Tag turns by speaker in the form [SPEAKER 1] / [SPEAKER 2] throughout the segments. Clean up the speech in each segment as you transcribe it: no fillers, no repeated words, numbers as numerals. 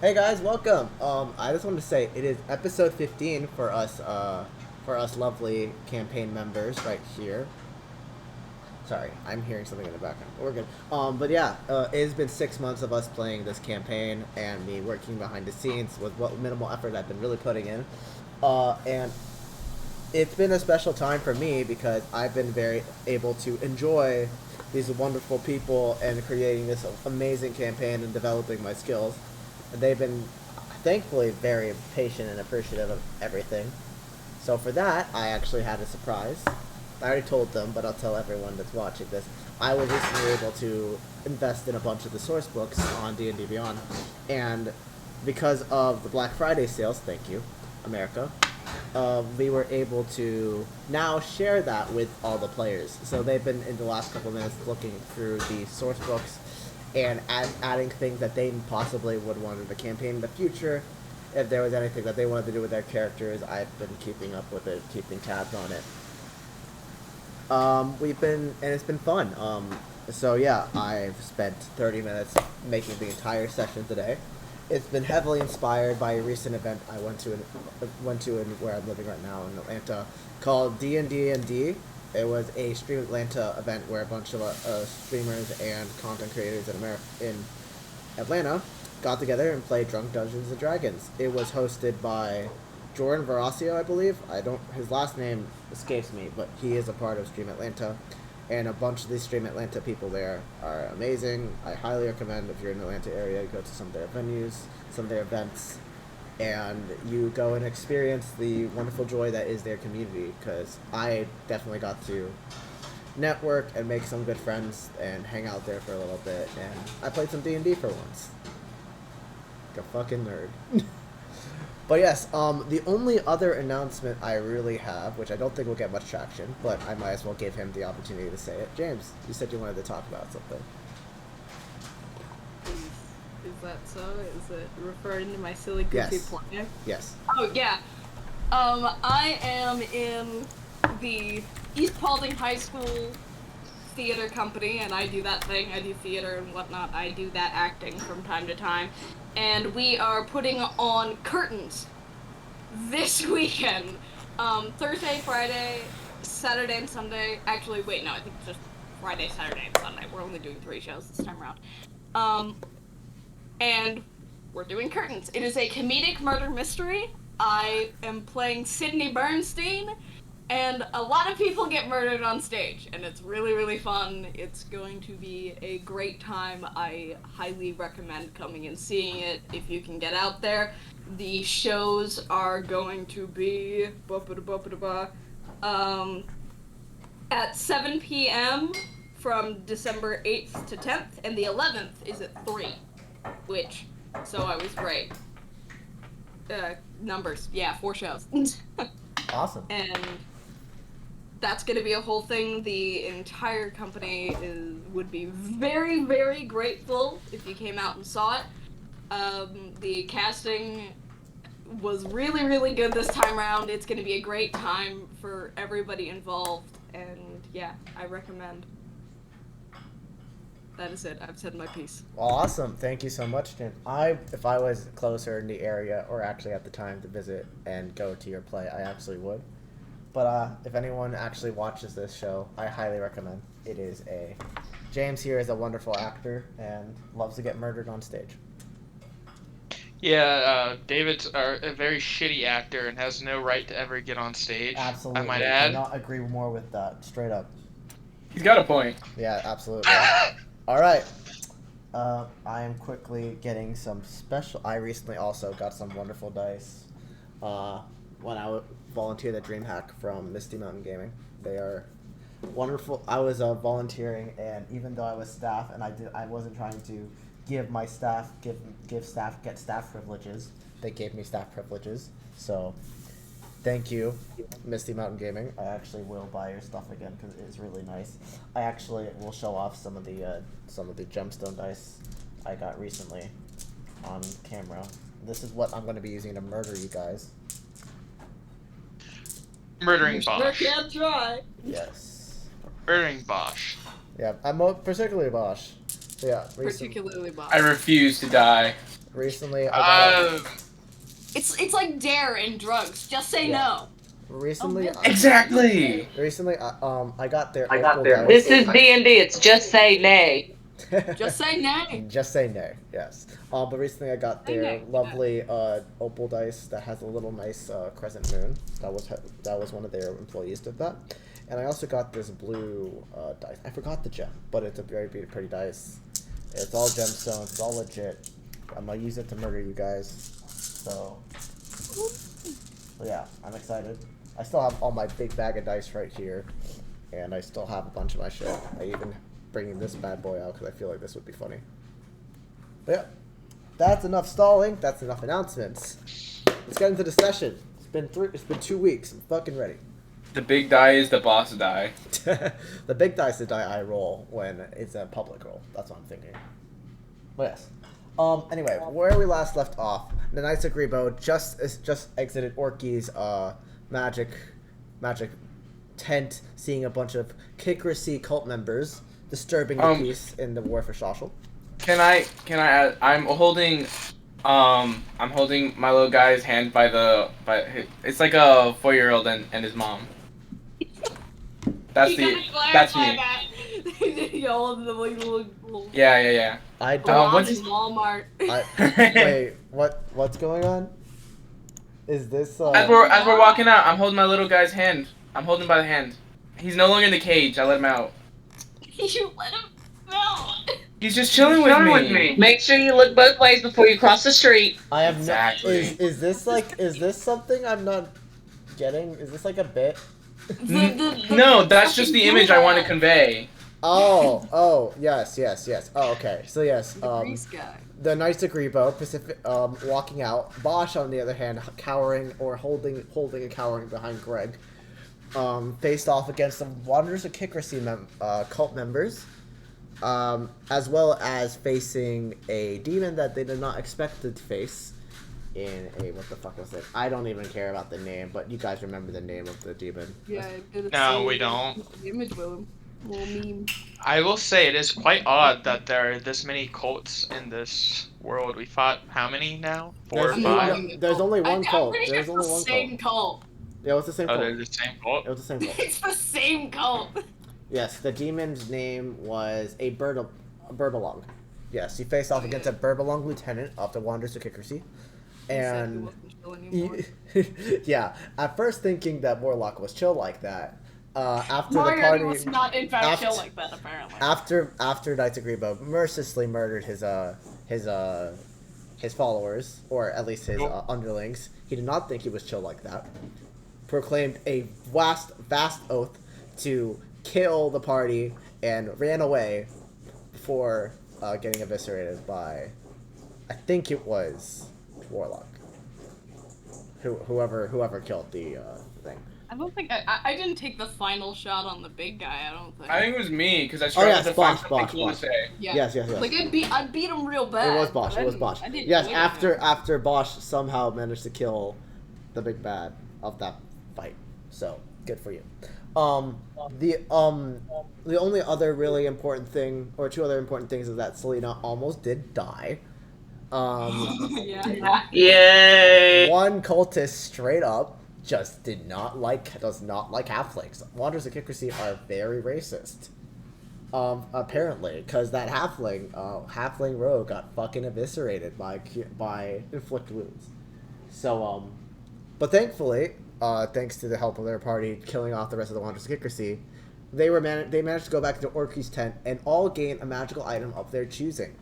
[SPEAKER 1] Hey guys, welcome. I just wanted to say it is episode 15 for us lovely campaign members right here. Sorry, I'm hearing something in the background. We're good. But yeah, it has been 6 months of us playing this campaign and me working behind the scenes with what minimal effort I've been really putting in. And it's been a special time for me because I've been very able to enjoy these wonderful people and creating this amazing campaign and developing my skills. And they've been thankfully very patient and appreciative of everything. So for that, I actually had a surprise. I already told them, but I'll tell everyone that's watching this. I was recently able to invest in a bunch of the source books on D&D Beyond, and because of the Black Friday sales, thank you, America, we were able to now share that with all the players. So they've been in the last couple of minutes looking through the source books and adding things that they possibly would want in the campaign in the future. If there was anything that they wanted to do with their characters, I've been keeping up with it, keeping tabs on it. We've been, and it's been fun. So yeah, I've spent 30 minutes making the entire session today. It's been heavily inspired by a recent event I went to in where I'm living right now in Atlanta, called D&D. It was a Stream Atlanta event where a bunch of streamers and content creators in Atlanta got together and played Drunk Dungeons and Dragons. It was hosted by Jordan Veracio, I believe. I don't. His last name escapes me, but he is a part of Stream Atlanta, and a bunch of these Stream Atlanta people there are amazing. I highly recommend if you're in the Atlanta area, go to some of their venues, some of their events, and you go and experience the wonderful joy that is their community. Because I definitely got to network and make some good friends and hang out there for a little bit, and I played some D&D for once. Like a fucking nerd. But yes, the only other announcement I really have, which I don't think will get much traction, but I might as well give him the opportunity to say it. James, you said you wanted to talk about something.
[SPEAKER 2] Is that so? Is it referring to my silly goofy
[SPEAKER 1] Yes.
[SPEAKER 2] plan?
[SPEAKER 1] Yes.
[SPEAKER 2] Oh yeah. I am in the East Paulding High School theater company, and I do that thing. I do theater and whatnot. I do that acting from time to time, and we are putting on curtains this weekend. Thursday, Friday, Saturday, and Sunday. Actually, wait, no, I think it's just Friday, Saturday, and Sunday. We're only doing 3 shows this time around. Um, and we're doing curtains. It is a comedic murder mystery. I am playing Sydney Bernstein, and a lot of people get murdered on stage, and it's really, really fun. It's going to be a great time. I highly recommend coming and seeing it if you can get out there. The shows are going to be um, at 7 p.m. from December 8th to 10th, and the 11th is at 3, which, so I was right. Numbers, yeah, 4 shows.
[SPEAKER 1] Awesome.
[SPEAKER 2] And that's going to be a whole thing. The entire company would be very, very grateful if you came out and saw it. The casting was really, really good this time around. It's going to be a great time for everybody involved, and yeah, I recommend. That is it. I've said my piece.
[SPEAKER 1] Awesome. Thank you so much, James. If I was closer in the area or actually at the time to visit and go to your play, I actually would. But if anyone actually watches this show, I highly recommend. It is a James here is a wonderful actor and loves to get murdered on stage.
[SPEAKER 3] Yeah, David's a very shitty actor and has no right to ever get on stage, I might
[SPEAKER 1] Absolutely,
[SPEAKER 3] add.
[SPEAKER 1] cannot agree more with that. Straight up.
[SPEAKER 4] He's got a point.
[SPEAKER 1] Yeah, absolutely. All right. I am quickly getting some special. I recently also got some wonderful dice. When I volunteered at DreamHack from Misty Mountain Gaming, they are wonderful. I was volunteering, and even though I was staff, and I wasn't trying to give my staff get staff privileges. They gave me staff privileges. So, thank you, Misty Mountain Gaming. I actually will buy your stuff again because it is really nice. I actually will show off some of the gemstone dice I got recently on camera. This is what I'm going to be using to murder you guys.
[SPEAKER 3] Murdering
[SPEAKER 2] Sure
[SPEAKER 3] Bosch.
[SPEAKER 2] can try.
[SPEAKER 1] Yes.
[SPEAKER 3] Murdering Bosch.
[SPEAKER 1] Yeah, I'm particularly Bosch. So yeah,
[SPEAKER 2] Particularly Bob.
[SPEAKER 4] I refuse to die.
[SPEAKER 1] Recently, I got.
[SPEAKER 2] It's like Dare in drugs. Just say no.
[SPEAKER 1] Recently,
[SPEAKER 4] exactly.
[SPEAKER 1] Recently, I got their opal dice.
[SPEAKER 5] This is D&D. It's just say nay.
[SPEAKER 2] Just say nay.
[SPEAKER 1] Just say nay. Yes. But recently I got their lovely opal dice that has a little nice crescent moon. That was one of their employees did that. And I also got this blue dice. I forgot the gem, but it's a very pretty dice. It's all gemstones. It's all legit. I'm gonna use it to murder you guys. So yeah, I'm excited. I still have all my big bag of dice right here, and I still have a bunch of my shit. I even bringing this bad boy out because I feel like this would be funny. But yeah, that's enough stalling. That's enough announcements. Let's get into the session. It's been 2 weeks. I'm fucking ready.
[SPEAKER 4] The big die is the boss die.
[SPEAKER 1] The big die is the die I roll when it's a public roll. That's what I'm thinking. But yes. Anyway, where we last left off, the Knights of Greebo just exited Orky's magic tent, seeing a bunch of Kikrisy cult members disturbing the peace in the war for Shoshel.
[SPEAKER 4] Can I add? I'm holding my little guy's hand by it's like a 4-year-old and his mom. That's me. Yeah.
[SPEAKER 2] I don't.
[SPEAKER 4] What's
[SPEAKER 2] Walmart.
[SPEAKER 1] Wait, what's going on? Is this
[SPEAKER 4] As we're walking out, I'm holding my little guy's hand. I'm holding him by the hand. He's no longer in the cage. I let him out.
[SPEAKER 2] You let him out.
[SPEAKER 4] He's just chilling with me.
[SPEAKER 5] Make sure you look both ways before you cross the street.
[SPEAKER 1] I have
[SPEAKER 4] exactly.
[SPEAKER 1] Is this something I'm not getting? Is this like a bit?
[SPEAKER 4] No, that's just the image I want to convey.
[SPEAKER 1] Oh, yes. Oh, okay. So yes,
[SPEAKER 2] Guy.
[SPEAKER 1] the Knights of Greebo, walking out. Bosch, on the other hand, cowering or holding and cowering behind Greg, faced off against the Wanderers of Kikrisy cult members, as well as facing a demon that they did not expect to face. In a what the fuck was it? I don't even care about the name, but you guys remember the name of the demon.
[SPEAKER 2] Yeah.
[SPEAKER 3] No, we don't.
[SPEAKER 2] Image will meme.
[SPEAKER 3] I will say it is quite odd that there are this many cults in this world. We fought how many now? 4 or 5?
[SPEAKER 1] There's only one cult.
[SPEAKER 2] There's only one
[SPEAKER 1] same
[SPEAKER 2] cult.
[SPEAKER 1] Yeah, it was the same cult.
[SPEAKER 3] Oh, they're the same cult?
[SPEAKER 1] It was the same cult.
[SPEAKER 2] It's the same cult.
[SPEAKER 1] Yes, the demon's name was a Burbalong. Yes, he faced off against a Burbalong lieutenant of the Wanderers of Kikrisy. And yeah, at first thinking that Warlock was chill like that. After the party
[SPEAKER 2] was not in fact chill like that apparently.
[SPEAKER 1] After Knights of Greebo mercilessly murdered his followers, or at least his underlings, he did not think he was chill like that. Proclaimed a vast oath to kill the party and ran away before getting eviscerated by, I think it was Warlock. Whoever killed the thing.
[SPEAKER 2] I don't think I didn't take the final shot on the big guy. I don't think.
[SPEAKER 4] I think it was me because I struggled to find something cool to say.
[SPEAKER 2] Yeah.
[SPEAKER 1] Yes.
[SPEAKER 2] Like I beat him real bad.
[SPEAKER 1] It was Bosch. Yes, after Bosch somehow managed to kill the big bad of that fight. So good for you. The only other really important thing, or 2 other important things, is that Selena almost did die.
[SPEAKER 2] Yeah.
[SPEAKER 5] Yay!
[SPEAKER 1] One cultist straight up just does not like halflings. Wanderers of Kikrisy are very racist. Apparently, because that halfling rogue got fucking eviscerated by inflict wounds. So, but thankfully, thanks to the help of their party killing off the rest of the Wanderers of Kikrisy, they managed to go back into Orky's tent and all gain a magical item of their choosing.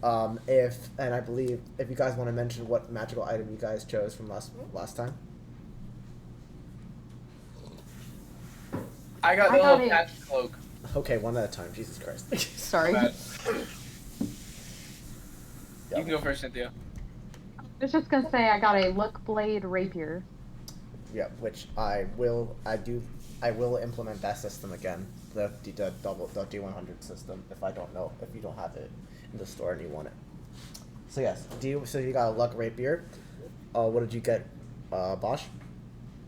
[SPEAKER 1] I believe if you guys want to mention what magical item you guys chose from last time.
[SPEAKER 4] I got the little patch cloak.
[SPEAKER 1] Okay, one at a time. Jesus Christ.
[SPEAKER 5] Sorry.
[SPEAKER 4] You can go first, Cynthia.
[SPEAKER 6] I was just gonna say I got a Look Blade Rapier.
[SPEAKER 1] Yeah, which I will implement that system again. The D100 system. If you don't have it in the store and you want it. So yes, so you got a Luck Rapier. What did you get, Bosch?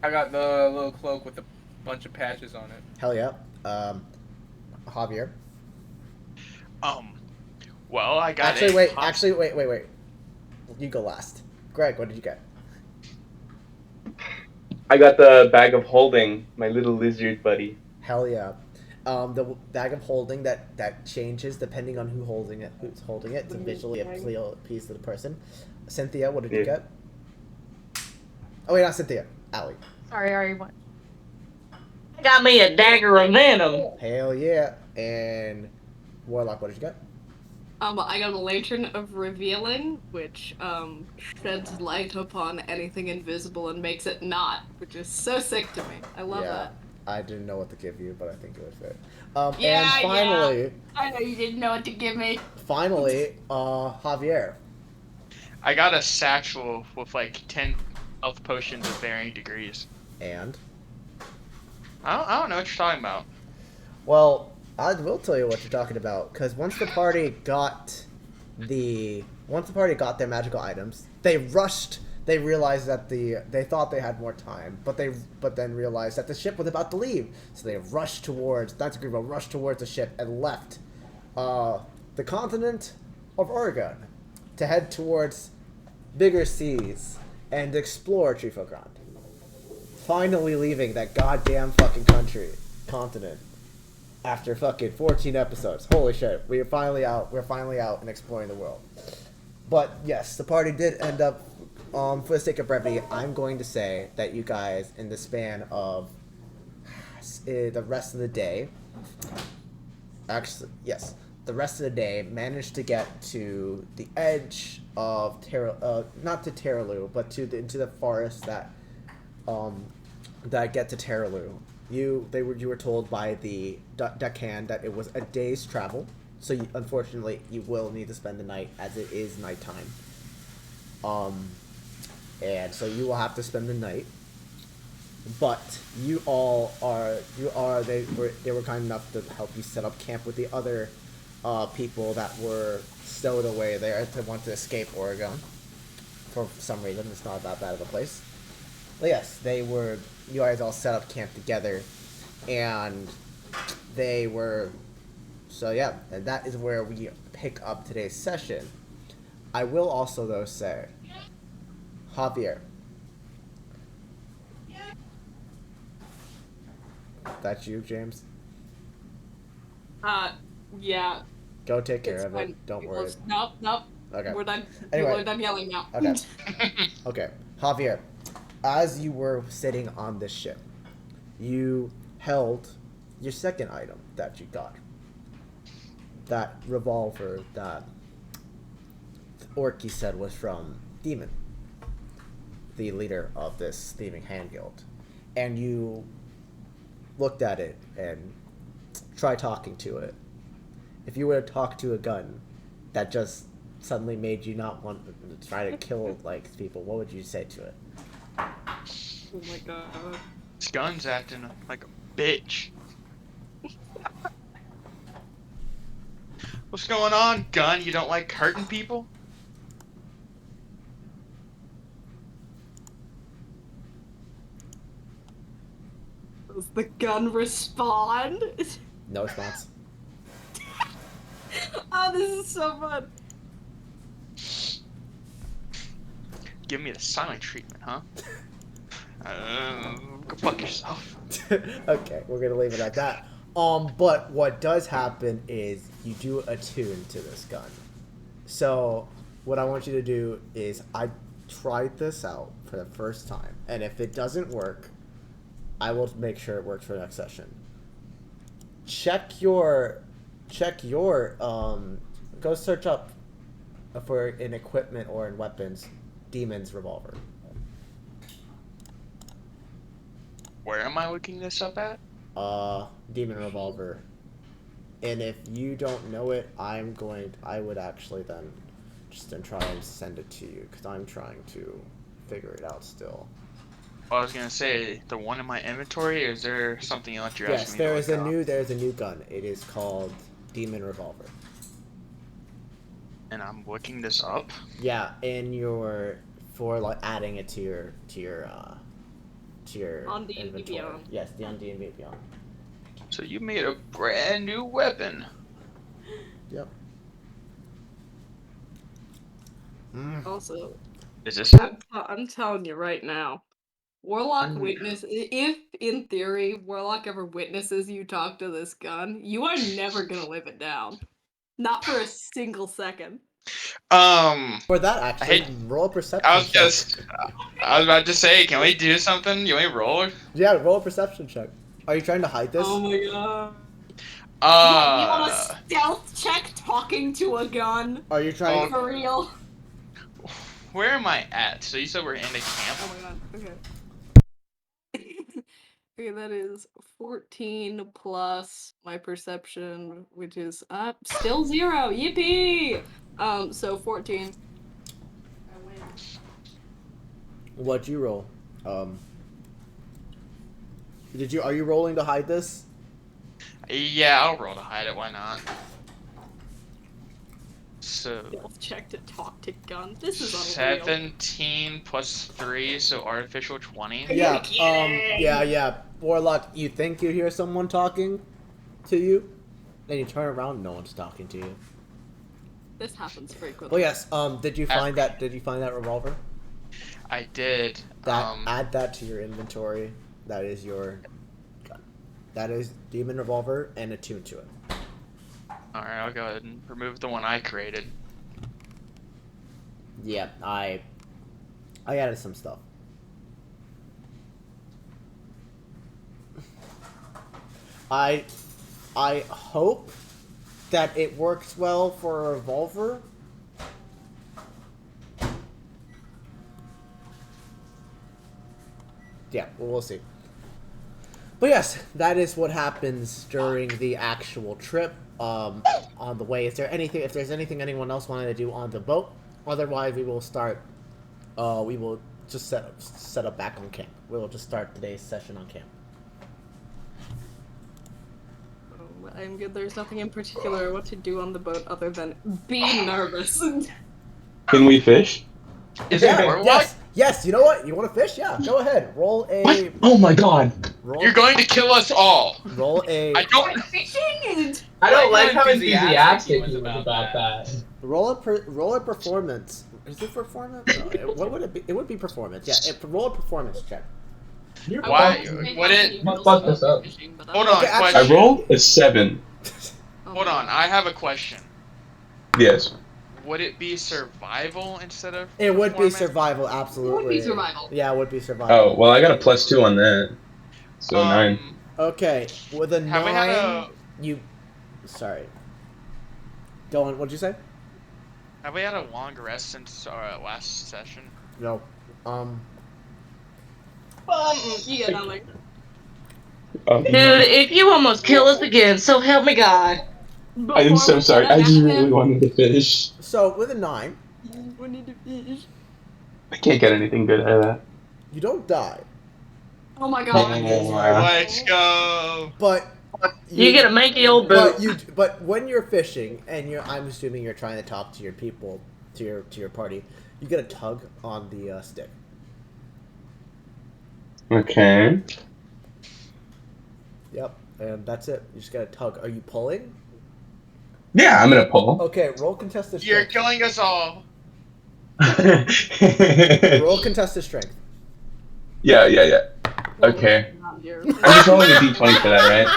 [SPEAKER 4] I got the little cloak with a bunch of patches on it.
[SPEAKER 1] Hell yeah. Javier.
[SPEAKER 3] Well, I got
[SPEAKER 1] Actually, wait. you go last. Greg, what did you get?
[SPEAKER 4] I got the bag of holding, my little lizard buddy.
[SPEAKER 1] Hell yeah. The bag of holding that changes depending on who's holding it. It's a visually appease to the person. Cynthia, what did you get? Oh wait, not Cynthia. Allie.
[SPEAKER 6] Sorry, Ari. What?
[SPEAKER 5] I got me a dagger of venom.
[SPEAKER 1] Hell yeah. And Warlock, what did you get?
[SPEAKER 2] I got a lantern of revealing, which sheds light upon anything invisible and makes it not, which is so sick to me. I love that.
[SPEAKER 1] I didn't know what to give you, but I think it would fit.
[SPEAKER 2] Yeah,
[SPEAKER 1] and finally,
[SPEAKER 2] yeah. I know you didn't know what to give me.
[SPEAKER 1] Finally, Javier.
[SPEAKER 3] I got a satchel with like 10 health potions of varying degrees.
[SPEAKER 1] And?
[SPEAKER 3] I don't know what you're talking about.
[SPEAKER 1] Well, I will tell you what you're talking about, because once the party got their magical items, they rushed. They realized that they thought they had more time, but then realized that the ship was about to leave, so they rushed towards. That's Greebo rushed towards the ship and left the continent of Oregon to head towards bigger seas and explore Trifogrand. Finally leaving that goddamn fucking continent. After fucking 14 episodes. Holy shit. We're finally out and exploring the world. But yes, the party did end up, for the sake of brevity, I'm going to say that you guys, in the span of the rest of the day, the rest of the day, managed to get to the edge of not to Terralu, but into the forest that get to Terralu. You were told by the deckhand that it was a day's travel, so unfortunately you will need to spend the night as it is nighttime. And so you will have to spend the night. But they were kind enough to help you set up camp with the other people that were stowed away there to want to escape Oregon. For some reason, it's not that bad of a place. But yes, you guys all set up camp together, and and that is where we pick up today's session. I will also, though, say, Javier, that's you, James?
[SPEAKER 2] Yeah.
[SPEAKER 1] Go take care of it. Don't worry.
[SPEAKER 2] Nope.
[SPEAKER 1] Okay.
[SPEAKER 2] We're done.
[SPEAKER 1] Anyway.
[SPEAKER 2] We're done yelling now.
[SPEAKER 1] Okay. Okay. Javier, as you were sitting on this ship, you held your second item that you got. That revolver that Orky said was from Demon, the leader of this thieving hand guild. And you looked at it and tried talking to it. If you were to talk to a gun that just suddenly made you not want to try to kill people, what would you say to it?
[SPEAKER 2] Oh my god.
[SPEAKER 3] This gun's acting like a bitch. What's going on, gun? You don't like hurting people?
[SPEAKER 2] Does the gun respond?
[SPEAKER 1] No response.
[SPEAKER 2] Oh, this is so fun.
[SPEAKER 3] Give me the silent treatment, huh? Go fuck yourself.
[SPEAKER 1] Okay, we're gonna leave it at that. But what does happen is you do attune to this gun. So what I want you to do is I tried this out for the first time, and if it doesn't work, I will make sure it works for the next session. Go search up for in equipment or in weapons, Demon's revolver.
[SPEAKER 3] Where am I looking this up at?
[SPEAKER 1] Demon revolver. And if you don't know it, I would actually then try and send it to you, because I'm trying to figure it out still.
[SPEAKER 3] Well, I was gonna say the one in my inventory. Or is there something else you're asking me?
[SPEAKER 1] Yes, there's a new gun. It is called Demon Revolver.
[SPEAKER 3] And I'm looking this up.
[SPEAKER 1] Yeah, adding it to your
[SPEAKER 2] On D&D
[SPEAKER 1] inventory.
[SPEAKER 2] Beyond.
[SPEAKER 1] Yes, the on D&D Beyond.
[SPEAKER 3] So you made a brand new weapon.
[SPEAKER 1] Yep.
[SPEAKER 2] Also,
[SPEAKER 3] Is this?
[SPEAKER 2] I'm telling you right now, Warlock witness. If in theory Warlock ever witnesses you talk to this gun, you are never gonna live it down. Not for a single second.
[SPEAKER 1] For that, actually, roll a perception check.
[SPEAKER 3] I was about to say, can we do something? You want me roll?
[SPEAKER 1] Yeah, roll a perception check. Are you trying to hide this?
[SPEAKER 2] Oh my god. You want a stealth check talking to a gun?
[SPEAKER 1] Are you trying
[SPEAKER 2] for real?
[SPEAKER 3] Where am I at? So you said we're in a camp?
[SPEAKER 2] Oh my god, okay. Okay, that is 14 plus my perception, which is still 0. Yippee! So 14. I win.
[SPEAKER 1] What'd you roll? Are you rolling to hide this?
[SPEAKER 3] Yeah, I'll roll to hide it, why not? So
[SPEAKER 2] Stealth check to talk to guns. This is unreal.
[SPEAKER 3] 17 plus 3, so artificial 20.
[SPEAKER 1] Yeah, yeah. Warlock, you think you hear someone talking to you, then you turn around, no one's talking to you.
[SPEAKER 2] This happens frequently.
[SPEAKER 1] Well, yes. Did you find that revolver?
[SPEAKER 3] I did.
[SPEAKER 1] Add that to your inventory. That is your gun. That is demon revolver, and attune to it.
[SPEAKER 3] All right, I'll go ahead and remove the one I created.
[SPEAKER 1] Yeah, I added some stuff. I hope that it works well for a revolver. Yeah, well, we'll see. But yes, that is what happens during the actual trip. On the way, if there's anything anyone else wanted to do on the boat, otherwise we will start. We will just set up back on camp. We will just start today's session on camp.
[SPEAKER 2] I'm good. There's nothing in particular what to do on the boat other than be nervous.
[SPEAKER 7] Can we fish?
[SPEAKER 3] Is it Warlock?
[SPEAKER 1] Yes. You know what? You want to fish? Yeah. Go ahead. Roll a.
[SPEAKER 7] What? Oh my god!
[SPEAKER 3] You're going to kill us all.
[SPEAKER 1] Roll a.
[SPEAKER 3] I don't.
[SPEAKER 2] Fishing.
[SPEAKER 4] I don't like how enthusiastic he was about that.
[SPEAKER 1] Roll a performance. Is it performance? No, what would it be? It would be performance. Yeah. Roll a performance check.
[SPEAKER 3] Why? Would it?
[SPEAKER 4] Fuck this up.
[SPEAKER 3] Hold on.
[SPEAKER 1] Okay,
[SPEAKER 3] Question.
[SPEAKER 7] I rolled a 7.
[SPEAKER 3] Hold on. I have a question.
[SPEAKER 7] Yes.
[SPEAKER 3] Would it be survival instead of?
[SPEAKER 1] It would be
[SPEAKER 3] performance?
[SPEAKER 1] survival, absolutely.
[SPEAKER 2] It would be survival.
[SPEAKER 1] Yeah, it would be survival.
[SPEAKER 7] Oh, well, I got a +2 on that. So 9.
[SPEAKER 1] Okay, with a 9,
[SPEAKER 3] Have we had a?
[SPEAKER 1] you... Sorry. Go on, what'd you say?
[SPEAKER 3] Have we had a long rest since our last session?
[SPEAKER 1] No.
[SPEAKER 2] You get nothing.
[SPEAKER 5] Dude, if you almost kill us again, so help me God.
[SPEAKER 7] I am so sorry. I just really wanted to fish.
[SPEAKER 1] So, with a 9...
[SPEAKER 7] I can't get anything good out of that.
[SPEAKER 1] You don't die.
[SPEAKER 2] Oh my god.
[SPEAKER 3] Let's go.
[SPEAKER 1] But...
[SPEAKER 5] You get a manky old boot.
[SPEAKER 1] But when you're fishing, and I'm assuming you're trying to talk to your people, to your party, you get a tug on the stick.
[SPEAKER 7] Okay.
[SPEAKER 1] Yep, and that's it. You just got a tug. Are you pulling?
[SPEAKER 7] Yeah, I'm gonna pull.
[SPEAKER 1] Okay, roll contested
[SPEAKER 3] You're
[SPEAKER 1] strength.
[SPEAKER 3] killing us all.
[SPEAKER 1] Roll contested strength.
[SPEAKER 7] Yeah. Okay. I'm just rolling a d20 for that, right?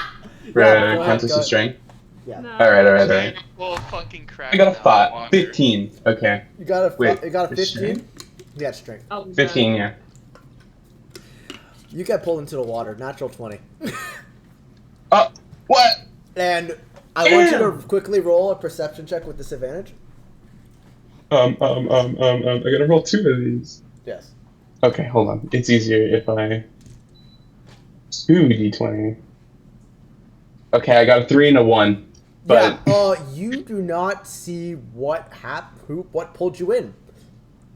[SPEAKER 7] For
[SPEAKER 1] Yeah, go ahead,
[SPEAKER 7] contested
[SPEAKER 1] go
[SPEAKER 7] strength?
[SPEAKER 1] Yeah.
[SPEAKER 2] No.
[SPEAKER 7] Alright.
[SPEAKER 3] Full fucking crack.
[SPEAKER 7] I got a
[SPEAKER 3] down
[SPEAKER 7] 5.
[SPEAKER 3] water.
[SPEAKER 7] 15. Okay.
[SPEAKER 1] You got a
[SPEAKER 7] Wait,
[SPEAKER 1] you got a
[SPEAKER 7] for
[SPEAKER 1] 15?
[SPEAKER 7] strength?
[SPEAKER 1] Yeah, strength.
[SPEAKER 2] Oh, God.
[SPEAKER 7] 15, yeah.
[SPEAKER 1] You get pulled into the water. Natural 20.
[SPEAKER 7] What?
[SPEAKER 1] And I want you to quickly roll a perception check with disadvantage.
[SPEAKER 7] I gotta roll 2 of these.
[SPEAKER 1] Yes.
[SPEAKER 7] Okay, hold on. It's easier if I... 2d20. Okay, I got a 3 and a 1. But...
[SPEAKER 1] Yeah, you do not see what pulled you in.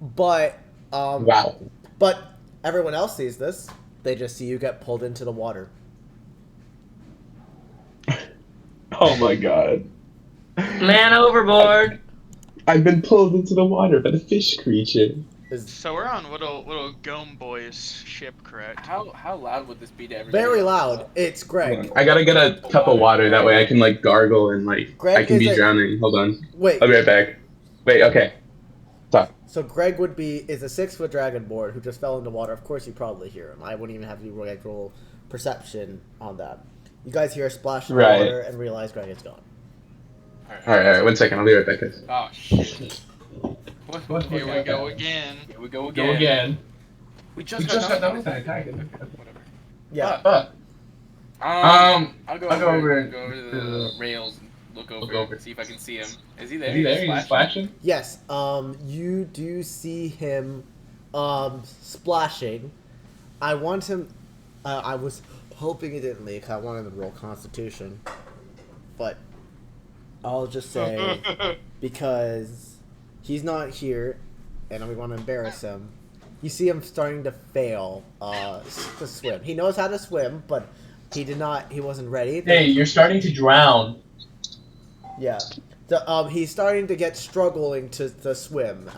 [SPEAKER 1] But,
[SPEAKER 7] Wow.
[SPEAKER 1] But everyone else sees this. They just see you get pulled into the water.
[SPEAKER 7] Oh my god.
[SPEAKER 5] Man overboard.
[SPEAKER 7] I've been pulled into the water by the fish creature.
[SPEAKER 3] So we're on little Gome Boy's ship, correct?
[SPEAKER 4] How loud would this be to everybody?
[SPEAKER 1] Very loud. It's Greg.
[SPEAKER 7] I gotta get a cup of water, that way I can like gargle and like
[SPEAKER 1] Greg
[SPEAKER 7] I can
[SPEAKER 1] is
[SPEAKER 7] be
[SPEAKER 1] a-
[SPEAKER 7] drowning. Hold on.
[SPEAKER 1] Wait.
[SPEAKER 7] I'll be right back. Wait, okay. Stop.
[SPEAKER 1] So Greg is a 6-foot dragonborn who just fell into water. Of course, you probably hear him. I wouldn't even have you roll perception on that. You guys hear a splash in the water and realize Greg is gone.
[SPEAKER 7] All right. 1 second. I'll be right back, guys.
[SPEAKER 4] Oh shit.
[SPEAKER 3] Here we go again.
[SPEAKER 4] Here we go again. We just got done with that attack. Whatever.
[SPEAKER 1] Yeah.
[SPEAKER 4] I'll go over to the rails and look over, see if I can see him. Is he there?
[SPEAKER 7] He's splashing?
[SPEAKER 1] Yes. You do see him splashing. I want him. I was hoping he didn't leak. I wanted him to roll Constitution, but I'll just say because he's not here, and we want to embarrass him. You see him starting to fail to swim. He knows how to swim, but he wasn't ready.
[SPEAKER 8] Hey, you're starting to drown.
[SPEAKER 1] Yeah. He's starting to get struggling to swim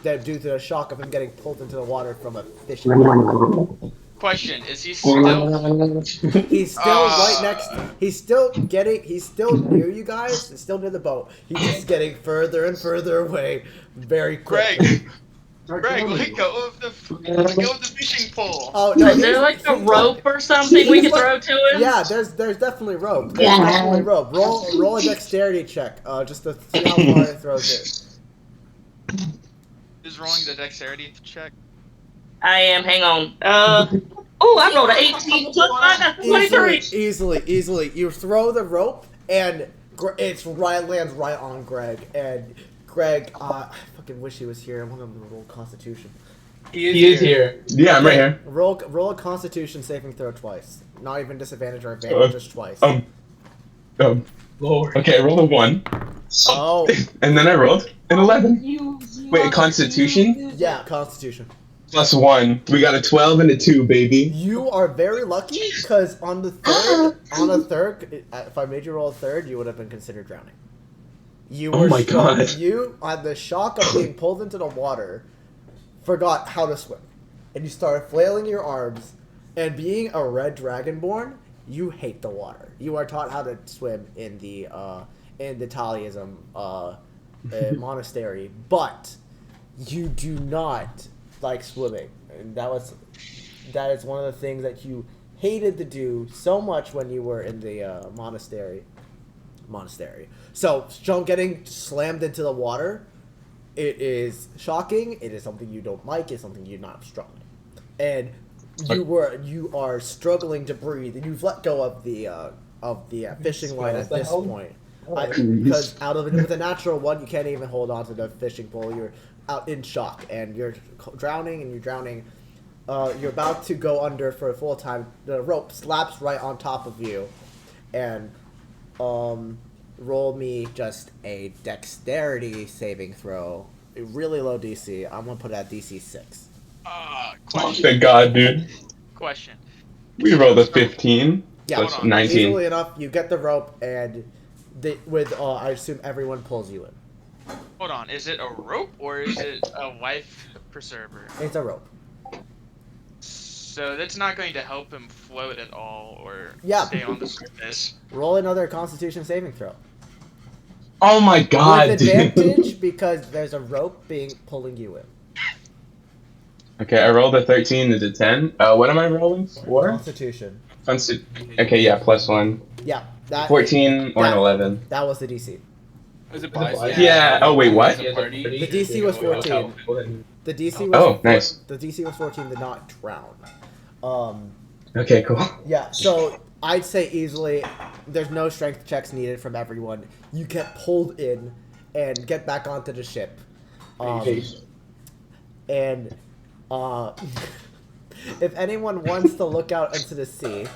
[SPEAKER 1] due to the shock of him getting pulled into the water from a fishing line.
[SPEAKER 3] Question: is he still?
[SPEAKER 1] He's still right next. He's still near you guys. He's still near the boat. He's just getting further and further away, very quickly.
[SPEAKER 3] Greg, let go of the fishing pole.
[SPEAKER 1] Oh no!
[SPEAKER 5] Is there like a rope or something we can throw to him?
[SPEAKER 1] Yeah, there's definitely rope. There's definitely rope. Roll a dexterity check, just to see how far it throws it.
[SPEAKER 3] Is rolling the dexterity check?
[SPEAKER 5] I am. Hang on. I rolled an 18 plus 9. That's 23.
[SPEAKER 1] Easily. You throw the rope, and lands right on Greg. And Greg, I fucking wish he was here. I want him to roll Constitution.
[SPEAKER 8] He is here.
[SPEAKER 7] Yeah, I'm right here.
[SPEAKER 1] Roll a Constitution saving throw twice. Not even disadvantage or advantage, just twice.
[SPEAKER 8] Lord.
[SPEAKER 7] Okay, I rolled a 1.
[SPEAKER 1] Oh.
[SPEAKER 7] And then I rolled an 11. Wait, Constitution?
[SPEAKER 1] Yeah, Constitution.
[SPEAKER 7] Plus 1. We got a 12 and a 2, baby.
[SPEAKER 1] You are very lucky, because on the third, if I made you roll a third, you would have been considered drowning.
[SPEAKER 7] Oh my god.
[SPEAKER 1] You, on the shock of being pulled into the water, forgot how to swim. And you started flailing your arms, and being a red dragonborn, you hate the water. You are taught how to swim in the Taliism monastery, but you do not like swimming. And that is one of the things that you hated to do so much when you were in the monastery. So, getting slammed into the water, it is shocking. It is something you don't like. It's something you're not strong. And you are struggling to breathe, and you've let go of the fishing line at this point. Because with a natural 1, you can't even hold on to the fishing pole. You're out in shock, and you're drowning. You're about to go under for a full time. The rope slaps right on top of you, and roll me just a dexterity saving throw. A really low DC. I'm gonna put it at DC 6.
[SPEAKER 3] Question.
[SPEAKER 7] Thank God, dude.
[SPEAKER 3] Question.
[SPEAKER 7] We rolled a 15.
[SPEAKER 1] Yeah,
[SPEAKER 7] That's 19.
[SPEAKER 1] easily enough. You get the rope, and I assume everyone pulls you in.
[SPEAKER 3] Hold on. Is it a rope or is it a life preserver?
[SPEAKER 1] It's a rope.
[SPEAKER 3] So that's not going to help him float at all or stay on the surface.
[SPEAKER 1] Roll another Constitution saving throw.
[SPEAKER 7] Oh my god,
[SPEAKER 1] with advantage because there's a rope pulling you in.
[SPEAKER 7] Okay, I rolled a 13 and a 10. What am I rolling for?
[SPEAKER 1] Constitution.
[SPEAKER 7] Okay, yeah, plus 1.
[SPEAKER 1] Yeah.
[SPEAKER 7] 14 or an 11.
[SPEAKER 1] That was the DC.
[SPEAKER 4] Was it
[SPEAKER 7] Yeah. Oh wait, what?
[SPEAKER 1] The DC was 14. The DC was
[SPEAKER 7] nice.
[SPEAKER 1] The DC was 14 to not drown.
[SPEAKER 7] Okay, cool.
[SPEAKER 1] Yeah, so I'd say easily there's no strength checks needed from everyone. You get pulled in and get back onto the ship. And if anyone wants to look out into the sea,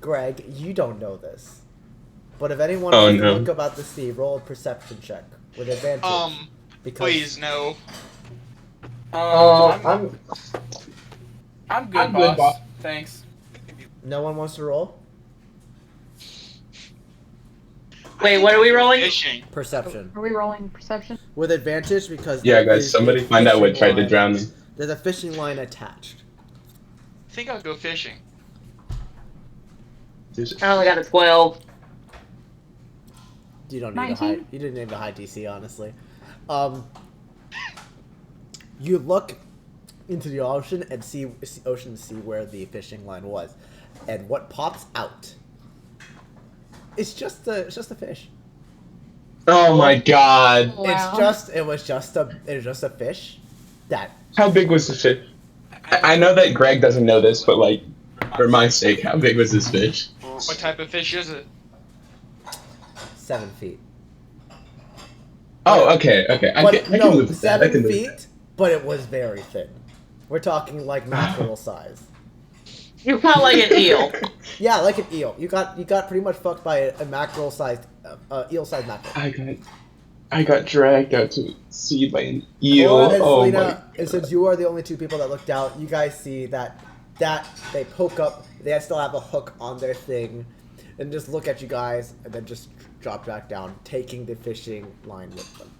[SPEAKER 1] Greg, you don't know this. But if anyone wants to look about the sea, roll a perception check with advantage.
[SPEAKER 3] Please no.
[SPEAKER 4] I'm good, boss. Thanks.
[SPEAKER 1] No one wants to roll?
[SPEAKER 5] Wait, what are we rolling?
[SPEAKER 3] Fishing.
[SPEAKER 1] Perception.
[SPEAKER 6] Are we rolling perception?
[SPEAKER 1] With advantage because
[SPEAKER 7] yeah, guys, somebody find out what tried to drown me.
[SPEAKER 1] There's a fishing line attached.
[SPEAKER 3] I think I'll go fishing.
[SPEAKER 5] I only got a 12.
[SPEAKER 1] You don't need
[SPEAKER 6] 19?
[SPEAKER 1] You didn't need a high DC, honestly. You look into the ocean and see where the fishing line was, and what pops out? It's just a fish.
[SPEAKER 8] Oh my god.
[SPEAKER 6] Wow.
[SPEAKER 1] It was just a fish. That.
[SPEAKER 8] How big was the fish? I know that Greg doesn't know this, but like, for my sake, how big was this fish?
[SPEAKER 3] What type of fish is it?
[SPEAKER 1] 7 feet.
[SPEAKER 8] Oh, okay. I can live with that. I can
[SPEAKER 1] 7
[SPEAKER 8] live with
[SPEAKER 1] feet, but it was very thin. We're talking like mackerel size.
[SPEAKER 5] You felt like an eel.
[SPEAKER 1] Yeah, like an eel. You got pretty much fucked by a mackerel-sized, eel-sized mackerel.
[SPEAKER 8] I got dragged out to sea by an eel.
[SPEAKER 1] Cora and
[SPEAKER 8] Oh
[SPEAKER 1] Selena,
[SPEAKER 8] my.
[SPEAKER 1] and since you are the only two people that looked out, you guys see that they poke up. They still have a hook on their thing, and just look at you guys, and then just drop back down, taking the fishing line with them.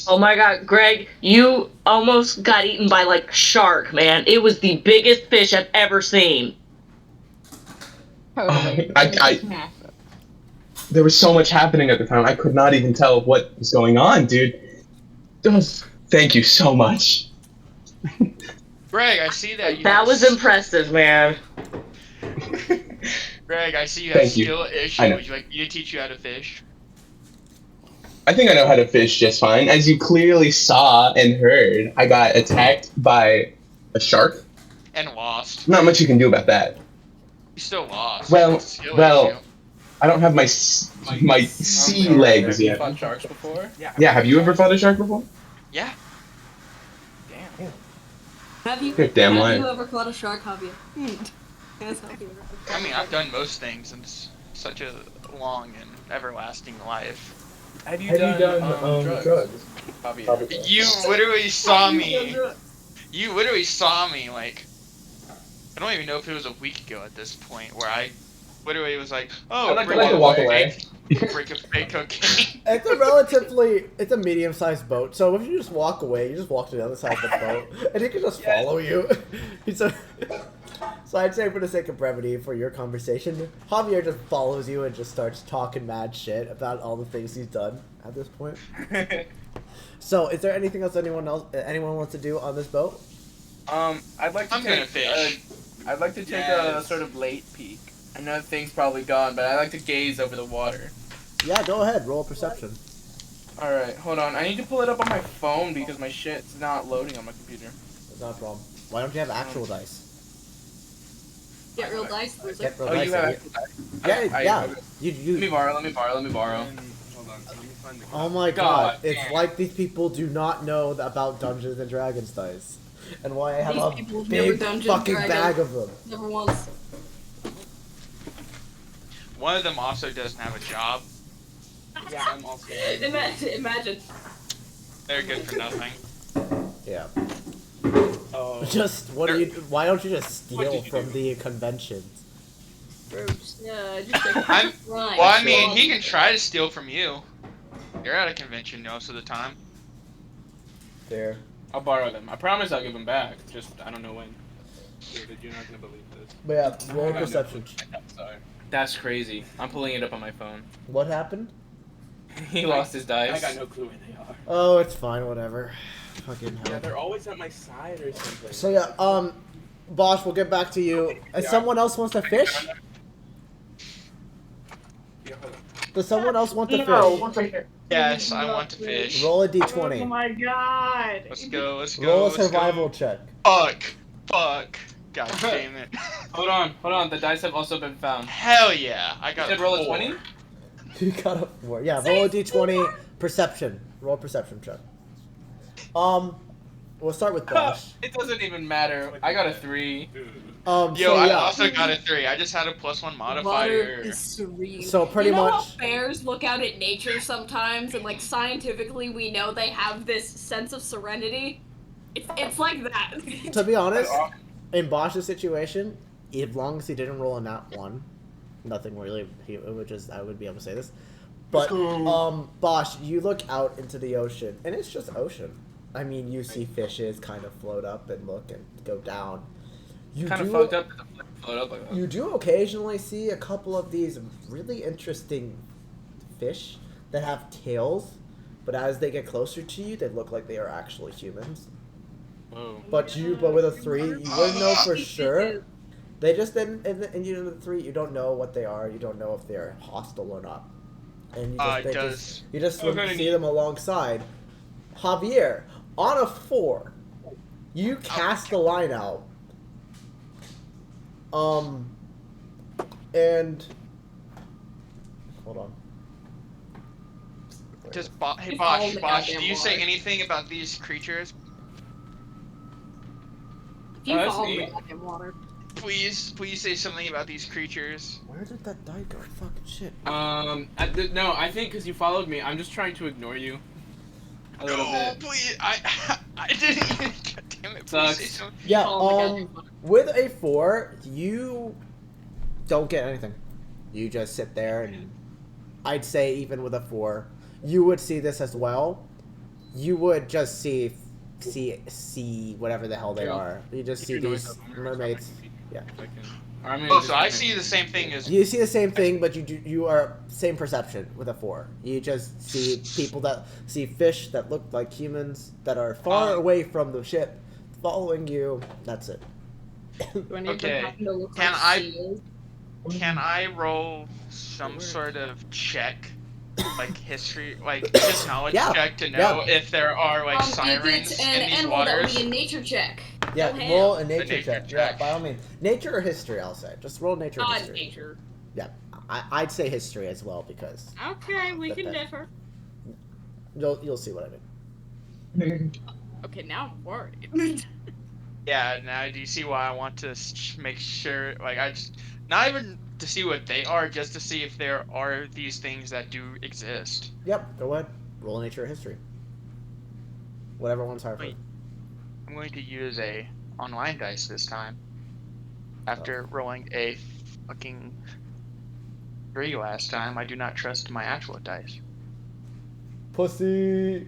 [SPEAKER 5] Oh my god, Greg, you almost got eaten by like a shark, man. It was the biggest fish I've ever seen.
[SPEAKER 6] Totally.
[SPEAKER 8] I-
[SPEAKER 6] Massive.
[SPEAKER 8] There was so much happening at the time. I could not even tell what was going on, dude. Oh, thank you so much.
[SPEAKER 3] Greg, I see that you.
[SPEAKER 5] That was impressive, man.
[SPEAKER 3] Greg, I see you have
[SPEAKER 8] Thank you.
[SPEAKER 3] skill
[SPEAKER 8] I know.
[SPEAKER 3] issues. Like, you teach you how to fish.
[SPEAKER 8] I think I know how to fish just fine. As you clearly saw and heard, I got attacked by a shark.
[SPEAKER 3] And lost.
[SPEAKER 8] Not much you can do about that.
[SPEAKER 3] You still lost.
[SPEAKER 8] Well,
[SPEAKER 3] Skill
[SPEAKER 8] well,
[SPEAKER 3] issue.
[SPEAKER 8] I don't have my sea legs
[SPEAKER 4] Have you
[SPEAKER 8] yet.
[SPEAKER 4] fought sharks before?
[SPEAKER 8] Yeah, have you ever fought a shark before?
[SPEAKER 3] Yeah.
[SPEAKER 4] Damn.
[SPEAKER 8] You're damn
[SPEAKER 2] have
[SPEAKER 8] lying.
[SPEAKER 2] you ever caught a shark, have you? Yes, have you?
[SPEAKER 3] I mean, I've done most things in such a long and everlasting life.
[SPEAKER 4] Have you done drugs? Javier?
[SPEAKER 3] You literally saw me. You literally saw me, like, I don't even know if it was a week ago at this point, where I literally was like, oh,
[SPEAKER 4] I'd
[SPEAKER 3] bring
[SPEAKER 4] like to
[SPEAKER 3] a
[SPEAKER 8] walk
[SPEAKER 3] fake-
[SPEAKER 8] away.
[SPEAKER 3] Break a fake cocaine.
[SPEAKER 1] It's a medium-sized boat, so if you just walk away, you just walk to the other side of the boat, and he can just follow you. So I'd say for the sake of brevity for your conversation, Javier just follows you and just starts talking mad shit about all the things he's done at this point. So is there anything else anyone wants to do on this boat?
[SPEAKER 4] I'd like to
[SPEAKER 3] I'm gonna fish.
[SPEAKER 4] I'd like to take a sort of late peek. I know the thing's probably gone, but I like to gaze over the water.
[SPEAKER 1] Yeah, go ahead, roll perception.
[SPEAKER 4] Alright, hold on. I need to pull it up on my phone because my shit's not loading on my computer.
[SPEAKER 1] That's not a problem. Why don't you have actual dice?
[SPEAKER 2] Get real dice, loser.
[SPEAKER 1] Get real
[SPEAKER 4] Oh,
[SPEAKER 1] dice.
[SPEAKER 4] you have
[SPEAKER 1] yeah.
[SPEAKER 4] actual dice?
[SPEAKER 1] Yeah, yeah.
[SPEAKER 4] okay.
[SPEAKER 1] You.
[SPEAKER 4] Let me borrow.
[SPEAKER 3] Um,
[SPEAKER 4] Hold on. Let me find the
[SPEAKER 1] Oh my
[SPEAKER 4] God
[SPEAKER 1] god, it's
[SPEAKER 4] damn.
[SPEAKER 1] like these people do not know about Dungeons and Dragons dice. And why I have
[SPEAKER 2] These
[SPEAKER 1] a
[SPEAKER 2] people have never
[SPEAKER 1] big
[SPEAKER 2] Dungeons
[SPEAKER 1] fucking
[SPEAKER 2] Dragons.
[SPEAKER 1] bag of them.
[SPEAKER 2] Never once.
[SPEAKER 3] One of them also doesn't have a job.
[SPEAKER 4] Yeah, I'm also.
[SPEAKER 2] Imagine.
[SPEAKER 3] They're good for nothing.
[SPEAKER 1] Yeah.
[SPEAKER 4] Oh.
[SPEAKER 1] Why don't you just
[SPEAKER 4] What
[SPEAKER 1] steal
[SPEAKER 4] did you
[SPEAKER 1] from
[SPEAKER 4] do?
[SPEAKER 1] the conventions?
[SPEAKER 2] Bruce. Yeah, just like,
[SPEAKER 3] I'm-
[SPEAKER 2] right.
[SPEAKER 3] Well, I mean, he can try to steal from you. You're at a convention most of the time.
[SPEAKER 1] There.
[SPEAKER 4] I'll borrow them. I promise I'll give them back. Just I don't know when. David, you're not gonna believe this.
[SPEAKER 1] But yeah, roll
[SPEAKER 4] I got no
[SPEAKER 1] perception.
[SPEAKER 4] clue. Sorry. That's crazy. I'm pulling it up on my phone.
[SPEAKER 1] What happened?
[SPEAKER 4] He lost his dice.
[SPEAKER 9] I got no clue where they are.
[SPEAKER 1] Oh, it's fine, whatever. Fucking
[SPEAKER 9] Yeah,
[SPEAKER 1] hell.
[SPEAKER 9] they're always at my side or something.
[SPEAKER 1] So yeah, Bosch, we'll get back to you. If someone else wants to fish,
[SPEAKER 9] Yeah, hold on.
[SPEAKER 1] does someone else want to
[SPEAKER 5] No,
[SPEAKER 1] fish?
[SPEAKER 5] once I hear.
[SPEAKER 3] Yes, I want to fish.
[SPEAKER 1] Roll a
[SPEAKER 10] Oh
[SPEAKER 1] d20.
[SPEAKER 10] my god.
[SPEAKER 3] Let's go, let's go.
[SPEAKER 1] Roll a
[SPEAKER 3] let's go.
[SPEAKER 1] survival check.
[SPEAKER 3] Fuck. God damn it.
[SPEAKER 4] Hold on. The dice have also been found.
[SPEAKER 3] Hell yeah. I
[SPEAKER 4] You
[SPEAKER 3] got
[SPEAKER 4] said roll a
[SPEAKER 3] 4.
[SPEAKER 4] 20?
[SPEAKER 1] You got a 4. Yeah, roll a d20. Perception. Roll a perception check. We'll start with Bosch.
[SPEAKER 4] It doesn't even matter. I got a 3.
[SPEAKER 3] Yo,
[SPEAKER 1] So
[SPEAKER 3] I
[SPEAKER 1] yeah,
[SPEAKER 3] also got a 3. I just had a +1
[SPEAKER 2] Water
[SPEAKER 3] modifier.
[SPEAKER 2] is serene.
[SPEAKER 1] So pretty
[SPEAKER 2] you know
[SPEAKER 1] much-
[SPEAKER 2] how bears look out at nature sometimes, and like scientifically we know they have this sense of serenity? It's like that.
[SPEAKER 1] to be honest, in Bosch's situation, as long as he didn't roll a nat 1, nothing really. I would be able to say this. But Bosch, you look out into the ocean, and it's just ocean. I mean, you see fishes kind of float up and look and go down. You
[SPEAKER 4] Kind of
[SPEAKER 1] do-
[SPEAKER 4] fucked up that the float up like that.
[SPEAKER 1] You do occasionally see a couple of these really interesting fish that have tails but as they get closer to you, they look like they are actually humans.
[SPEAKER 4] Whoa.
[SPEAKER 1] But with a 3, you wouldn't know for sure. They just in the 3, you don't know what they are. You don't know if they're hostile or not, and you just see them alongside. Javier, on a 4, you cast the line out. And hold on.
[SPEAKER 3] Just hey Bosch, do you say anything about these creatures?
[SPEAKER 2] You fall in the goddamn water.
[SPEAKER 3] Please say something about these creatures.
[SPEAKER 1] Where did that die go? Fucking shit.
[SPEAKER 4] No, I think because you followed me, I'm just trying to ignore you. A little bit.
[SPEAKER 3] Please, I didn't even. God damn it! Please say something.
[SPEAKER 1] Yeah. With a 4, you don't get anything. You just sit there, and I'd say even with a 4, you would see this as well. You would just see whatever the hell they are. You just see these mermaids. Yeah.
[SPEAKER 3] So I see the same thing as
[SPEAKER 1] you see the same thing, but you are same perception with a 4. You just see people that see fish that look like humans that are far away from the ship, following you. That's it.
[SPEAKER 3] Okay. Can I roll some sort of check, like history, like just knowledge check to know if there are like sirens
[SPEAKER 2] if it's an
[SPEAKER 3] in these
[SPEAKER 2] animal,
[SPEAKER 3] waters?
[SPEAKER 2] that would be a nature check.
[SPEAKER 1] Yeah, roll a nature check. Yeah, by all means. Nature or history, I'll say. Just roll nature or history.
[SPEAKER 2] Nature.
[SPEAKER 1] Yeah, I'd say history as well because.
[SPEAKER 2] Okay, we can differ.
[SPEAKER 1] You'll see what I mean.
[SPEAKER 2] Okay, now I'm worried.
[SPEAKER 3] Yeah, now do you see why I want to make sure, like, I just, not even to see what they are, just to see if there are these things that do exist.
[SPEAKER 1] Yep, go ahead. Roll nature or history. Whatever one's higher for.
[SPEAKER 3] I'm going to use a online dice this time. After rolling a fucking 3 last time, I do not trust my actual dice.
[SPEAKER 1] Pussy!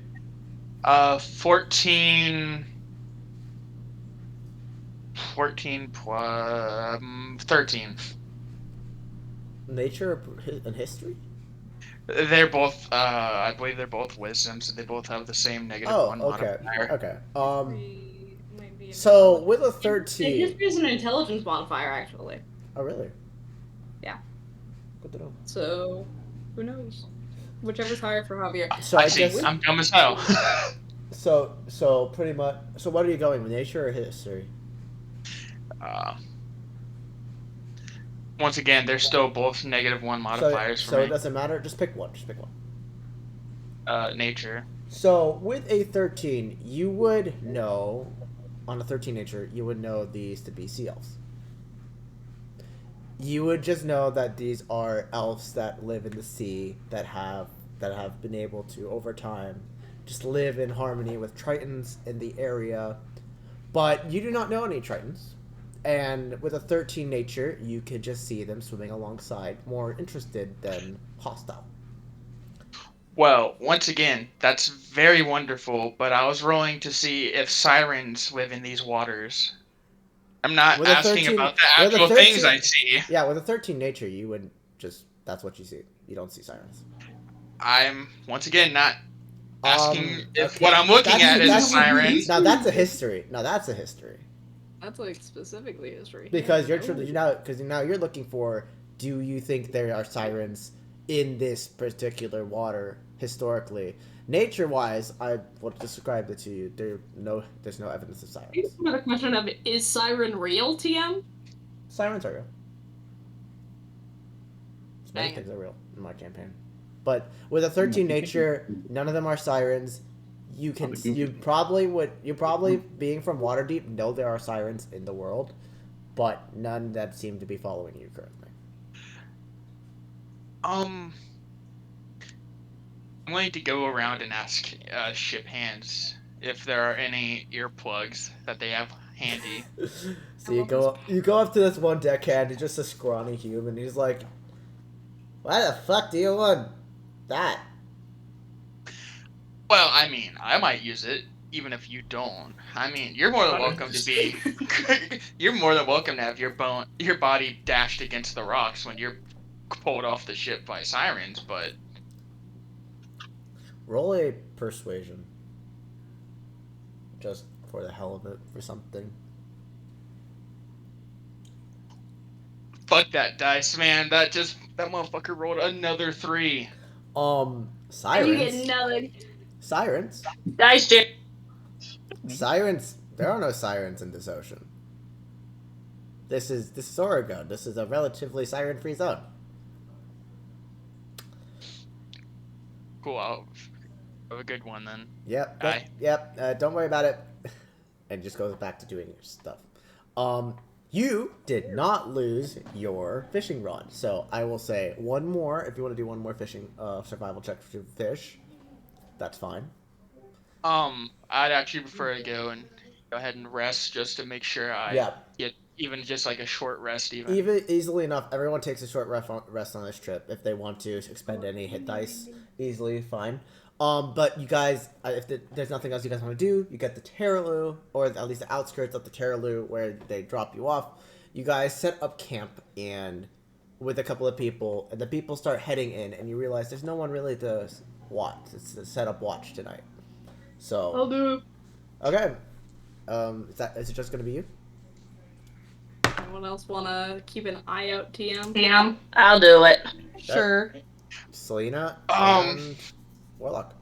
[SPEAKER 3] 14 plus 13.
[SPEAKER 1] Nature and history?
[SPEAKER 3] They're both, I believe they're both wisdom, so they both have the same -1 modifier.
[SPEAKER 1] Okay. So with a 13,
[SPEAKER 2] history is an intelligence modifier, actually.
[SPEAKER 1] Oh really?
[SPEAKER 2] Yeah.
[SPEAKER 1] Good to know.
[SPEAKER 2] So, who knows? Whichever's higher for Javier.
[SPEAKER 1] So
[SPEAKER 3] I see. I'm dumb as hell.
[SPEAKER 1] So pretty much. So what are you going with, nature or history?
[SPEAKER 3] Once again, they're still both -1 modifiers for me.
[SPEAKER 1] So it doesn't matter. Just pick one. Just pick one.
[SPEAKER 3] Nature.
[SPEAKER 1] So with a 13, you would know, on a 13 nature, you would know these to be sea elves. You would just know that these are elves that live in the sea that have been able to over time just live in harmony with tritons in the area, but you do not know any tritons. And with a 13 nature, you could just see them swimming alongside, more interested than hostile.
[SPEAKER 3] Well, once again, that's very wonderful, but I was rolling to see if sirens live in these waters. I'm not asking about the actual things I see.
[SPEAKER 1] Yeah, with a 13 nature, you would just, that's what you see. You don't see sirens.
[SPEAKER 3] I'm, once again, not asking if what I'm looking at is a siren.
[SPEAKER 1] Now that's a history.
[SPEAKER 2] That's like specifically history.
[SPEAKER 1] Because now you're looking for, do you think there are sirens in this particular water historically? Nature-wise, I will describe it to you. There's no evidence of sirens.
[SPEAKER 2] Here's another question of, is siren real, TM?
[SPEAKER 1] Sirens are real. Many things are real in my campaign. But with a 13 nature, none of them are sirens. You probably being from Waterdeep know there are sirens in the world, but none that seem to be following you currently.
[SPEAKER 3] I'm going to go around and ask ship hands if there are any earplugs that they have handy.
[SPEAKER 1] So you go up to this one deckhand, he's just a scrawny human. He's like, "Why the fuck do you want that?"
[SPEAKER 3] Well, I mean, I might use it, even if you don't. I mean, you're more than welcome to be. You're more than welcome to have your body dashed against the rocks when you're pulled off the ship by sirens. But
[SPEAKER 1] roll a persuasion. Just for the hell of it, for something.
[SPEAKER 3] Fuck that dice, man. That motherfucker rolled another 3.
[SPEAKER 1] Sirens.
[SPEAKER 2] And you get another.
[SPEAKER 1] Sirens.
[SPEAKER 5] Dice Jam.
[SPEAKER 1] Sirens. There are no sirens in this ocean. This is Oregon. This is a relatively siren-free zone.
[SPEAKER 3] Cool. I'll have a good one then.
[SPEAKER 1] Yep.
[SPEAKER 3] Aye.
[SPEAKER 1] Yep. Don't worry about it. And just goes back to doing your stuff. You did not lose your fishing rod, so I will say one more. If you want to do one more fishing survival check to fish, that's fine.
[SPEAKER 3] I'd actually prefer to go ahead and rest just to make sure I get even just like a short rest
[SPEAKER 1] even easily enough. Everyone takes a short rest on this trip if they want to expend any hit dice. Easily fine. But you guys, if there's nothing else you guys want to do, you get the Terralu, or at least the outskirts of the Terralu where they drop you off. You guys set up camp and with a couple of people, and the people start heading in, and you realize there's no one really to watch. It's to set up watch tonight. So
[SPEAKER 2] I'll do it.
[SPEAKER 1] Okay. Is it just gonna be you?
[SPEAKER 2] Anyone else wanna keep an eye out, TM?
[SPEAKER 5] TM. I'll do it.
[SPEAKER 2] Sure.
[SPEAKER 1] Selena and Warlock.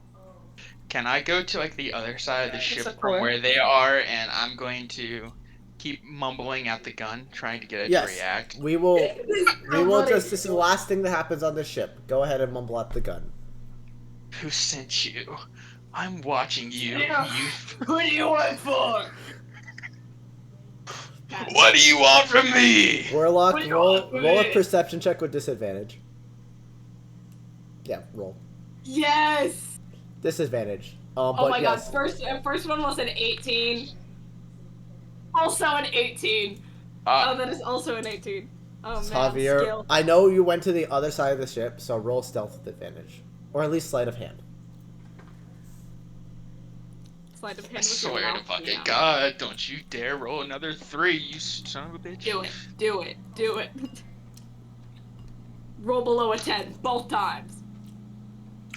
[SPEAKER 3] Can I go to like the other side of the ship
[SPEAKER 2] of
[SPEAKER 3] from
[SPEAKER 2] course.
[SPEAKER 3] where they are, and I'm going to keep mumbling at the gun, trying to get it to react?
[SPEAKER 1] We will. We will just. This is the last thing that happens on this ship. Go ahead and mumble at the gun.
[SPEAKER 3] Who sent you? I'm watching you.
[SPEAKER 2] Yeah. Who do you work for?
[SPEAKER 3] What do you want from me?
[SPEAKER 1] Warlock, roll a perception check with disadvantage. Yeah, roll.
[SPEAKER 2] Yes.
[SPEAKER 1] Disadvantage.
[SPEAKER 2] Oh
[SPEAKER 1] But
[SPEAKER 2] my
[SPEAKER 1] yes.
[SPEAKER 2] god! First one was an 18. Also an 18. That is also an 18. Oh man.
[SPEAKER 1] Javier,
[SPEAKER 2] Skill.
[SPEAKER 1] I know you went to the other side of the ship, so roll stealth with advantage, or at least sleight of hand.
[SPEAKER 2] Sleight of hand
[SPEAKER 3] I
[SPEAKER 2] with your
[SPEAKER 3] swear to
[SPEAKER 2] mouth.
[SPEAKER 3] fucking
[SPEAKER 2] Yeah.
[SPEAKER 3] God, don't you dare roll another 3, you son of a bitch.
[SPEAKER 2] Do it. Do it. Do it. Roll below a 10 both times.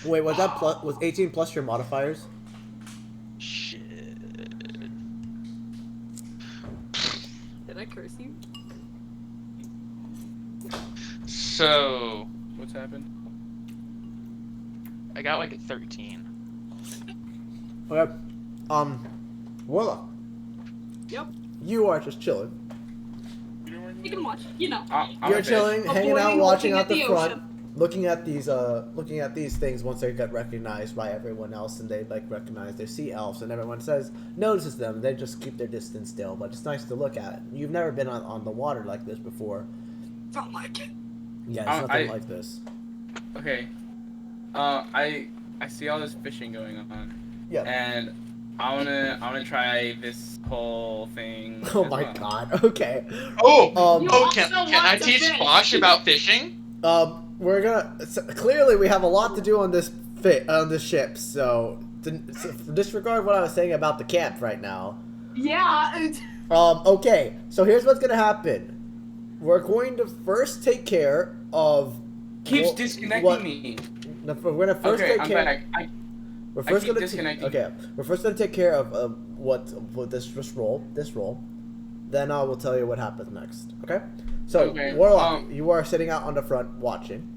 [SPEAKER 1] Wait, was that plus? Was 18 plus your modifiers?
[SPEAKER 3] Shit.
[SPEAKER 2] Did I curse you?
[SPEAKER 3] So
[SPEAKER 4] What's happened?
[SPEAKER 3] I got like a 13.
[SPEAKER 1] Okay. Warlock.
[SPEAKER 2] Yep.
[SPEAKER 1] You are just chilling.
[SPEAKER 2] You can watch. You know.
[SPEAKER 1] You're chilling, hanging out,
[SPEAKER 2] Avoiding
[SPEAKER 1] watching
[SPEAKER 2] looking
[SPEAKER 1] out
[SPEAKER 2] at
[SPEAKER 1] the
[SPEAKER 2] the
[SPEAKER 1] front,
[SPEAKER 2] ocean.
[SPEAKER 1] looking at these things once they get recognized by everyone else, and they like recognize their sea elves, and everyone notices them. They just keep their distance still, but it's nice to look at. You've never been on the water like this before.
[SPEAKER 2] Don't like it.
[SPEAKER 1] Yeah, it's nothing like this.
[SPEAKER 4] Okay. I see all this fishing going on.
[SPEAKER 1] Yeah.
[SPEAKER 4] And I wanna try this whole thing.
[SPEAKER 1] Oh
[SPEAKER 4] as
[SPEAKER 1] my
[SPEAKER 4] well.
[SPEAKER 1] god. Okay.
[SPEAKER 3] Can I teach Bosch about fishing?
[SPEAKER 1] We're gonna clearly we have a lot to do on this ship, so disregard what I was saying about the camp right now.
[SPEAKER 2] Yeah.
[SPEAKER 1] Okay, so here's what's gonna happen. We're going to first take care of.
[SPEAKER 4] Keeps disconnecting me.
[SPEAKER 1] We're gonna first take care.
[SPEAKER 4] I'm back.
[SPEAKER 1] We're first
[SPEAKER 4] keep
[SPEAKER 1] gonna
[SPEAKER 4] disconnecting.
[SPEAKER 1] Okay, we're first gonna take care of this roll. Then I will tell you what happens next. Okay. So
[SPEAKER 4] Okay,
[SPEAKER 1] Warlock, you are sitting out on the front watching,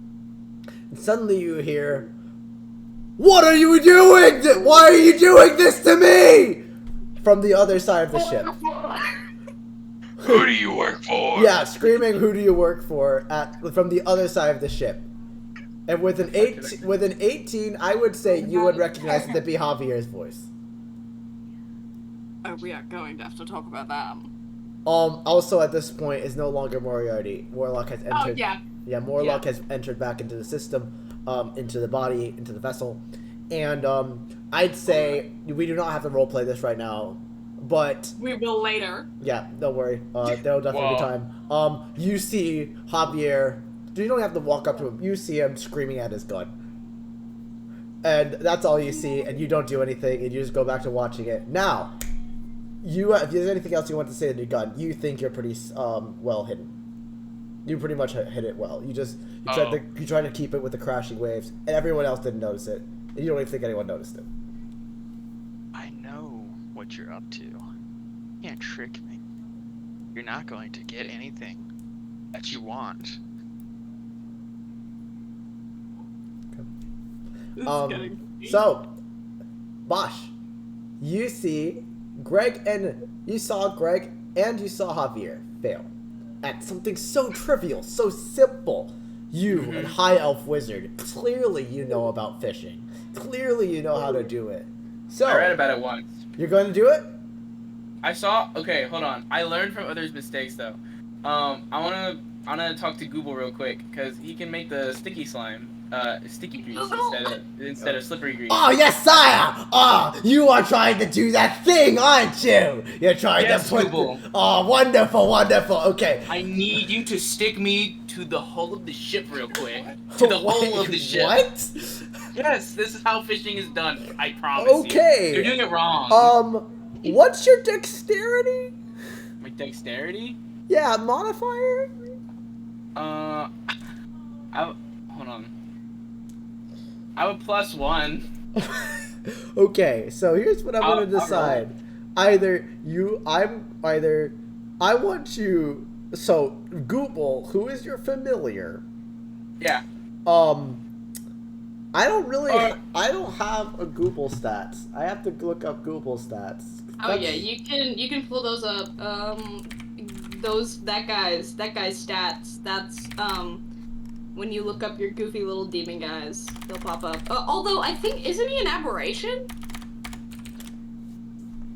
[SPEAKER 1] and suddenly you hear, "What are you doing? Why are you doing this to me?" From the other side of the ship.
[SPEAKER 3] Who do you work for?
[SPEAKER 1] Yeah, screaming, "Who do you work for?" from the other side of the ship. And with an 18, I would say you would recognize it to be Javier's voice.
[SPEAKER 2] Oh, we are going to have to talk about that.
[SPEAKER 1] Also at this point is no longer Moriarty. Warlock has entered.
[SPEAKER 2] Oh yeah.
[SPEAKER 1] Yeah, Morlock has entered back into the system, into the body, into the vessel, and I'd say we do not have to roleplay this right now, but
[SPEAKER 2] we will later.
[SPEAKER 1] Yeah, don't worry. There'll definitely be time. You see Javier. You don't have to walk up to him. You see him screaming at his gun, and that's all you see. And you don't do anything, and you just go back to watching it. Now, if there's anything else you want to say to your gun, you think you're pretty well hidden. You pretty much hit it well. You try to keep it with the crashing waves, and everyone else didn't notice it. And you don't even think anyone noticed it.
[SPEAKER 3] what you're up to. You can't trick me. You're not going to get anything that you want.
[SPEAKER 1] So, Bosch, you saw Greg and you saw Javier fail at something so trivial, so simple. You, a high elf wizard, clearly you know about fishing. Clearly you know how to do it. So
[SPEAKER 4] I read about it once.
[SPEAKER 1] You're going to do it?
[SPEAKER 4] Okay, hold on. I learned from others' mistakes though. I wanna talk to Greebo real quick because he can make the sticky slime, sticky grease instead of slippery grease.
[SPEAKER 1] Oh yes, sire! Oh, you are trying to do that thing, aren't you? You're trying to put.
[SPEAKER 4] Greebo.
[SPEAKER 1] Oh, wonderful, wonderful. Okay.
[SPEAKER 4] I need you to stick me to the hull of the ship real quick. To the hull of the ship.
[SPEAKER 1] What?
[SPEAKER 4] Yes, this is how fishing is done. I promise you.
[SPEAKER 1] Okay.
[SPEAKER 4] You're doing it wrong.
[SPEAKER 1] What's your dexterity?
[SPEAKER 4] My dexterity?
[SPEAKER 1] Yeah, modifier?
[SPEAKER 4] Hold on. I have a +1.
[SPEAKER 1] Okay, so here's what I'm gonna decide. I want you. So Greebo, who is your familiar?
[SPEAKER 4] Yeah.
[SPEAKER 1] I don't have a Greebo stats. I have to look up Greebo stats.
[SPEAKER 2] Oh yeah, you can pull those up. That guy's stats. That's when you look up your goofy little demon guys, they'll pop up. Although I think isn't he an aberration?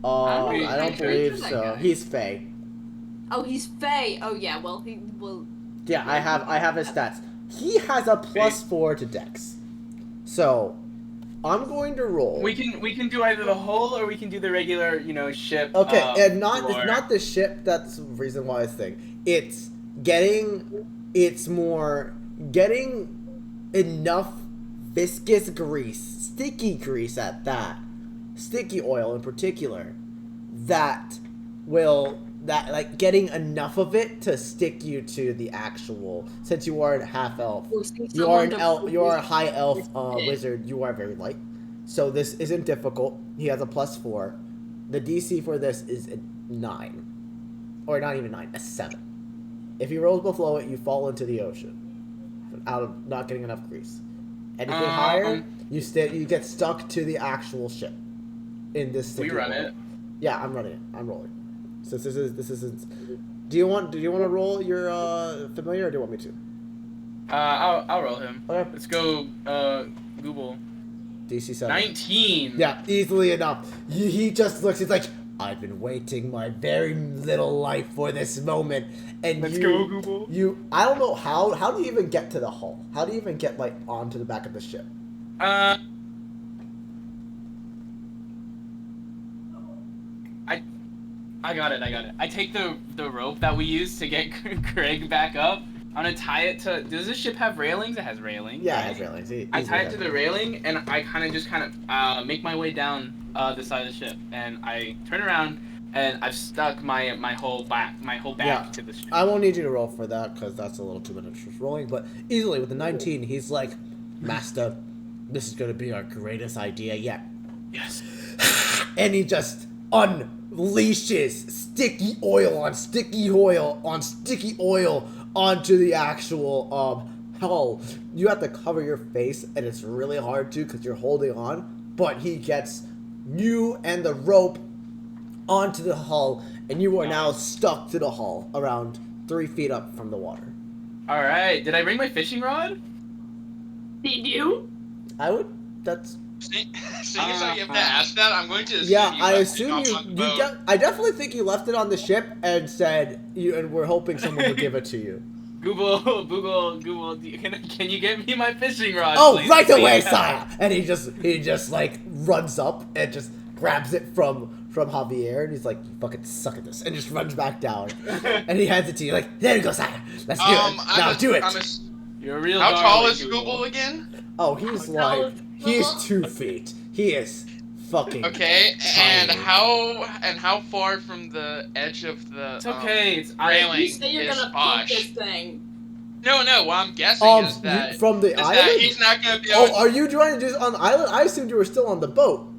[SPEAKER 1] I don't believe so. He's Fey.
[SPEAKER 2] Oh, he's Fey. Oh yeah, well he will.
[SPEAKER 1] Yeah, I have his stats. He has a +4 to Dex. So I'm going to roll.
[SPEAKER 4] We can do either the hull or we can do the regular, ship.
[SPEAKER 1] Okay, and it's not the ship. That's the reason why it's thing. It's more getting enough viscous grease, sticky grease at that, sticky oil in particular, like getting enough of it to stick you to the actual. Since you are a half elf, you are a high elf wizard. You are very light, so this isn't difficult. He has a +4. The DC for this is a 9, or not even 9, a 7. If he rolls below it, you fall into the ocean out of not getting enough grease. Anything higher, you get stuck to the actual ship. In this.
[SPEAKER 4] We run it.
[SPEAKER 1] Yeah, I'm running it. I'm rolling. So this is. Do you want to roll your familiar, or do you want me to?
[SPEAKER 4] I'll roll him.
[SPEAKER 1] Okay.
[SPEAKER 4] Let's go. Greebo.
[SPEAKER 1] DC 7.
[SPEAKER 4] 19.
[SPEAKER 1] Yeah, easily enough. He just looks. He's like, I've been waiting my very little life for this moment. And
[SPEAKER 4] Let's go, Greebo.
[SPEAKER 1] I don't know how do you even get to the hull? How do you even get like onto the back of the ship?
[SPEAKER 4] I got it. I take the rope that we used to get Greg back up. I'm gonna tie it to. Does this ship have railings? It has railings.
[SPEAKER 1] Yeah,
[SPEAKER 4] right?
[SPEAKER 1] it has railings.
[SPEAKER 4] I tie it to the railing, and I kind of make my way down the side of the ship, and I turn around, and I've stuck my whole back to the ship.
[SPEAKER 1] I won't need you to roll for that because that's a little too much rolling. But easily with the 19, he's like, Master, this is gonna be our greatest idea yet.
[SPEAKER 4] Yes.
[SPEAKER 1] And he just unleashes sticky oil on sticky oil on sticky oil onto the actual hull. You have to cover your face, and it's really hard to because you're holding on. But he gets you and the rope onto the hull, and you are now stuck to the hull around 3 feet up from the water.
[SPEAKER 4] All right. Did I bring my fishing rod?
[SPEAKER 2] Did you?
[SPEAKER 1] I would. That's.
[SPEAKER 3] Seeing as how you have to ask that, I'm going to assume
[SPEAKER 1] Yeah,
[SPEAKER 3] you
[SPEAKER 1] I
[SPEAKER 3] left it
[SPEAKER 1] assume
[SPEAKER 3] off
[SPEAKER 1] you.
[SPEAKER 3] on the boat.
[SPEAKER 1] I definitely think you left it on the ship and said and we're hoping someone would give it to you.
[SPEAKER 4] Google, can you get me my fishing rod?
[SPEAKER 1] Oh,
[SPEAKER 4] please?
[SPEAKER 1] right away, sire! And he just like runs up and just grabs it from Javier, and he's like, "You fucking suck at this," and just runs back down. And he hands it to you like, "There you go, sire. Let's do it. Now do it."
[SPEAKER 4] You're a real.
[SPEAKER 3] How tall is
[SPEAKER 4] Google
[SPEAKER 3] again?
[SPEAKER 1] Oh, he's 2 feet. He is fucking.
[SPEAKER 3] Okay,
[SPEAKER 1] tiny.
[SPEAKER 3] and how far from the edge of the
[SPEAKER 4] It's okay.
[SPEAKER 3] railing
[SPEAKER 2] You say you're
[SPEAKER 3] is
[SPEAKER 2] gonna
[SPEAKER 3] Bosch?
[SPEAKER 2] beat this thing.
[SPEAKER 3] No, what I'm guessing is that
[SPEAKER 1] from the island.
[SPEAKER 3] that he's not gonna be able.
[SPEAKER 1] Oh, are you trying to do this on the island? I assumed you were still on the boat.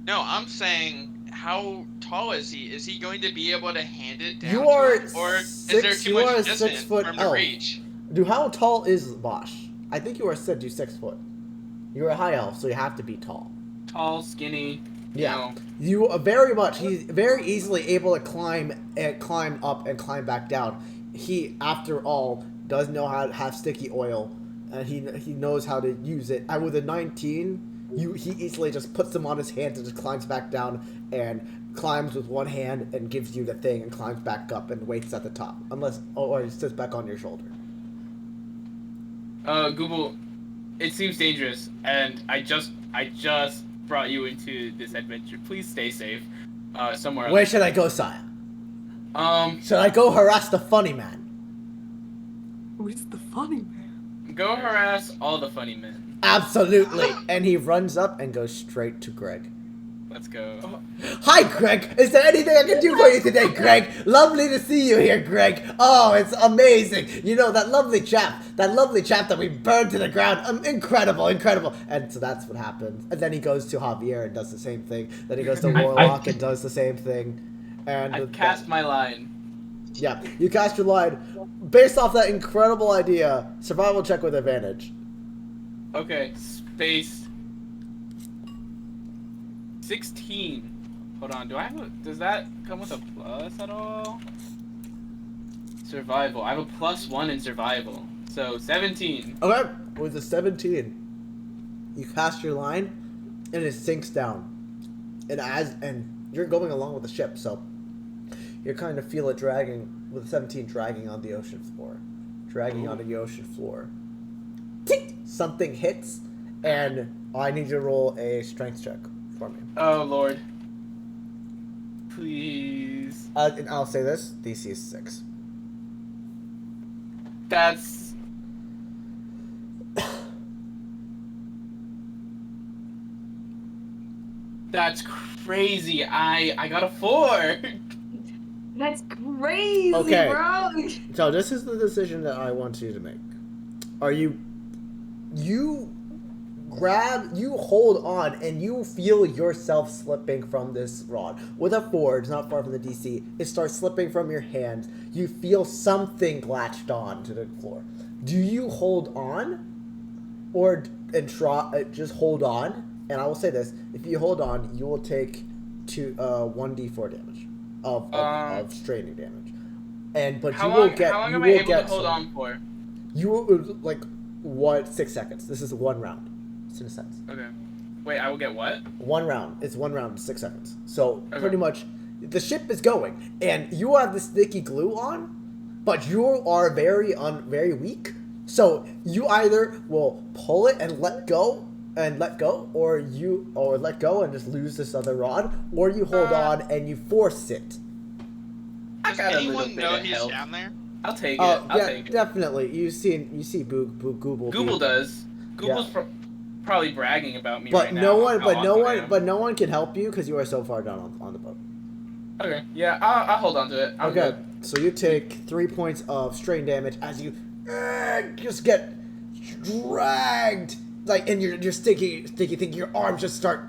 [SPEAKER 3] No, I'm saying how tall is he? Is he going to be able to hand it down
[SPEAKER 1] You
[SPEAKER 3] to
[SPEAKER 1] are
[SPEAKER 3] him, or is there
[SPEAKER 1] six.
[SPEAKER 3] too
[SPEAKER 1] You are a
[SPEAKER 3] much distance
[SPEAKER 1] 6 foot
[SPEAKER 3] for him to
[SPEAKER 1] elf.
[SPEAKER 3] reach?
[SPEAKER 1] Dude, how tall is Bosch? I think you are said to 6 foot. You're a high elf, so you have to be tall.
[SPEAKER 4] Tall, skinny.
[SPEAKER 1] Yeah, you are very much. He's very easily able to climb up and climb back down. He, after all, does know how to have sticky oil, and he knows how to use it. And with a 19, he easily just puts them on his hands and just climbs back down and climbs with one hand and gives you the thing and climbs back up and waits at the top, or he sits back on your shoulder.
[SPEAKER 4] Google, it seems dangerous, and I just brought you into this adventure. Please stay safe. Somewhere else.
[SPEAKER 1] Where should I go, sire? Should I go harass the funny man?
[SPEAKER 2] Who's the funny man?
[SPEAKER 4] Go harass all the funny men.
[SPEAKER 1] Absolutely. And he runs up and goes straight to Greg.
[SPEAKER 4] Let's go.
[SPEAKER 1] Hi, Greg. Is there anything I can do for you today, Greg? Lovely to see you here, Greg. Oh, it's amazing. You know, that lovely chap that we burned to the ground. Incredible. And so that's what happens. And then he goes to Javier and does the same thing. Then he goes to Warlock and does the same thing. And
[SPEAKER 4] I cast my line.
[SPEAKER 1] Yeah, you cast your line. Based off that incredible idea, survival check with advantage.
[SPEAKER 4] Okay, space 16. Hold on, does that come with a plus at all? Survival. I have a +1 in survival. So 17.
[SPEAKER 1] Okay, with a 17, you cast your line, and it sinks down. And you're going along with the ship, so you kind of feel it dragging, with 17 dragging on the ocean floor. Onto the ocean floor. Tick! Something hits, and I need you to roll a strength check for me.
[SPEAKER 4] Oh, Lord. Please.
[SPEAKER 1] And I'll say this, DC is 6.
[SPEAKER 4] That's crazy. I got a 4.
[SPEAKER 2] That's crazy,
[SPEAKER 1] Okay.
[SPEAKER 2] bro.
[SPEAKER 1] So this is the decision that I want you to make. Are you hold on, and you feel yourself slipping from this rod. With a 4, it's not far from the DC. It starts slipping from your hand. You feel something latched on to the floor. Do you hold on, just hold on? And I will say this: if you hold on, you will take 1d4 damage of straining damage.
[SPEAKER 4] How long am I able to hold on for?
[SPEAKER 1] You will 6 seconds. This is 1 round. It's in a sense.
[SPEAKER 4] Okay. Wait, I will get what?
[SPEAKER 1] 1 round. It's 1 round, 6 seconds. So
[SPEAKER 4] Okay.
[SPEAKER 1] pretty much, the ship is going, and you have the sticky glue on, but you are very weak. So you either will pull it and let go, or let go and just lose this other rod, or you hold on and you force it.
[SPEAKER 3] Does
[SPEAKER 4] got a little
[SPEAKER 3] anyone
[SPEAKER 4] bit
[SPEAKER 3] know
[SPEAKER 4] of
[SPEAKER 3] he's
[SPEAKER 4] help.
[SPEAKER 3] down there?
[SPEAKER 4] I'll take it. I'll take it.
[SPEAKER 1] Definitely. You see Google.
[SPEAKER 4] Google does. Google's probably bragging about me
[SPEAKER 1] But
[SPEAKER 4] right
[SPEAKER 1] no
[SPEAKER 4] now.
[SPEAKER 1] one,
[SPEAKER 4] how
[SPEAKER 1] but no
[SPEAKER 4] awesome I
[SPEAKER 1] one,
[SPEAKER 4] am.
[SPEAKER 1] but no one can help you because you are so far down on the boat.
[SPEAKER 4] Okay, yeah, I'll hold on to it. I'm
[SPEAKER 1] Okay,
[SPEAKER 4] good.
[SPEAKER 1] so you take 3 points of strain damage as you just get dragged, and your sticky thing. Your arms just start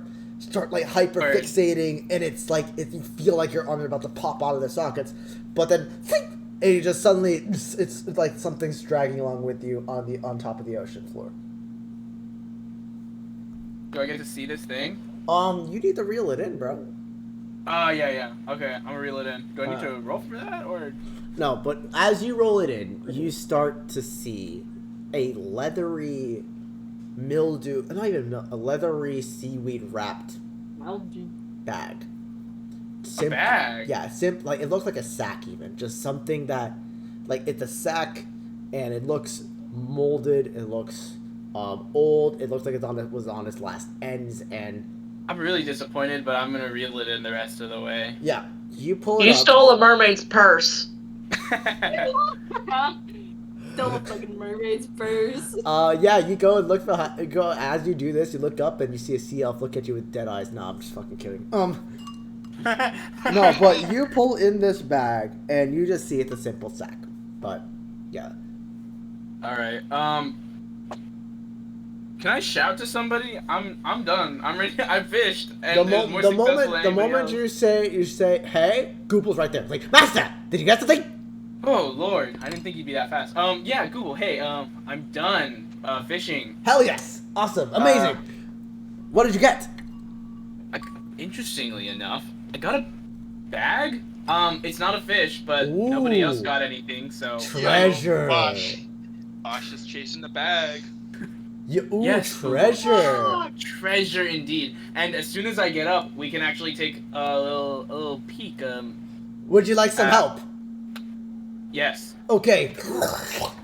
[SPEAKER 1] like hyper fixating, and it's like you feel like your arms are about to pop out of their sockets, but then and you just suddenly it's like something's dragging along with you on top of the ocean floor.
[SPEAKER 4] Do I get to see this thing?
[SPEAKER 1] You need to reel it in, bro.
[SPEAKER 4] Yeah. Okay, I'm gonna reel it in. Do I need to roll for that, or?
[SPEAKER 1] No, but as you roll it in, you start to see a leathery mildew, a leathery seaweed wrapped bag.
[SPEAKER 4] A bag?
[SPEAKER 1] Yeah, like it looks like a sack even. Just something that, like, it's a sack, and it looks molded. It looks old. It looks like was on its last ends, and
[SPEAKER 4] I'm really disappointed, but I'm gonna reel it in the rest of the way.
[SPEAKER 1] yeah, you pull it
[SPEAKER 5] You
[SPEAKER 1] up.
[SPEAKER 5] stole a mermaid's purse.
[SPEAKER 2] Stole a fucking mermaid's purse.
[SPEAKER 1] Yeah, you go and look behind. Go as you do this. You look up and you see a sea elf look at you with dead eyes. No, I'm just fucking kidding. No, but you pull in this bag and you just see it's a simple sack. But yeah.
[SPEAKER 4] All right. Can I shout to somebody? I'm done. I'm ready. I fished, and
[SPEAKER 1] The,
[SPEAKER 4] it was more
[SPEAKER 1] the
[SPEAKER 4] successful
[SPEAKER 1] moment
[SPEAKER 4] than
[SPEAKER 1] the
[SPEAKER 4] anybody
[SPEAKER 1] moment
[SPEAKER 4] else.
[SPEAKER 1] you say hey, Goople's right there. It's like, Master, did you get something?
[SPEAKER 4] Oh Lord, I didn't think you'd be that fast. Yeah, Google. Hey, I'm done fishing.
[SPEAKER 1] Hell yes, awesome, amazing. What did you get?
[SPEAKER 4] Interestingly enough, I got a bag. It's not a fish, but
[SPEAKER 1] Ooh.
[SPEAKER 4] nobody else got anything, so.
[SPEAKER 1] Treasure.
[SPEAKER 3] Bosh is chasing the bag.
[SPEAKER 4] Yes,
[SPEAKER 1] treasure.
[SPEAKER 4] Treasure indeed. And as soon as I get up, we can actually take a little peek.
[SPEAKER 1] Would you like some help?
[SPEAKER 4] Yes.
[SPEAKER 1] Okay.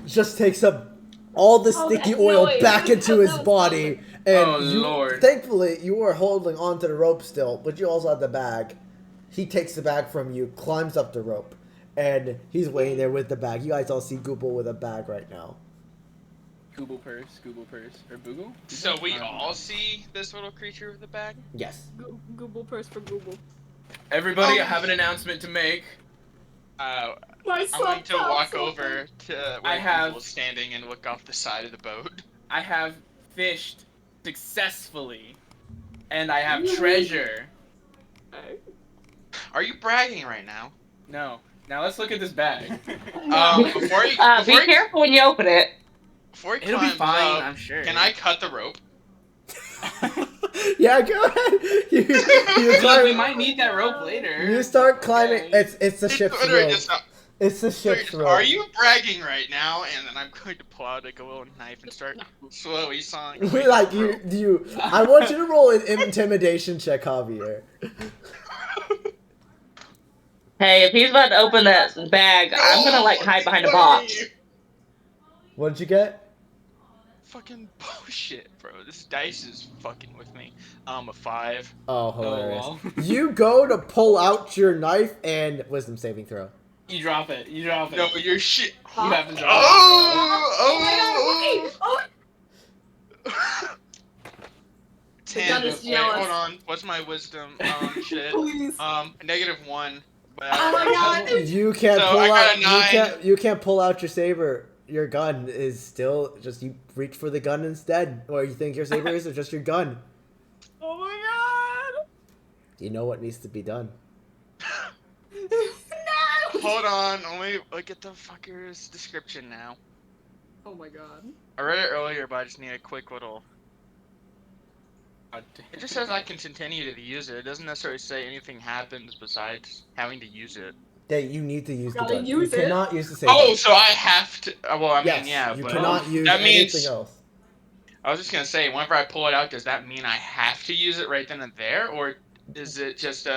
[SPEAKER 1] Just takes up all the sticky oil back into his body, and
[SPEAKER 4] Lord.
[SPEAKER 1] Thankfully, you are holding onto the rope still, but you also have the bag. He takes the bag from you, climbs up the rope, and he's waiting there with the bag. You guys all see Google with a bag right now.
[SPEAKER 4] Google purse, or Boogle?
[SPEAKER 3] So we all see this little creature with the bag?
[SPEAKER 1] Yes.
[SPEAKER 2] Google purse for Google.
[SPEAKER 4] Everybody, I have an announcement to make.
[SPEAKER 3] I'm going to walk over to where Google's standing and look off the side of the boat.
[SPEAKER 4] I have fished successfully, and I have treasure.
[SPEAKER 3] Are you bragging right now?
[SPEAKER 4] No. Now let's look at this bag.
[SPEAKER 5] Be careful when you open it.
[SPEAKER 3] Before he
[SPEAKER 4] It'll be
[SPEAKER 3] climbs
[SPEAKER 4] fine,
[SPEAKER 3] up,
[SPEAKER 4] I'm sure.
[SPEAKER 3] Can I cut the rope?
[SPEAKER 1] Yeah, go ahead.
[SPEAKER 4] We might need that rope later.
[SPEAKER 1] You start climbing.
[SPEAKER 4] Okay.
[SPEAKER 1] It's the ship's rope. It's the ship's rope.
[SPEAKER 3] Are you bragging right now? And then I'm going to pull out like a little knife and start slowly sawing.
[SPEAKER 1] Like you. I want you to roll an intimidation check, Javier.
[SPEAKER 5] Hey, if he's about to open that bag, I'm gonna like hide behind a box.
[SPEAKER 1] What did you get?
[SPEAKER 3] Fucking bullshit, bro. This dice is fucking with me. A 5.
[SPEAKER 1] Oh, hilarious.
[SPEAKER 4] Oh, wow.
[SPEAKER 1] You go to pull out your knife and wisdom saving throw.
[SPEAKER 4] You drop it.
[SPEAKER 3] No, you're shit.
[SPEAKER 4] You have to drop it.
[SPEAKER 2] Oh!
[SPEAKER 3] 10.
[SPEAKER 2] is
[SPEAKER 3] Wait,
[SPEAKER 2] jealous.
[SPEAKER 3] hold on. What's my wisdom? Shit.
[SPEAKER 2] Please.
[SPEAKER 3] -1.
[SPEAKER 2] Oh my god!
[SPEAKER 1] You can't
[SPEAKER 3] So
[SPEAKER 1] pull
[SPEAKER 3] I got
[SPEAKER 1] out.
[SPEAKER 3] a 9.
[SPEAKER 1] You can't pull out your saber. Your gun is still just you reach for the gun instead, or you think your saber is, or just your gun.
[SPEAKER 2] Oh my god!
[SPEAKER 1] You know what needs to be done.
[SPEAKER 2] No!
[SPEAKER 3] Hold on. Let me look at the fucker's description now.
[SPEAKER 2] Oh my god.
[SPEAKER 3] I read it earlier, but I just need a quick little. It just says I can continue to use it. It doesn't necessarily say anything happens besides having to use it.
[SPEAKER 1] That you need to use the
[SPEAKER 2] Gotta
[SPEAKER 1] gun.
[SPEAKER 2] use
[SPEAKER 1] You
[SPEAKER 2] it.
[SPEAKER 1] cannot use the saber.
[SPEAKER 3] Oh, so I have to. Well, I
[SPEAKER 1] yes,
[SPEAKER 3] mean, yeah,
[SPEAKER 1] you
[SPEAKER 3] but
[SPEAKER 1] cannot use
[SPEAKER 3] that means,
[SPEAKER 1] anything else.
[SPEAKER 3] I was just gonna say, whenever I pull it out, does that mean I have to use it right then and there, or is it just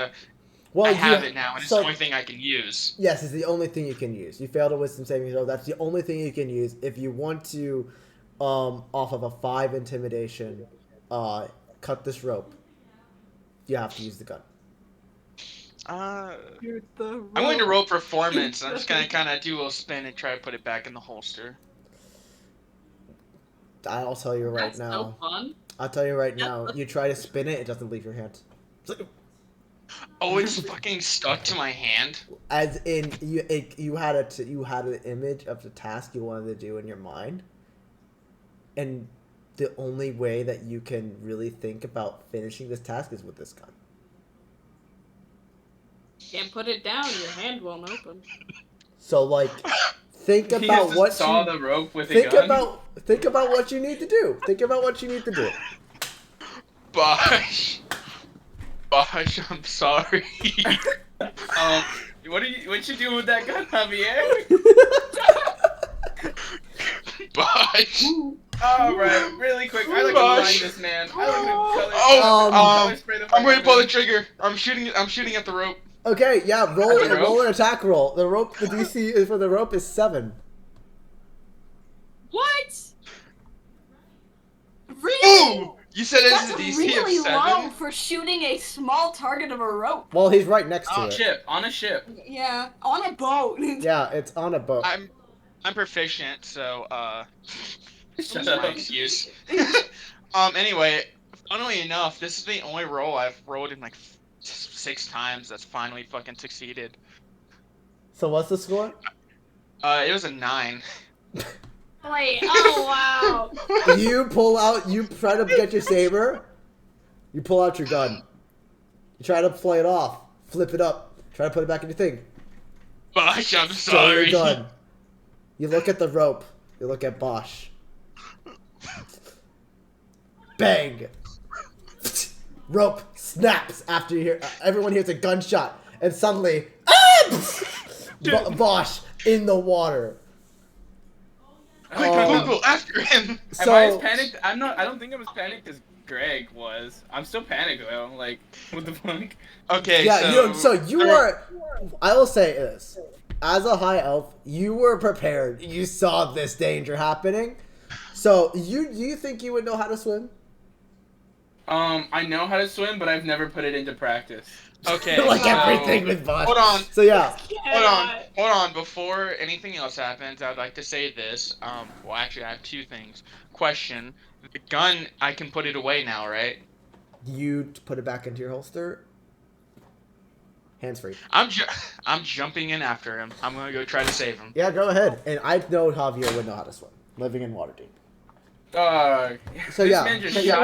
[SPEAKER 1] Well,
[SPEAKER 3] I have it now and it's
[SPEAKER 1] so,
[SPEAKER 3] the only thing I can use?
[SPEAKER 1] Yes, it's the only thing you can use. You failed a wisdom saving throw. That's the only thing you can use if you want to, off of a 5 intimidation, cut this rope. You have to use the gun.
[SPEAKER 3] I'm going to roll performance. I'm just gonna kind of do a little spin and try to put it back in the holster.
[SPEAKER 1] I'll tell you right
[SPEAKER 2] That's
[SPEAKER 1] now.
[SPEAKER 2] so fun.
[SPEAKER 1] I'll tell you right now. You try to spin it, it doesn't leave your hand.
[SPEAKER 3] Oh, it's fucking stuck to my hand.
[SPEAKER 1] As in, you had an image of the task you wanted to do in your mind, and the only way that you can really think about finishing this task is with this gun.
[SPEAKER 2] Can't put it down, your hand won't open.
[SPEAKER 1] So like, think about what
[SPEAKER 4] saw the rope with a gun.
[SPEAKER 1] Think about what you need to do. Think about what you need to do.
[SPEAKER 3] Bosh, I'm sorry.
[SPEAKER 4] What you doing with that gun, Javier?
[SPEAKER 3] Bosh.
[SPEAKER 4] Alright, really quick. I like to blind this man. I like to color
[SPEAKER 3] I'm going to pull the trigger. I'm shooting at the rope.
[SPEAKER 1] Okay, yeah, roll an attack roll. The DC is for the rope is 7.
[SPEAKER 2] What? Really?
[SPEAKER 3] Ooh! You said it's a
[SPEAKER 2] That's
[SPEAKER 3] DC
[SPEAKER 2] really
[SPEAKER 3] of 7?
[SPEAKER 2] low for shooting a small target of a rope.
[SPEAKER 1] Well, he's right next to it.
[SPEAKER 4] On a ship.
[SPEAKER 2] Yeah, on a boat.
[SPEAKER 1] Yeah, it's on a boat.
[SPEAKER 3] I'm proficient, so
[SPEAKER 4] Shut
[SPEAKER 3] that's
[SPEAKER 4] up.
[SPEAKER 3] my excuse. Anyway, funnily enough, this is the only roll I've rolled in like 6 times that's finally fucking succeeded.
[SPEAKER 1] So what's the score?
[SPEAKER 3] It was a 9.
[SPEAKER 2] Wait, oh wow.
[SPEAKER 1] You pull out. You try to get your saber. You pull out your gun. You try to play it off. Flip it up. Try to put it back in your thing.
[SPEAKER 3] Bosh, I'm
[SPEAKER 1] Throw your
[SPEAKER 3] sorry.
[SPEAKER 1] gun. You look at the rope. You look at Bosch. Bang! Rope snaps after you hear. Everyone hears a gunshot, and suddenly, Bosch in the water.
[SPEAKER 3] Quick, Google after him.
[SPEAKER 4] Am I as panicked? I'm not. I don't think I'm as panicked as Greg was. I'm still panicked though. Like, what the fuck?
[SPEAKER 3] Okay.
[SPEAKER 1] Yeah, so you are. I will say this: as a high elf, you were prepared. You saw this danger happening. So you think you would know how to swim?
[SPEAKER 3] I know how to swim, but I've never put it into practice. Okay.
[SPEAKER 1] Like everything with Bosch.
[SPEAKER 3] Hold on.
[SPEAKER 1] So yeah.
[SPEAKER 3] Hold on. Before anything else happens, I'd like to say this. Well, actually, I have two things. Question: the gun, I can put it away now, right?
[SPEAKER 1] You put it back into your holster. Hands free.
[SPEAKER 3] I'm jumping in after him. I'm gonna go try to save him.
[SPEAKER 1] Yeah, go ahead. And I know Javier would know how to swim, living in Waterdeep.
[SPEAKER 4] So
[SPEAKER 1] yeah.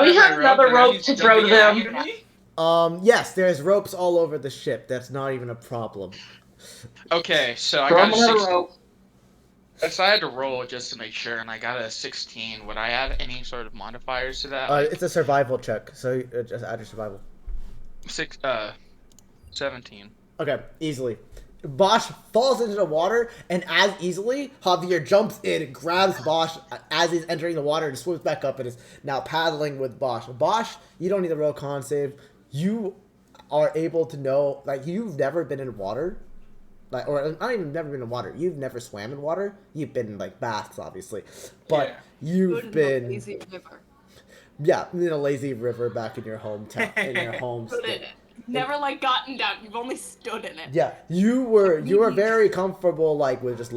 [SPEAKER 5] We have another rope to throw to them.
[SPEAKER 1] Yes, there's ropes all over the ship. That's not even a problem.
[SPEAKER 3] Okay, so I
[SPEAKER 5] Throw
[SPEAKER 3] got a
[SPEAKER 5] another
[SPEAKER 3] 16.
[SPEAKER 5] rope.
[SPEAKER 3] So I had to roll just to make sure, and I got a 16. Would I have any sort of modifiers to that?
[SPEAKER 1] It's a survival check, so just add your survival.
[SPEAKER 3] 17.
[SPEAKER 1] Okay, easily. Bosch falls into the water, and as easily, Javier jumps in, grabs Bosch as he's entering the water, and swims back up, and is now paddling with Bosch. Bosch, you don't need a roll con save. You are able to know, like, you've never been in water. Like, or not even never been in water. You've never swam in water. You've been in, like, baths, obviously. But you've been...
[SPEAKER 2] Lazy river.
[SPEAKER 1] Yeah, in a lazy river back in your hometown, in your home state.
[SPEAKER 2] Never like gotten down. You've only stood in it.
[SPEAKER 1] Yeah, you were very comfortable like with just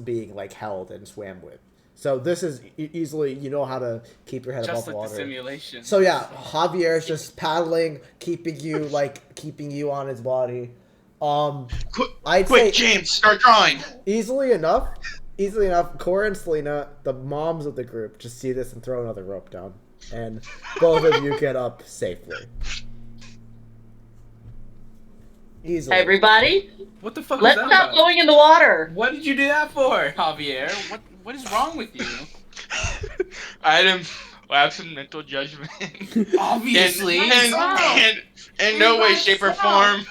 [SPEAKER 1] being like held and swam with. So this is easily you know how to keep your head
[SPEAKER 4] just
[SPEAKER 1] above
[SPEAKER 4] like
[SPEAKER 1] water.
[SPEAKER 4] The simulation.
[SPEAKER 1] So yeah, Javier's just paddling, keeping you on his body. I'd say
[SPEAKER 3] James, start drawing.
[SPEAKER 1] Easily enough. Cora and Selena, the moms of the group, just see this and throw another rope down, and both of you get up safely. Easily.
[SPEAKER 5] Everybody,
[SPEAKER 4] what the fuck?
[SPEAKER 5] Let's stop going in the water.
[SPEAKER 4] What did you do that for, Javier? What is wrong with you?
[SPEAKER 3] I had him lapse in mental judgment.
[SPEAKER 4] Obviously.
[SPEAKER 3] And in no way, shape, or form.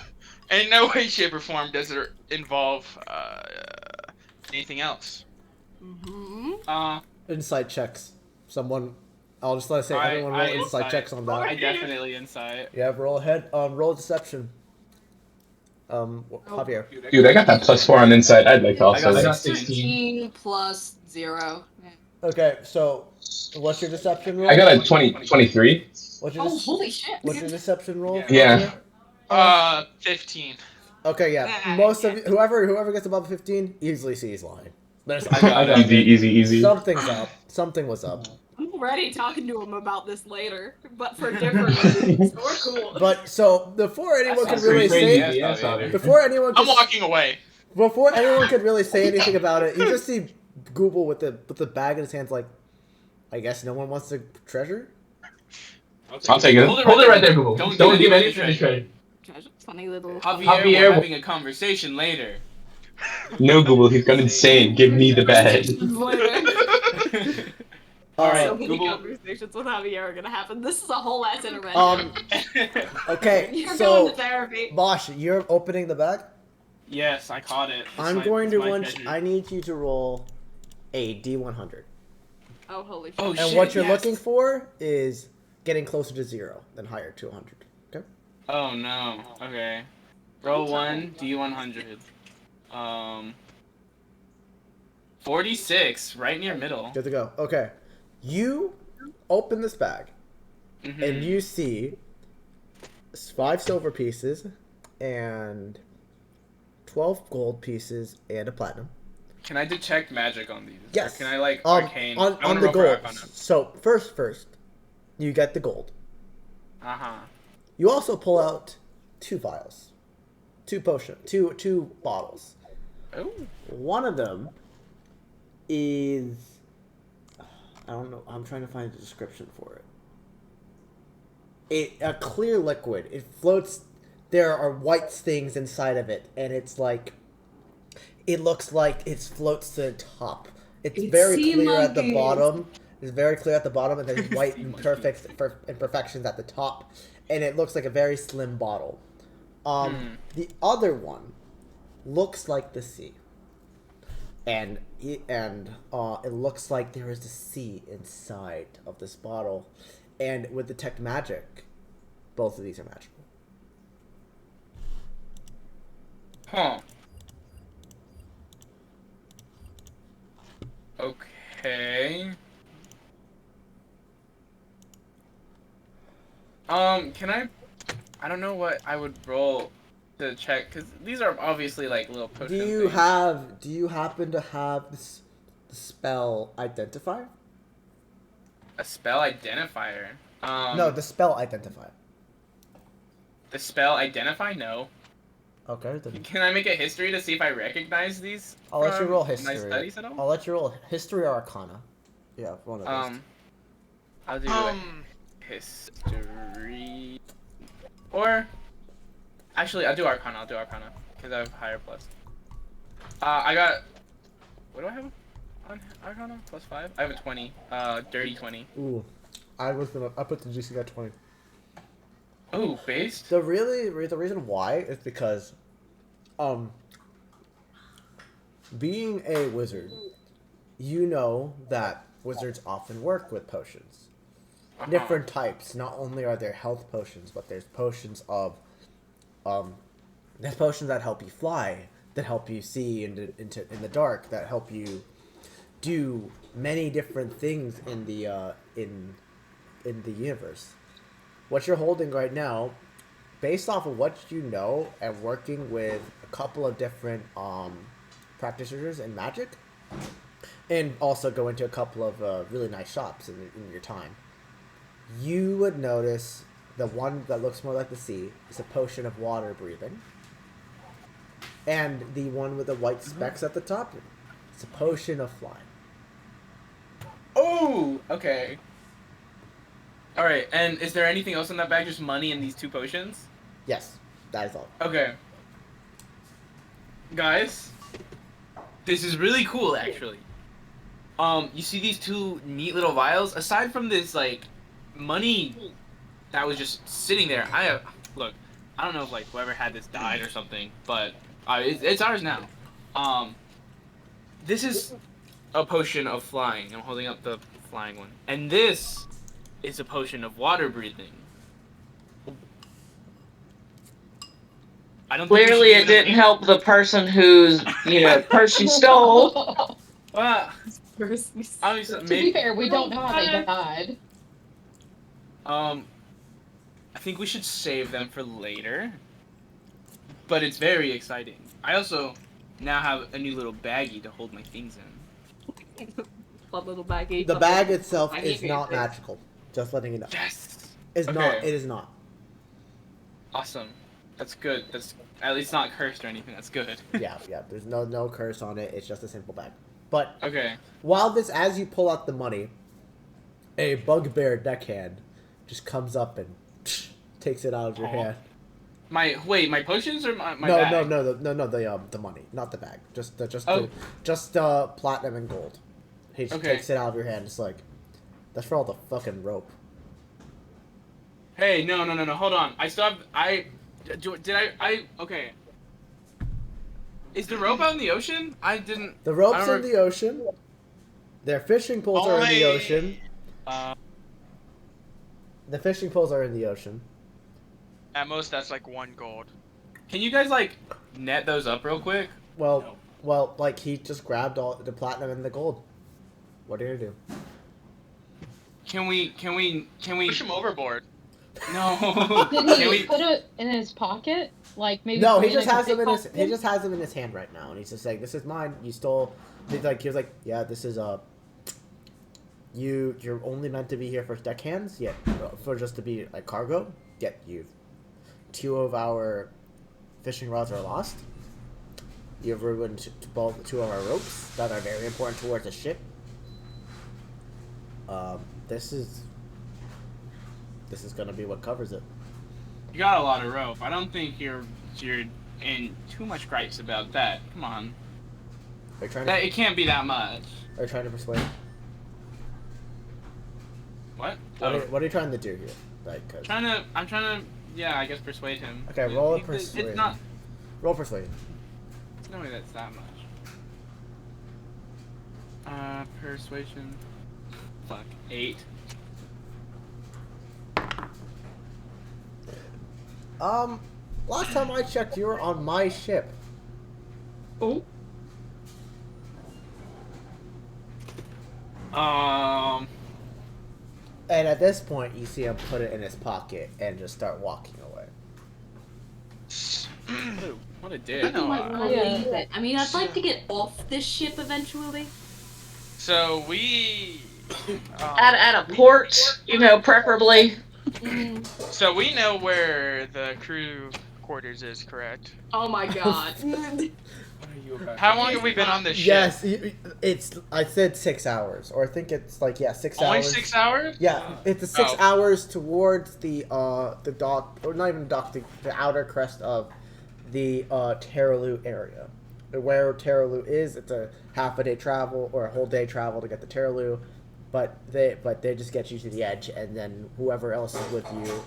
[SPEAKER 3] In no way, shape, or form does it involve anything else.
[SPEAKER 1] Insight checks. I'll just let say everyone roll insight checks on that.
[SPEAKER 4] I definitely insight.
[SPEAKER 1] Yeah, roll ahead. Roll deception. Javier.
[SPEAKER 8] Dude, I got that +4 on insight. I'd like to also.
[SPEAKER 9] I got 16.
[SPEAKER 2] plus 0.
[SPEAKER 1] Okay, so what's your deception roll?
[SPEAKER 8] I got a 23.
[SPEAKER 2] Holy shit!
[SPEAKER 1] What's your deception roll?
[SPEAKER 8] Yeah.
[SPEAKER 3] 15.
[SPEAKER 1] Okay, yeah. Most of whoever gets above 15 easily sees lying.
[SPEAKER 8] Easy.
[SPEAKER 1] Something's up. Something was up.
[SPEAKER 2] I'm already talking to him about this later, but for different reasons. So we're cool.
[SPEAKER 1] But so before anyone could really say, I'm
[SPEAKER 3] walking away.
[SPEAKER 1] Before anyone could really say anything about it, you just see Greebo with the bag in his hands, like, I guess no one wants the treasure.
[SPEAKER 8] I'll take it. Hold it right there, Greebo. Don't give any treasure.
[SPEAKER 2] Funny little.
[SPEAKER 4] Javier, we're having a conversation later.
[SPEAKER 8] No, Greebo, he's gone insane. Give me the bag.
[SPEAKER 1] Alright,
[SPEAKER 2] So many conversations with Javier are gonna happen. This is a whole ass intervention.
[SPEAKER 1] Okay,
[SPEAKER 2] You're
[SPEAKER 1] so
[SPEAKER 2] going to therapy.
[SPEAKER 1] Bosch, you're opening the bag.
[SPEAKER 4] Yes, I caught it.
[SPEAKER 1] I need you to roll a D100.
[SPEAKER 2] Oh holy shit!
[SPEAKER 4] Oh,
[SPEAKER 1] and what you're looking for is getting closer to 0 than higher to 100. Okay.
[SPEAKER 4] Oh no. Okay. Roll 1 D100. 46, right near middle.
[SPEAKER 1] Good to go. Okay. You open this bag, and you see 5 silver pieces and 12 gold pieces and a platinum.
[SPEAKER 4] Can I detect magic on these?
[SPEAKER 1] Yes.
[SPEAKER 4] Or can I arcane?
[SPEAKER 1] On the gold. So first, you get the gold. You also pull out 2 vials, 2 bottles.
[SPEAKER 4] Oh.
[SPEAKER 1] One of them is I don't know. I'm trying to find a description for it. A clear liquid. It floats. There are white things inside of it, and it's like it looks like it floats to the top. It's very clear at the bottom. It's very clear at the bottom, and there's white imperfections at the top, and it looks like a very slim bottle. The other one looks like the sea, and it looks like there is a sea inside of this bottle, and with detect magic, both of these are magical.
[SPEAKER 4] Huh. Okay. Can I don't know what I would roll to check, because these are obviously like little potion
[SPEAKER 1] Do you happen to have the spell identifier?
[SPEAKER 4] a spell identifier?
[SPEAKER 1] No, the spell identifier.
[SPEAKER 4] The spell identify? No.
[SPEAKER 1] Okay, then
[SPEAKER 4] Can I make a history to see if I recognize these?
[SPEAKER 1] I'll let you roll
[SPEAKER 4] my
[SPEAKER 1] history.
[SPEAKER 4] studies at all?
[SPEAKER 1] I'll let you roll history or arcana. Yeah, one of those.
[SPEAKER 4] I'll do like history, or actually I'll do arcana because I have higher plus. I got, what do I have on arcana? +5. I have a 20. Dirty 20.
[SPEAKER 1] Ooh, I put the GC at 20.
[SPEAKER 4] Ooh, based.
[SPEAKER 1] The reason why is because, being a wizard, you know that wizards often work with potions. Different types. Not only are there health potions, but there's potions of, there's potions that help you fly, that help you see in the dark, that help you do many different things in the universe. What you're holding right now, based off of what you know and working with a couple of different practitioners in magic, and also going to a couple of really nice shops in your time, you would notice the one that looks more like the sea is a potion of water breathing, and the one with the white specks at the top is a potion of flying.
[SPEAKER 4] Oh, okay. All right, and is there anything else in that bag? Just money and these 2 potions?
[SPEAKER 1] Yes, that is all.
[SPEAKER 4] Okay. Guys, this is really cool, actually. You see these 2 neat little vials? Aside from this, like, money that was just sitting there, look, I don't know if, like, whoever had this died or something, but it's ours now. This is a potion of flying. I'm holding up the flying one. And this is a potion of water breathing. I don't think
[SPEAKER 5] Clearly, it didn't help the person whose, purse you stole.
[SPEAKER 4] Obviously,
[SPEAKER 6] To be fair, we don't know how they died.
[SPEAKER 4] I think we should save them for later. But it's very exciting. I also now have a new little baggie to hold my things in.
[SPEAKER 2] Fun little baggie.
[SPEAKER 1] The bag itself is not magical. Just letting you know.
[SPEAKER 4] Yes.
[SPEAKER 1] It's not. It is not.
[SPEAKER 4] Awesome. That's good. That's at least not cursed or anything. That's good.
[SPEAKER 1] Yeah. There's no curse on it. It's just a simple bag. But
[SPEAKER 4] okay.
[SPEAKER 1] As you pull out the money, a bugbear deckhand just comes up and takes it out of your hand.
[SPEAKER 4] My potions or my
[SPEAKER 1] no,
[SPEAKER 4] bag?
[SPEAKER 1] No, the money, not the bag. Just platinum and gold. He just takes it out of your hand. It's like, that's for all the fucking rope.
[SPEAKER 4] Hey, no, hold on. I still have, okay. Is the rope out in the ocean? I didn't.
[SPEAKER 1] The rope's in the ocean. Their fishing poles are in the ocean. The fishing poles are in the ocean.
[SPEAKER 3] At most, that's like 1 gold.
[SPEAKER 4] Can you guys, like, net those up real quick?
[SPEAKER 1] Well, like, he just grabbed all the platinum and the gold. What are you gonna do?
[SPEAKER 4] Can we
[SPEAKER 3] push him overboard?
[SPEAKER 4] No.
[SPEAKER 6] Did he put it in his pocket? Like maybe.
[SPEAKER 1] No, he just has them in his. He just has them in his hand right now, and he's just like, "This is mine. You stole." He was like, "Yeah, this is You're only meant to be here for deckhands. Yet for just to be like cargo. Yet 2 of our fishing rods are lost. You've ruined 2 of our ropes that are very important towards the ship. This is gonna be what covers it.
[SPEAKER 4] You got a lot of rope. I don't think you're in too much gripes about that. Come on.
[SPEAKER 1] Are you trying to?
[SPEAKER 4] It can't be that much.
[SPEAKER 1] Are you trying to persuade?
[SPEAKER 4] What?
[SPEAKER 1] What are you trying to do here? Like,
[SPEAKER 4] I'm trying to. Yeah, I guess persuade him.
[SPEAKER 1] Okay, roll a persuade.
[SPEAKER 4] It's not.
[SPEAKER 1] Roll persuade.
[SPEAKER 4] There's no way that's that much. Persuasion. Fuck. 8.
[SPEAKER 1] Last time I checked, you were on my ship.
[SPEAKER 5] Oh.
[SPEAKER 1] And at this point, you see him put it in his pocket and just start walking away.
[SPEAKER 4] What a dick.
[SPEAKER 2] I might want to leave it. I mean, I'd like to get off this ship eventually.
[SPEAKER 3] So we
[SPEAKER 5] At a port, preferably.
[SPEAKER 3] So we know where the crew quarters is, correct?
[SPEAKER 2] Oh my god.
[SPEAKER 3] How long have we been on this ship?
[SPEAKER 1] Yes, I said 6 hours, or I think it's 6 hours.
[SPEAKER 3] Only 6 hours?
[SPEAKER 1] Yeah, it's 6 hours towards the dock, or not even dock, the outer crest of the Terralu area. Where Terralu is, it's a half a day travel or a whole day travel to get to Terralu, but they just get you to the edge, and then whoever else is with you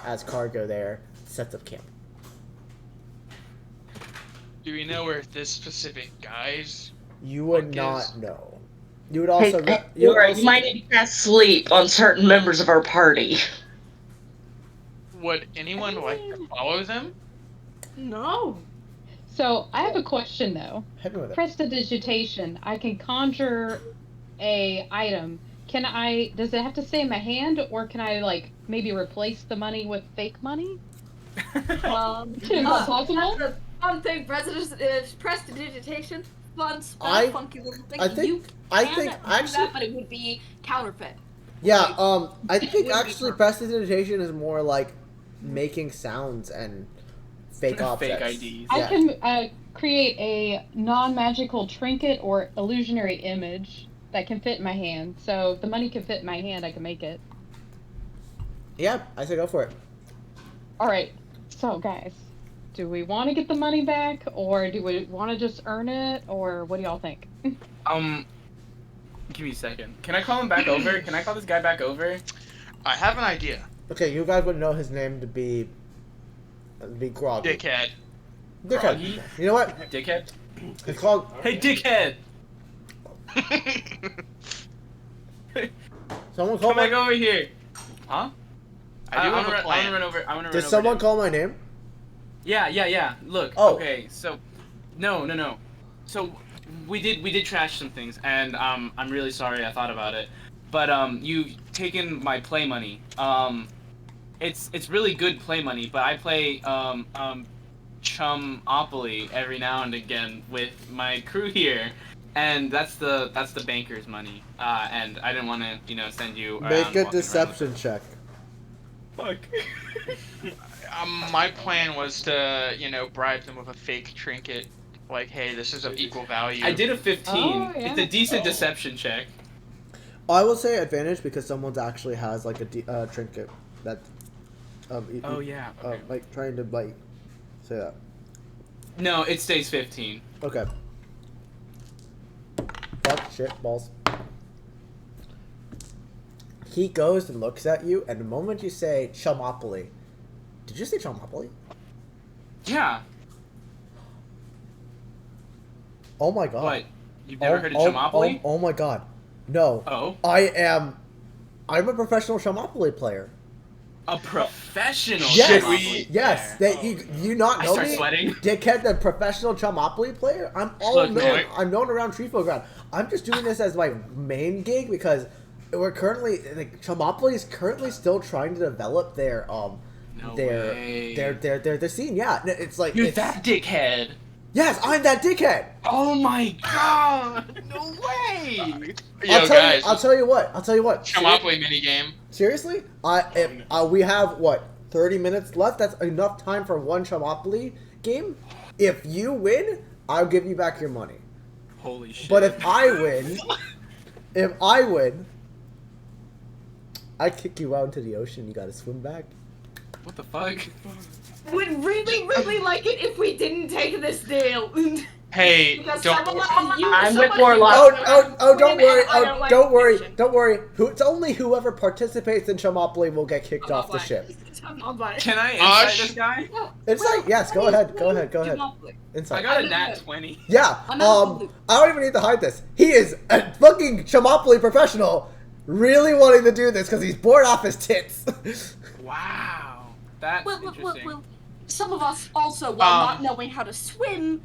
[SPEAKER 1] as cargo there sets up camp.
[SPEAKER 3] Do we know where this specific guy's?
[SPEAKER 1] You would not
[SPEAKER 3] is?
[SPEAKER 1] know. You would also.
[SPEAKER 5] You might need to cast sleep on certain members of our party.
[SPEAKER 3] Would anyone like to follow them?
[SPEAKER 2] No.
[SPEAKER 6] So I have a question though.
[SPEAKER 1] Hit me with it.
[SPEAKER 6] Prestidigitation. I can conjure a item. Does it have to stay in my hand, or can I maybe replace the money with fake money? Is that possible?
[SPEAKER 2] That's a fun thing. Prestidigitation. Fun, funky little thing.
[SPEAKER 1] I think actually,
[SPEAKER 2] that, but it would be counterfeit.
[SPEAKER 1] Yeah. I think actually prestidigitation is more like making sounds and fake objects.
[SPEAKER 4] Fake IDs.
[SPEAKER 6] I can create a non-magical trinket or illusionary image that can fit in my hand. So if the money can fit in my hand, I can make it.
[SPEAKER 1] Yeah, I say go for it.
[SPEAKER 6] All right. So guys, do we want to get the money back, or do we want to just earn it, or what do y'all think?
[SPEAKER 4] Give me a second. Can I call him back over? Can I call this guy back over?
[SPEAKER 3] I have an idea.
[SPEAKER 1] Okay, you guys would know his name to be Groggy.
[SPEAKER 3] Dickhead.
[SPEAKER 1] Dickhead. You know what?
[SPEAKER 4] Dickhead?
[SPEAKER 1] It's called.
[SPEAKER 4] Hey, dickhead!
[SPEAKER 1] Someone call
[SPEAKER 4] Come back over here. Huh?
[SPEAKER 3] I do have a plan.
[SPEAKER 4] I want to run over.
[SPEAKER 1] Did someone call my name?
[SPEAKER 4] Yeah. Look.
[SPEAKER 1] Oh.
[SPEAKER 4] Okay. So, no. So, we did trash some things, and I'm really sorry. I thought about it, but you've taken my play money. It's really good play money, but I play Chumopoly every now and again with my crew here, and that's the banker's money. And I didn't want to send you around.
[SPEAKER 1] Make a deception check.
[SPEAKER 4] Fuck.
[SPEAKER 3] My plan was to, bribe them with a fake trinket. Like, hey, this is of equal value.
[SPEAKER 4] I did a 15.
[SPEAKER 6] Oh, yeah.
[SPEAKER 4] It's a decent deception check.
[SPEAKER 1] I will say advantage because someone's actually has like a trinket that.
[SPEAKER 4] Oh yeah. Okay.
[SPEAKER 1] Like trying to say that.
[SPEAKER 4] No, it stays 15.
[SPEAKER 1] Okay. Fuck shit balls. He goes and looks at you, and the moment you say Chumopoly, did you say Chumopoly?
[SPEAKER 4] Yeah.
[SPEAKER 1] Oh my god.
[SPEAKER 4] What? You've never heard of Chumopoly?
[SPEAKER 1] Oh my god. No.
[SPEAKER 4] Oh.
[SPEAKER 1] I'm a professional Chumopoly player.
[SPEAKER 4] A professional
[SPEAKER 1] Yes.
[SPEAKER 4] Chumopoly
[SPEAKER 1] Yes.
[SPEAKER 4] player.
[SPEAKER 1] You not
[SPEAKER 4] I
[SPEAKER 1] know
[SPEAKER 4] start
[SPEAKER 1] me?
[SPEAKER 4] sweating.
[SPEAKER 1] Dickhead, the professional Chumopoly player? I'm
[SPEAKER 4] Look,
[SPEAKER 1] known.
[SPEAKER 4] Nick.
[SPEAKER 1] I'm known around Trifo Ground. I'm just doing this as my main gig because we're currently Chumopoly is currently still trying to develop their their scene. Yeah, it's like
[SPEAKER 4] You're that dickhead.
[SPEAKER 1] Yes, I'm that dickhead.
[SPEAKER 4] Oh my god! No way!
[SPEAKER 3] Yo, guys.
[SPEAKER 1] I'll tell you what.
[SPEAKER 3] Chumopoly minigame.
[SPEAKER 1] Seriously, we have 30 minutes left. That's enough time for one Chumopoly game. If you win, I'll give you back your money.
[SPEAKER 4] Holy shit!
[SPEAKER 1] But if I win, I kick you out into the ocean. You gotta swim back.
[SPEAKER 4] What the fuck?
[SPEAKER 2] Would really like it if we didn't take this deal.
[SPEAKER 3] Hey,
[SPEAKER 2] Because
[SPEAKER 3] don't.
[SPEAKER 5] I'm with Warlock.
[SPEAKER 1] Don't worry.
[SPEAKER 2] I don't like
[SPEAKER 1] Don't worry.
[SPEAKER 2] ocean.
[SPEAKER 1] Don't worry. It's only whoever participates in Chomopoly will get kicked off the ship.
[SPEAKER 2] I'm not buying.
[SPEAKER 4] Can I insight this guy?
[SPEAKER 1] Insight? Yes. Go ahead. Go ahead.
[SPEAKER 4] I
[SPEAKER 1] Insight.
[SPEAKER 4] got a nat 20.
[SPEAKER 1] Yeah.
[SPEAKER 2] I'm not
[SPEAKER 1] I don't even need to hide this. He is a fucking Chomopoly professional, really wanting to do this because he's bored off his tits.
[SPEAKER 4] Wow. That's interesting.
[SPEAKER 2] Well, some of us also, while not knowing how to swim,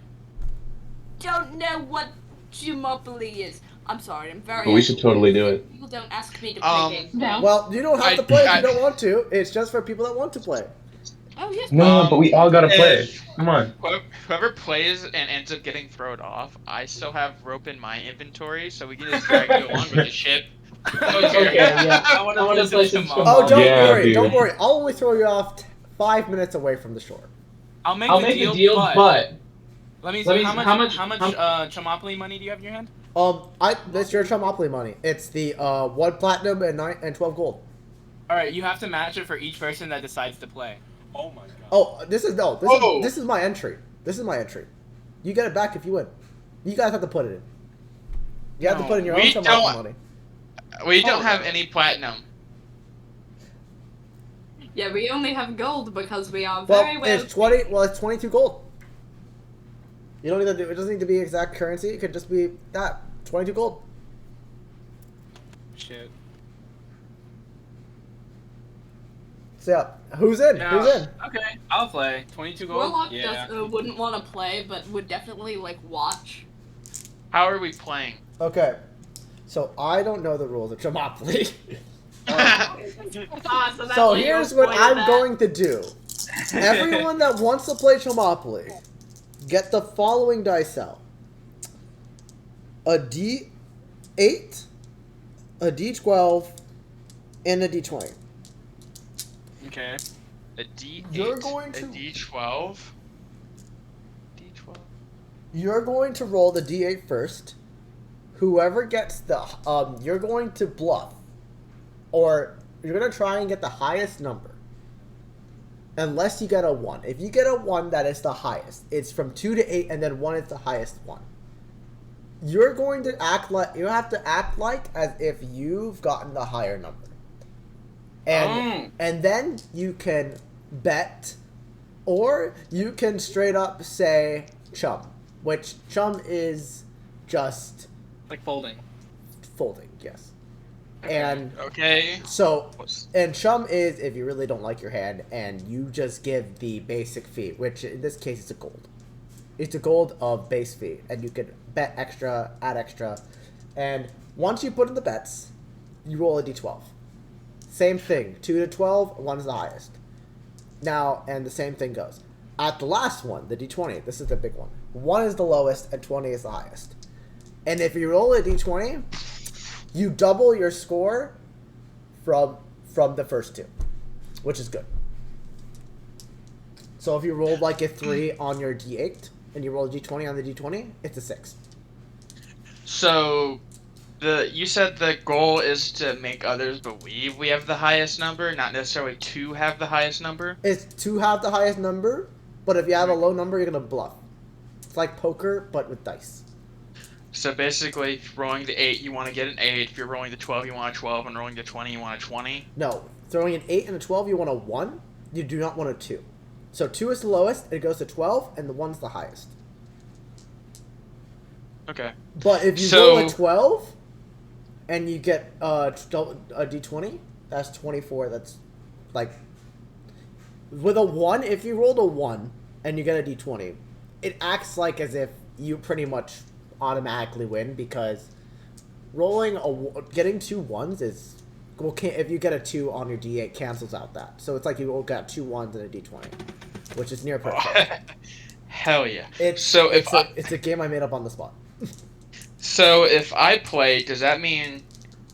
[SPEAKER 2] don't know what Jumopoly is. I'm sorry, I'm very.
[SPEAKER 7] But we should totally do it.
[SPEAKER 2] People don't ask me to play games.
[SPEAKER 6] No.
[SPEAKER 1] Well, you don't have to play if you don't want to. It's just for people that want to play.
[SPEAKER 2] Oh yes.
[SPEAKER 7] No, but we all gotta play. Come on.
[SPEAKER 3] Whoever plays and ends up getting thrown off, I still have rope in my inventory, so we can just drag you along with the ship.
[SPEAKER 5] Okay, yeah.
[SPEAKER 4] I want to play some
[SPEAKER 1] Oh, don't
[SPEAKER 7] Yeah,
[SPEAKER 1] worry.
[SPEAKER 7] dude.
[SPEAKER 1] Don't worry. I'll only throw you off 5 minutes away from the shore.
[SPEAKER 4] I'll make
[SPEAKER 5] the deal, but
[SPEAKER 4] let me see how much Chomopoly money do you have in your hand?
[SPEAKER 1] That's your Chomopoly money. It's the 1 platinum and 12 gold.
[SPEAKER 4] All right, you have to match it for each person that decides to play.
[SPEAKER 9] Oh my god.
[SPEAKER 1] Oh, this is my entry. This is my entry. You get it back if you win. You guys have to put it in. You have to put in your own Chomopoly money.
[SPEAKER 3] We don't have any platinum.
[SPEAKER 2] Yeah, we only have gold because we are
[SPEAKER 1] Well,
[SPEAKER 2] very well.
[SPEAKER 1] it's 20. Well, it's 22 gold. You don't need to do. It doesn't need to be exact currency. It could just be that 22 gold.
[SPEAKER 4] Shit.
[SPEAKER 1] So yeah, who's in?
[SPEAKER 4] Yeah.
[SPEAKER 1] Who's in?
[SPEAKER 4] Okay, I'll play. 22 gold.
[SPEAKER 2] Warlock
[SPEAKER 4] Yeah.
[SPEAKER 2] wouldn't want to play, but would definitely like watch.
[SPEAKER 3] How are we playing?
[SPEAKER 1] Okay. So I don't know the rules of Chomopoly. So here's what I'm going to do. Everyone that wants to play Chomopoly, get the following dice out. A D8, a D12, and a D20.
[SPEAKER 4] Okay.
[SPEAKER 3] A D8,
[SPEAKER 1] You're going to-
[SPEAKER 3] a D12. D12.
[SPEAKER 1] You're going to roll the D8 first. Whoever gets the you're going to bluff, or you're gonna try and get the highest number. Unless you get a 1. If you get a 1, that is the highest. It's from 2 to 8, and then 1 is the highest one. You're going to act like you have to act like as if you've gotten the higher number. And then you can bet, or you can straight up say chum, which chum is just
[SPEAKER 4] Like folding.
[SPEAKER 1] folding, yes. And
[SPEAKER 3] Okay.
[SPEAKER 1] so, and chum is if you really don't like your hand and you just give the basic fee, which in this case is a gold. It's a gold of base fee, and you can bet extra, add extra, and once you put in the bets, you roll a d12. Same thing, 2 to 12, 1 is the highest. Now, and the same thing goes. At the last one, the d20, this is the big one. 1 is the lowest, and 20 is the highest. And if you roll a d20, you double your score from the first 2, which is good. So if you rolled like a 3 on your d8, and you roll a d20 on the d20, it's a 6.
[SPEAKER 3] So, you said the goal is to make others believe we have the highest number, not necessarily to have the highest number?
[SPEAKER 1] It's to have the highest number, but if you have a low number, you're going to bluff. It's like poker, but with dice.
[SPEAKER 3] So basically, if you're rolling the 8, you want to get an 8. If you're rolling the 12, you want a 12. And rolling the 20, you want a 20.
[SPEAKER 1] No, throwing an 8 and a 12, you want a 1. You do not want a 2. So 2 is the lowest, it goes to 12, and the 1's the highest.
[SPEAKER 3] Okay.
[SPEAKER 1] But if you roll a 12, and you get a d20, that's 24. That's like with a 1. If you rolled a 1 and you get a d20, it acts like as if you pretty much automatically win, because getting 2 1s is if you get a 2 on your d8 cancels out that. So it's like you got 2 1s and a d20, which is near perfect.
[SPEAKER 3] Hell yeah!
[SPEAKER 1] It's a game I made up on the spot.
[SPEAKER 3] So if I play, does that mean,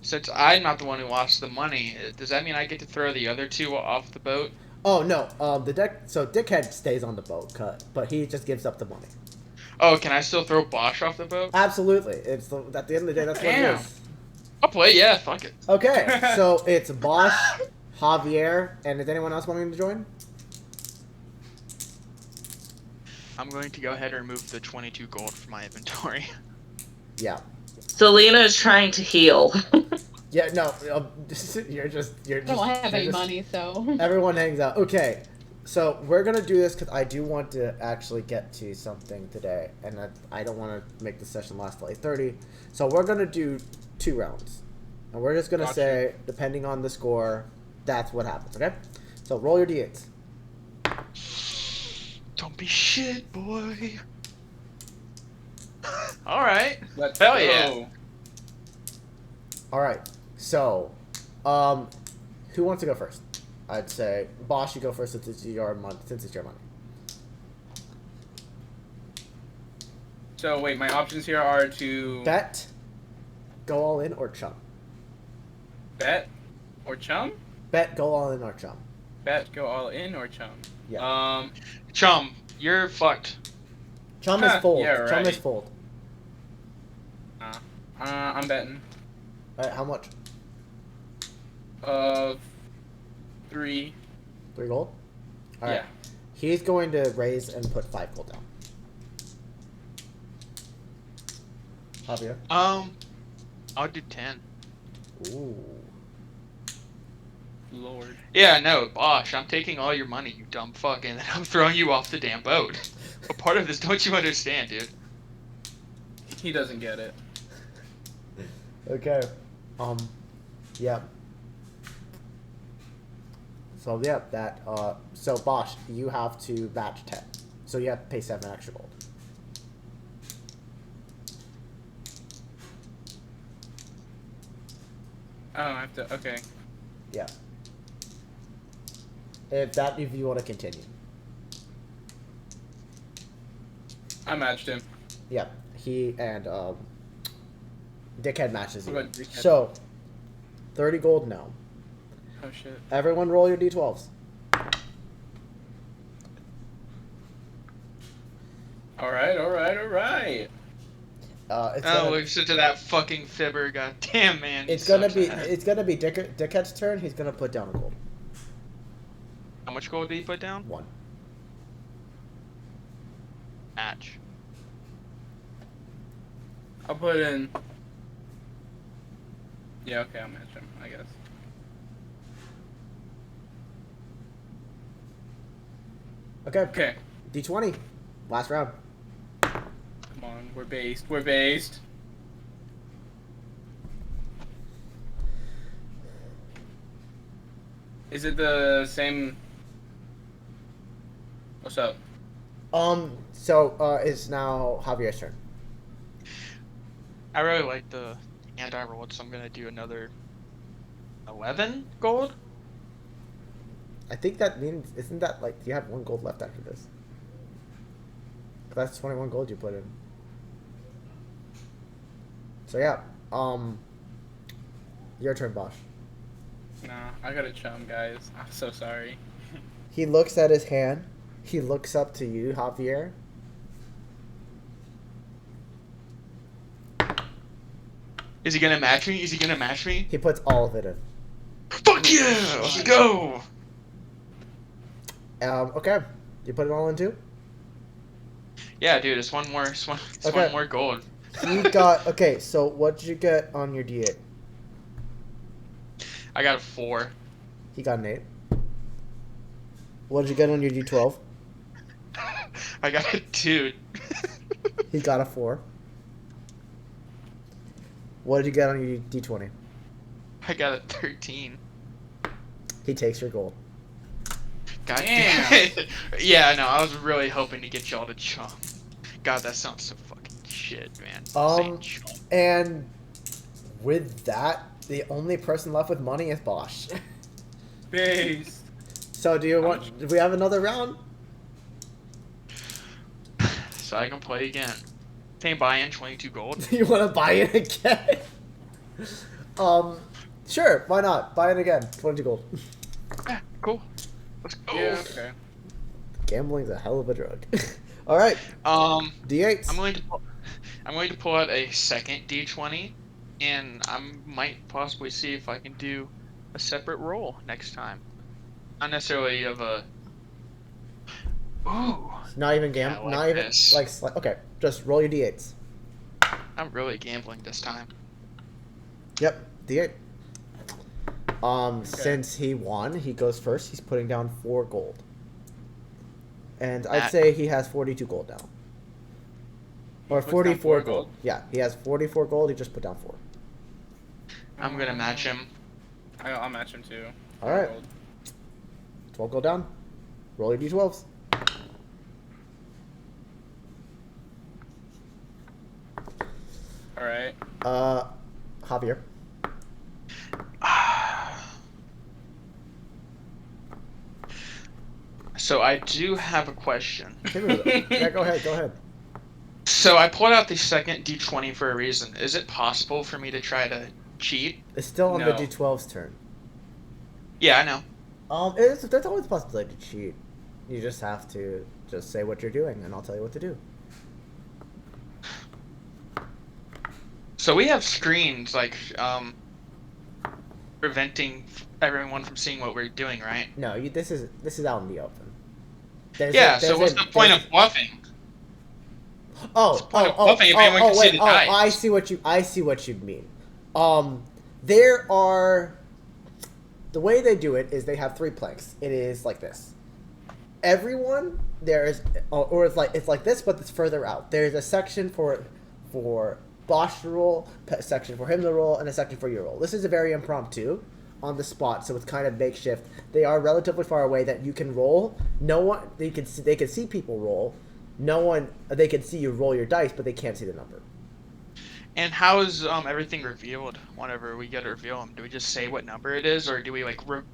[SPEAKER 3] since I'm not the one who lost the money, does that mean I get to throw the other 2 off the boat?
[SPEAKER 1] Oh no, so Dickhead stays on the boat, but he just gives up the money.
[SPEAKER 3] Oh, can I still throw Bosch off the boat?
[SPEAKER 1] Absolutely, at the end of the day, that's what it is.
[SPEAKER 3] I'll play. Yeah, fuck it.
[SPEAKER 1] Okay, so it's Bosch, Javier, and is anyone else wanting to join?
[SPEAKER 3] I'm going to go ahead and remove the 22 gold from my inventory.
[SPEAKER 1] Yeah.
[SPEAKER 5] Selena is trying to heal.
[SPEAKER 1] Yeah, no, you're just.
[SPEAKER 6] I don't have any money, so.
[SPEAKER 1] Everyone hangs out. Okay, so we're gonna do this because I do want to actually get to something today, and I don't want to make the session last till 8:30. So we're gonna do 2 rounds, and we're just gonna say, depending on the score, that's what happens. Okay, so roll your d8s.
[SPEAKER 3] Don't be shit, boy. All right.
[SPEAKER 4] Let's
[SPEAKER 3] Hell
[SPEAKER 4] go.
[SPEAKER 3] yeah.
[SPEAKER 1] All right, so, who wants to go first? I'd say Bosch, you go first since it's your money.
[SPEAKER 4] So wait, my options here are to
[SPEAKER 1] Bet, go all in, or chum.
[SPEAKER 4] bet or chum.
[SPEAKER 1] Bet, go all in, or chum.
[SPEAKER 4] Bet, go all in, or chum.
[SPEAKER 1] Yeah.
[SPEAKER 3] Chum, you're fucked.
[SPEAKER 1] Chum is fold.
[SPEAKER 4] Yeah, right.
[SPEAKER 1] Chum is fold.
[SPEAKER 4] I'm betting.
[SPEAKER 1] All right, how much?
[SPEAKER 4] 3.
[SPEAKER 1] 3 gold. All right.
[SPEAKER 4] Yeah.
[SPEAKER 1] He's going to raise and put 5 gold down. Javier.
[SPEAKER 3] I'll do 10.
[SPEAKER 1] Ooh.
[SPEAKER 4] Lord.
[SPEAKER 3] Yeah, no, Bosh, I'm taking all your money, you dumb fuck, and then I'm throwing you off the damn boat. A part of this, don't you understand, dude?
[SPEAKER 4] He doesn't get it.
[SPEAKER 1] Okay. Yeah. So yeah, that so Bosch, you have to match 10. So you have to pay 7 extra gold.
[SPEAKER 4] Oh, I have to. Okay.
[SPEAKER 1] Yeah. If you want to continue.
[SPEAKER 4] I matched him.
[SPEAKER 1] Yeah. He and Dickhead matches you.
[SPEAKER 4] What about Dickhead?
[SPEAKER 1] So 30 gold, no.
[SPEAKER 4] Oh shit.
[SPEAKER 1] Everyone roll your d12s.
[SPEAKER 4] Alright.
[SPEAKER 3] Listen to that fucking fibber, goddamn man.
[SPEAKER 1] It's gonna be Dickhead's turn. He's gonna put down a gold.
[SPEAKER 3] How much gold did he put down?
[SPEAKER 1] 1.
[SPEAKER 3] Match.
[SPEAKER 4] I'll put in. Yeah, okay, I'll match him, I guess. Okay.
[SPEAKER 1] D20. Last round.
[SPEAKER 4] Come on, we're based. Is it the same? What's up?
[SPEAKER 1] So it's now Javier's turn.
[SPEAKER 3] I really like the hand I rolled, so I'm gonna do another 11 gold.
[SPEAKER 1] I think that means, isn't that like you have 1 gold left after this? That's 21 gold you put in. So yeah, your turn, Bosch.
[SPEAKER 4] Nah, I got a chum, guys. I'm so sorry.
[SPEAKER 1] He looks at his hand. He looks up to you, Javier.
[SPEAKER 3] Is he gonna match me?
[SPEAKER 1] He puts all of it in.
[SPEAKER 3] Fuck yeah! Let's go!
[SPEAKER 1] Okay. You put it all in too?
[SPEAKER 3] Yeah, dude, it's one more gold.
[SPEAKER 1] You got, okay, so what did you get on your D8?
[SPEAKER 3] I got a 4.
[SPEAKER 1] He got an 8. What did you get on your D12?
[SPEAKER 3] I got a 2.
[SPEAKER 1] He got a 4. What did you get on your D20?
[SPEAKER 3] I got a 13.
[SPEAKER 1] He takes your gold.
[SPEAKER 3] God damn it. Yeah, no, I was really hoping to get y'all to chum. God, that sounds so fucking shit, man. Saying chum.
[SPEAKER 1] And with that, the only person left with money is Bosch.
[SPEAKER 4] Based.
[SPEAKER 1] So do we have another round?
[SPEAKER 3] So I can play again. Can buy in 22 gold?
[SPEAKER 1] You want to buy it again? Sure, why not? Buy it again. 22 gold.
[SPEAKER 3] Yeah, cool. Let's go.
[SPEAKER 4] Yeah, okay.
[SPEAKER 1] Gambling's a hell of a drug. All right. D8s.
[SPEAKER 3] I'm going to pull out a second D20, and I might possibly see if I can do a separate roll next time. Not necessarily of a. Ooh.
[SPEAKER 1] Not even
[SPEAKER 3] Yeah,
[SPEAKER 1] not even
[SPEAKER 3] this.
[SPEAKER 1] okay. Just roll your d8s.
[SPEAKER 3] I'm really gambling this time.
[SPEAKER 1] Yep, d8.
[SPEAKER 4] Okay.
[SPEAKER 1] Since he won, he goes first. He's putting down 4 gold, and I'd
[SPEAKER 3] That-
[SPEAKER 1] say he has 42 gold now, or
[SPEAKER 4] puts down
[SPEAKER 1] 44
[SPEAKER 4] 4
[SPEAKER 1] gold.
[SPEAKER 4] gold?
[SPEAKER 1] Yeah, he has 44 gold. He just put down 4.
[SPEAKER 3] I'm gonna match him.
[SPEAKER 4] I'll match him too.
[SPEAKER 1] All right.
[SPEAKER 4] Gold.
[SPEAKER 1] 12 gold down. Roll your d12s.
[SPEAKER 4] All right.
[SPEAKER 1] Javier.
[SPEAKER 3] So I do have a question.
[SPEAKER 1] Yeah, go ahead.
[SPEAKER 3] So I pulled out the second d20 for a reason. Is it possible for me to try to cheat?
[SPEAKER 1] It's still on the
[SPEAKER 4] No.
[SPEAKER 1] d12's turn.
[SPEAKER 3] Yeah, I know.
[SPEAKER 1] There's always a possibility to cheat. You just have to just say what you're doing, and I'll tell you what to do.
[SPEAKER 3] So we have screens like preventing everyone from seeing what we're doing, right?
[SPEAKER 1] No, this is out in the open.
[SPEAKER 3] So what's the point of bluffing?
[SPEAKER 1] Bluffing
[SPEAKER 3] if anyone can see the dice?
[SPEAKER 1] I see what you mean. There are the way they do it is they have 3 planks. It is like this. Everyone there is, or it's like this, but it's further out. There's a section for Bosch to roll, a section for him to roll, and a section for you to roll. This is a very impromptu, on the spot, so it's kind of makeshift. They are relatively far away that you can roll. No one they can see people roll. No one they can see you roll your dice, but they can't see the number.
[SPEAKER 3] And how is everything revealed whenever we get to reveal them? Do we just say what number it is, or do we move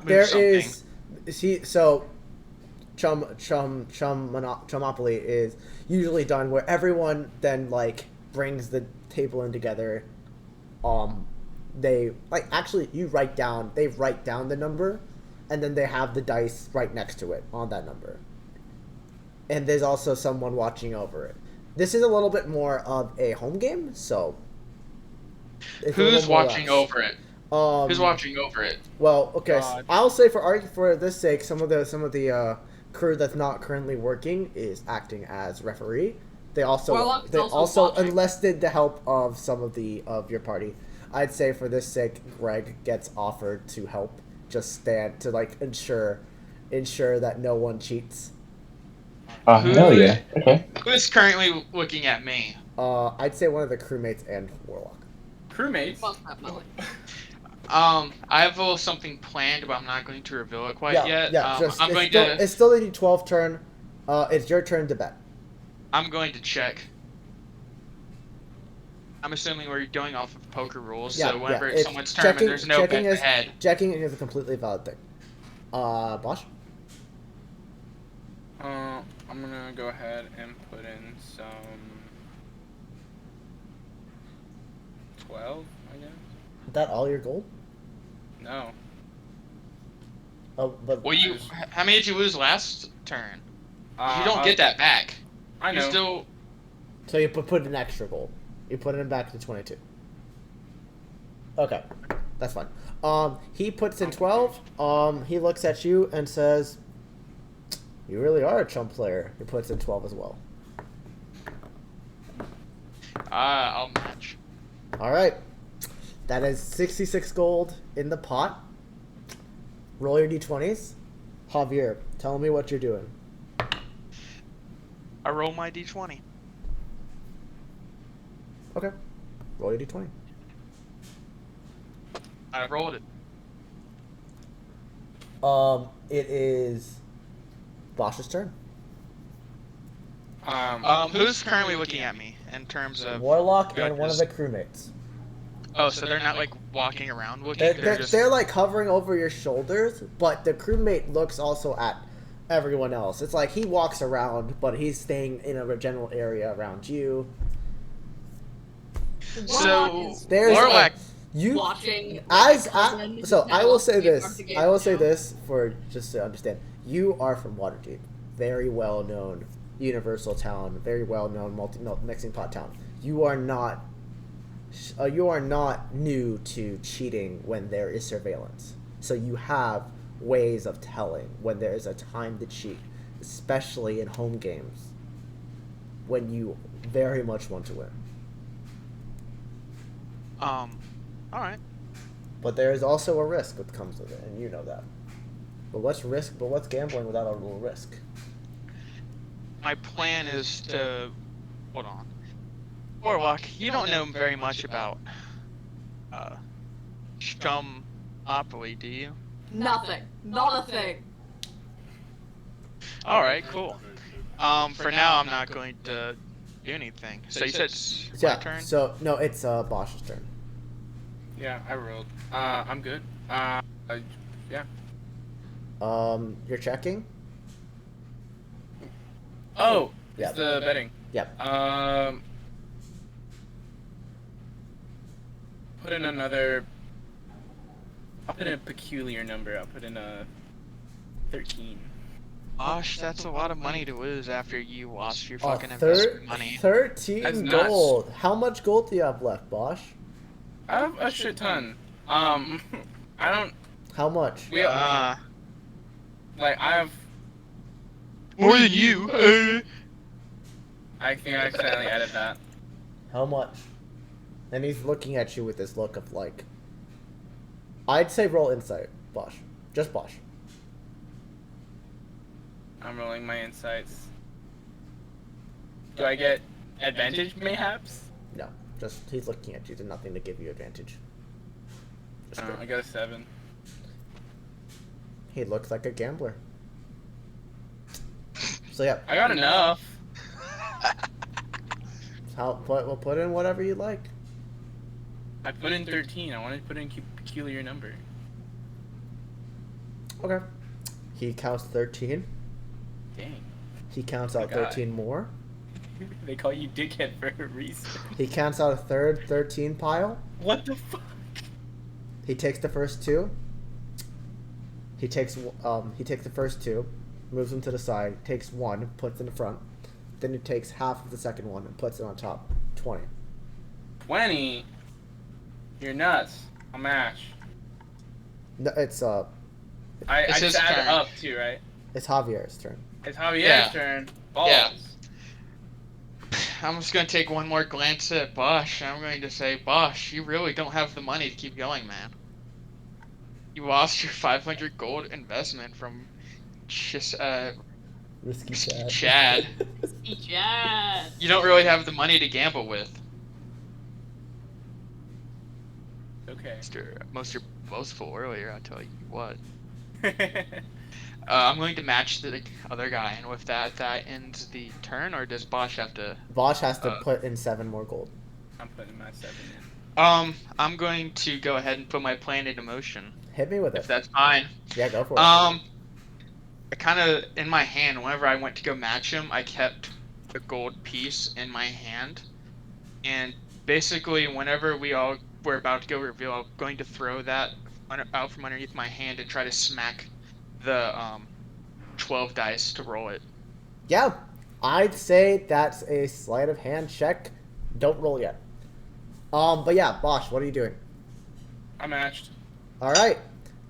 [SPEAKER 1] There
[SPEAKER 3] something?
[SPEAKER 1] is. See, so Chumopoly is usually done where everyone then brings the table in together. They they write down the number, and then they have the dice right next to it on that number. And there's also someone watching over it. This is a little bit more of a home game, so
[SPEAKER 3] Who's watching over it?
[SPEAKER 1] Who's
[SPEAKER 3] watching over it?
[SPEAKER 1] Well, okay,
[SPEAKER 4] God.
[SPEAKER 1] I'll say for this sake, some of the crew that's not currently working is acting as referee. They also
[SPEAKER 2] watching.
[SPEAKER 1] enlisted the help of some of your party. I'd say for this sake, Greg gets offered to help, just stand to ensure that no one cheats.
[SPEAKER 7] Hell yeah. Okay.
[SPEAKER 3] Who's currently looking at me?
[SPEAKER 1] I'd say one of the crewmates and Warlock.
[SPEAKER 4] Crewmates.
[SPEAKER 2] Most definitely.
[SPEAKER 3] I have a little something planned, but I'm not going to reveal it quite yet.
[SPEAKER 1] It's still the D12 turn. It's your turn to bet.
[SPEAKER 3] I'm going to check. I'm assuming we're going off of poker rules, so whenever it's someone's turn and there's no bet ahead.
[SPEAKER 1] Checking is a completely valid thing. Bosch?
[SPEAKER 4] I'm gonna go ahead and put in some 12, I guess.
[SPEAKER 1] Is that all your gold?
[SPEAKER 4] No.
[SPEAKER 1] Oh, but
[SPEAKER 3] Well, how many did you lose last turn? You don't
[SPEAKER 4] I'll-
[SPEAKER 3] get that back.
[SPEAKER 4] I know.
[SPEAKER 3] You still.
[SPEAKER 1] So you put an extra gold. You put it back to 22. Okay, that's fine. He puts in 12. He looks at you and says, "You really are a chump player." He puts in 12 as well.
[SPEAKER 3] I'll match.
[SPEAKER 1] All right, that is 66 gold in the pot. Roll your d20s. Javier, tell me what you're doing.
[SPEAKER 3] I roll my d20.
[SPEAKER 1] Okay, roll your d20.
[SPEAKER 3] I rolled it.
[SPEAKER 1] It is Bosch's turn.
[SPEAKER 3] Who's currently looking at me in terms of
[SPEAKER 1] Warlock and one of
[SPEAKER 3] judges?
[SPEAKER 1] the crewmates.
[SPEAKER 3] Oh, so they're not walking around looking.
[SPEAKER 1] They're
[SPEAKER 3] just.
[SPEAKER 1] hovering over your shoulders, but the crewmate looks also at everyone else. It's like he walks around, but he's staying in a general area around you.
[SPEAKER 3] So
[SPEAKER 1] There's
[SPEAKER 3] Warlock.
[SPEAKER 1] you
[SPEAKER 2] Watching.
[SPEAKER 1] so I will say this. I will say this for just to understand. You are from Waterdeep, very well known universal town, very well known mixing pot town. You are not you are not new to cheating when there is surveillance. So you have ways of telling when there is a time to cheat, especially in home games when you very much want to win.
[SPEAKER 3] All right.
[SPEAKER 1] But there is also a risk that comes with it, and you know that. But what's risk? But what's gambling without a little risk?
[SPEAKER 3] My plan is to hold on. Warlock, you don't know very much about Strumopoly, do you?
[SPEAKER 2] Nothing. Not a thing.
[SPEAKER 3] All right, cool. For now, I'm not going to do anything. So you said it's my turn?
[SPEAKER 1] So no, it's Bosch's turn.
[SPEAKER 4] Yeah, I rolled. I'm good. Yeah.
[SPEAKER 1] You're checking?
[SPEAKER 4] Oh,
[SPEAKER 1] Yeah.
[SPEAKER 4] it's the betting.
[SPEAKER 1] Yep.
[SPEAKER 4] Put in another. I'll put in a peculiar number. I'll put in a 13.
[SPEAKER 3] Gosh, that's a lot of money to lose after you lost your
[SPEAKER 1] Oh,
[SPEAKER 3] fucking investment money.
[SPEAKER 1] 13
[SPEAKER 4] That's nuts.
[SPEAKER 1] gold. How much gold do you have left, Bosch?
[SPEAKER 4] I have a shit ton. I don't.
[SPEAKER 1] How much?
[SPEAKER 4] We like I have.
[SPEAKER 3] More than you.
[SPEAKER 4] I think I accidentally added that.
[SPEAKER 1] How much? And he's looking at you with this look of like. I'd say roll insight, Bosch. Just Bosch.
[SPEAKER 4] I'm rolling my insights. Do I get advantage, mayhaps?
[SPEAKER 1] No, just he's looking at you. There's nothing to give you advantage. Just
[SPEAKER 4] I got a 7.
[SPEAKER 1] He looks like a gambler. So yeah.
[SPEAKER 4] I got enough.
[SPEAKER 1] We'll put in whatever you like.
[SPEAKER 4] I put in 13. I wanted to put in peculiar number.
[SPEAKER 1] Okay. He counts 13.
[SPEAKER 4] Dang.
[SPEAKER 1] He counts out
[SPEAKER 4] God.
[SPEAKER 1] 13 more.
[SPEAKER 4] They call you dickhead for a reason.
[SPEAKER 1] He counts out a third 13 pile.
[SPEAKER 4] What the fuck?
[SPEAKER 1] He takes the first 2. He takes the first 2, moves them to the side, takes 1, puts in the front. Then he takes half of the second one and puts it on top. 20.
[SPEAKER 4] 20? You're nuts. A match.
[SPEAKER 1] No, it's
[SPEAKER 4] I
[SPEAKER 3] It's his
[SPEAKER 4] just added
[SPEAKER 3] turn.
[SPEAKER 4] up too, right?
[SPEAKER 1] it's Javier's turn.
[SPEAKER 4] It's Javier's
[SPEAKER 3] Yeah.
[SPEAKER 4] turn. Balls.
[SPEAKER 3] Yeah. I'm just going to take one more glance at Bosch. I'm going to say, Bosch, you really don't have the money to keep going, man. You lost your 500 gold investment from just,
[SPEAKER 1] Risky
[SPEAKER 3] Chad.
[SPEAKER 2] Yes.
[SPEAKER 3] You don't really have the money to gamble with.
[SPEAKER 4] Okay.
[SPEAKER 3] Mr. Boastful earlier, I'll tell you what. I'm going to match the other guy, and with that ends the turn, or does Bosch have to...
[SPEAKER 1] Bosch has to put in 7 more gold.
[SPEAKER 4] I'm putting my 7 in.
[SPEAKER 3] I'm going to go ahead and put my plan into motion.
[SPEAKER 1] Hit me with it.
[SPEAKER 3] If that's fine.
[SPEAKER 1] Yeah, go for it.
[SPEAKER 3] I kind of, in my hand, whenever I went to go match him, I kept the gold piece in my hand. And basically, whenever we're about to go reveal, I'm going to throw that out from underneath my hand and try to smack the 12 dice to roll it.
[SPEAKER 1] Yeah, I'd say that's a sleight of hand check. Don't roll yet. But yeah, Bosch, what are you doing?
[SPEAKER 4] I matched.
[SPEAKER 1] All right.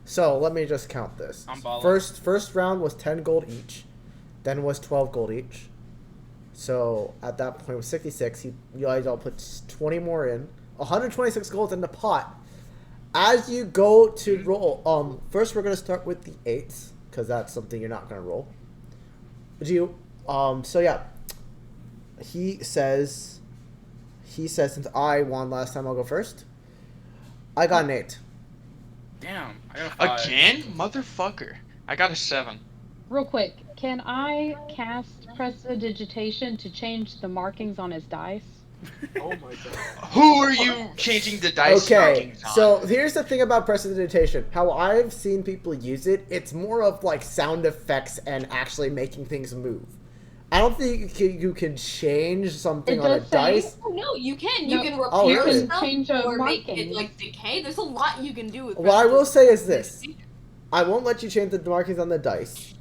[SPEAKER 1] So let me just count this.
[SPEAKER 4] I'm balling.
[SPEAKER 1] First round was 10 gold each, then was 12 gold each. So at that point it was 66. You guys all put 20 more in. 126 golds in the pot. As you go to roll, first we're gonna start with the 8s because that's something you're not gonna roll. So yeah, he says since I won last time, I'll go first. I got an 8.
[SPEAKER 4] Damn, I got a 5.
[SPEAKER 3] Again? Motherfucker. I got a 7.
[SPEAKER 6] Real quick, can I cast Prestidigitation to change the markings on his dice?
[SPEAKER 9] Oh my god.
[SPEAKER 3] Who are you changing the dice
[SPEAKER 1] Okay,
[SPEAKER 3] markings on?
[SPEAKER 1] so here's the thing about prestidigitation. How I've seen people use it, it's more of like sound effects and actually making things move. I don't think you can change something
[SPEAKER 6] It
[SPEAKER 1] on a
[SPEAKER 6] does say-
[SPEAKER 1] dice.
[SPEAKER 2] Oh no, you can.
[SPEAKER 6] No.
[SPEAKER 2] You can repair
[SPEAKER 1] Oh, really?
[SPEAKER 6] You can
[SPEAKER 2] stuff
[SPEAKER 6] change a
[SPEAKER 2] or make it
[SPEAKER 6] marking.
[SPEAKER 2] like decay. There's a lot you can do with.
[SPEAKER 1] What I will say is this.
[SPEAKER 2] Prestidigitation.
[SPEAKER 1] I won't let you change the markings on the dice.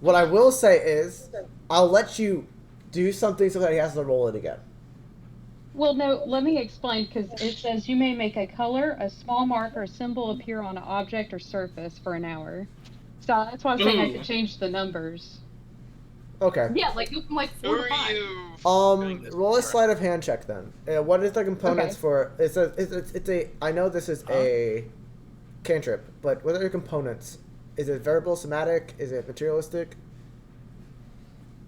[SPEAKER 1] What I will say is, I'll let you do something so that he has to roll it again.
[SPEAKER 6] Well, no, let me explain because it says you may make a color, a small mark, or a symbol appear on an object or surface for an hour. So that's why I'm saying I could
[SPEAKER 3] Ooh.
[SPEAKER 6] change the numbers.
[SPEAKER 1] Okay.
[SPEAKER 2] Yeah, like
[SPEAKER 3] Who
[SPEAKER 2] 4 to
[SPEAKER 3] are
[SPEAKER 2] 5.
[SPEAKER 3] you? Doing this
[SPEAKER 1] Roll a
[SPEAKER 3] for?
[SPEAKER 1] sleight of hand check then. What is the components
[SPEAKER 6] Okay.
[SPEAKER 1] for? It's a. I know this is a cantrip, but what are the components? Is it variable, somatic? Is it materialistic?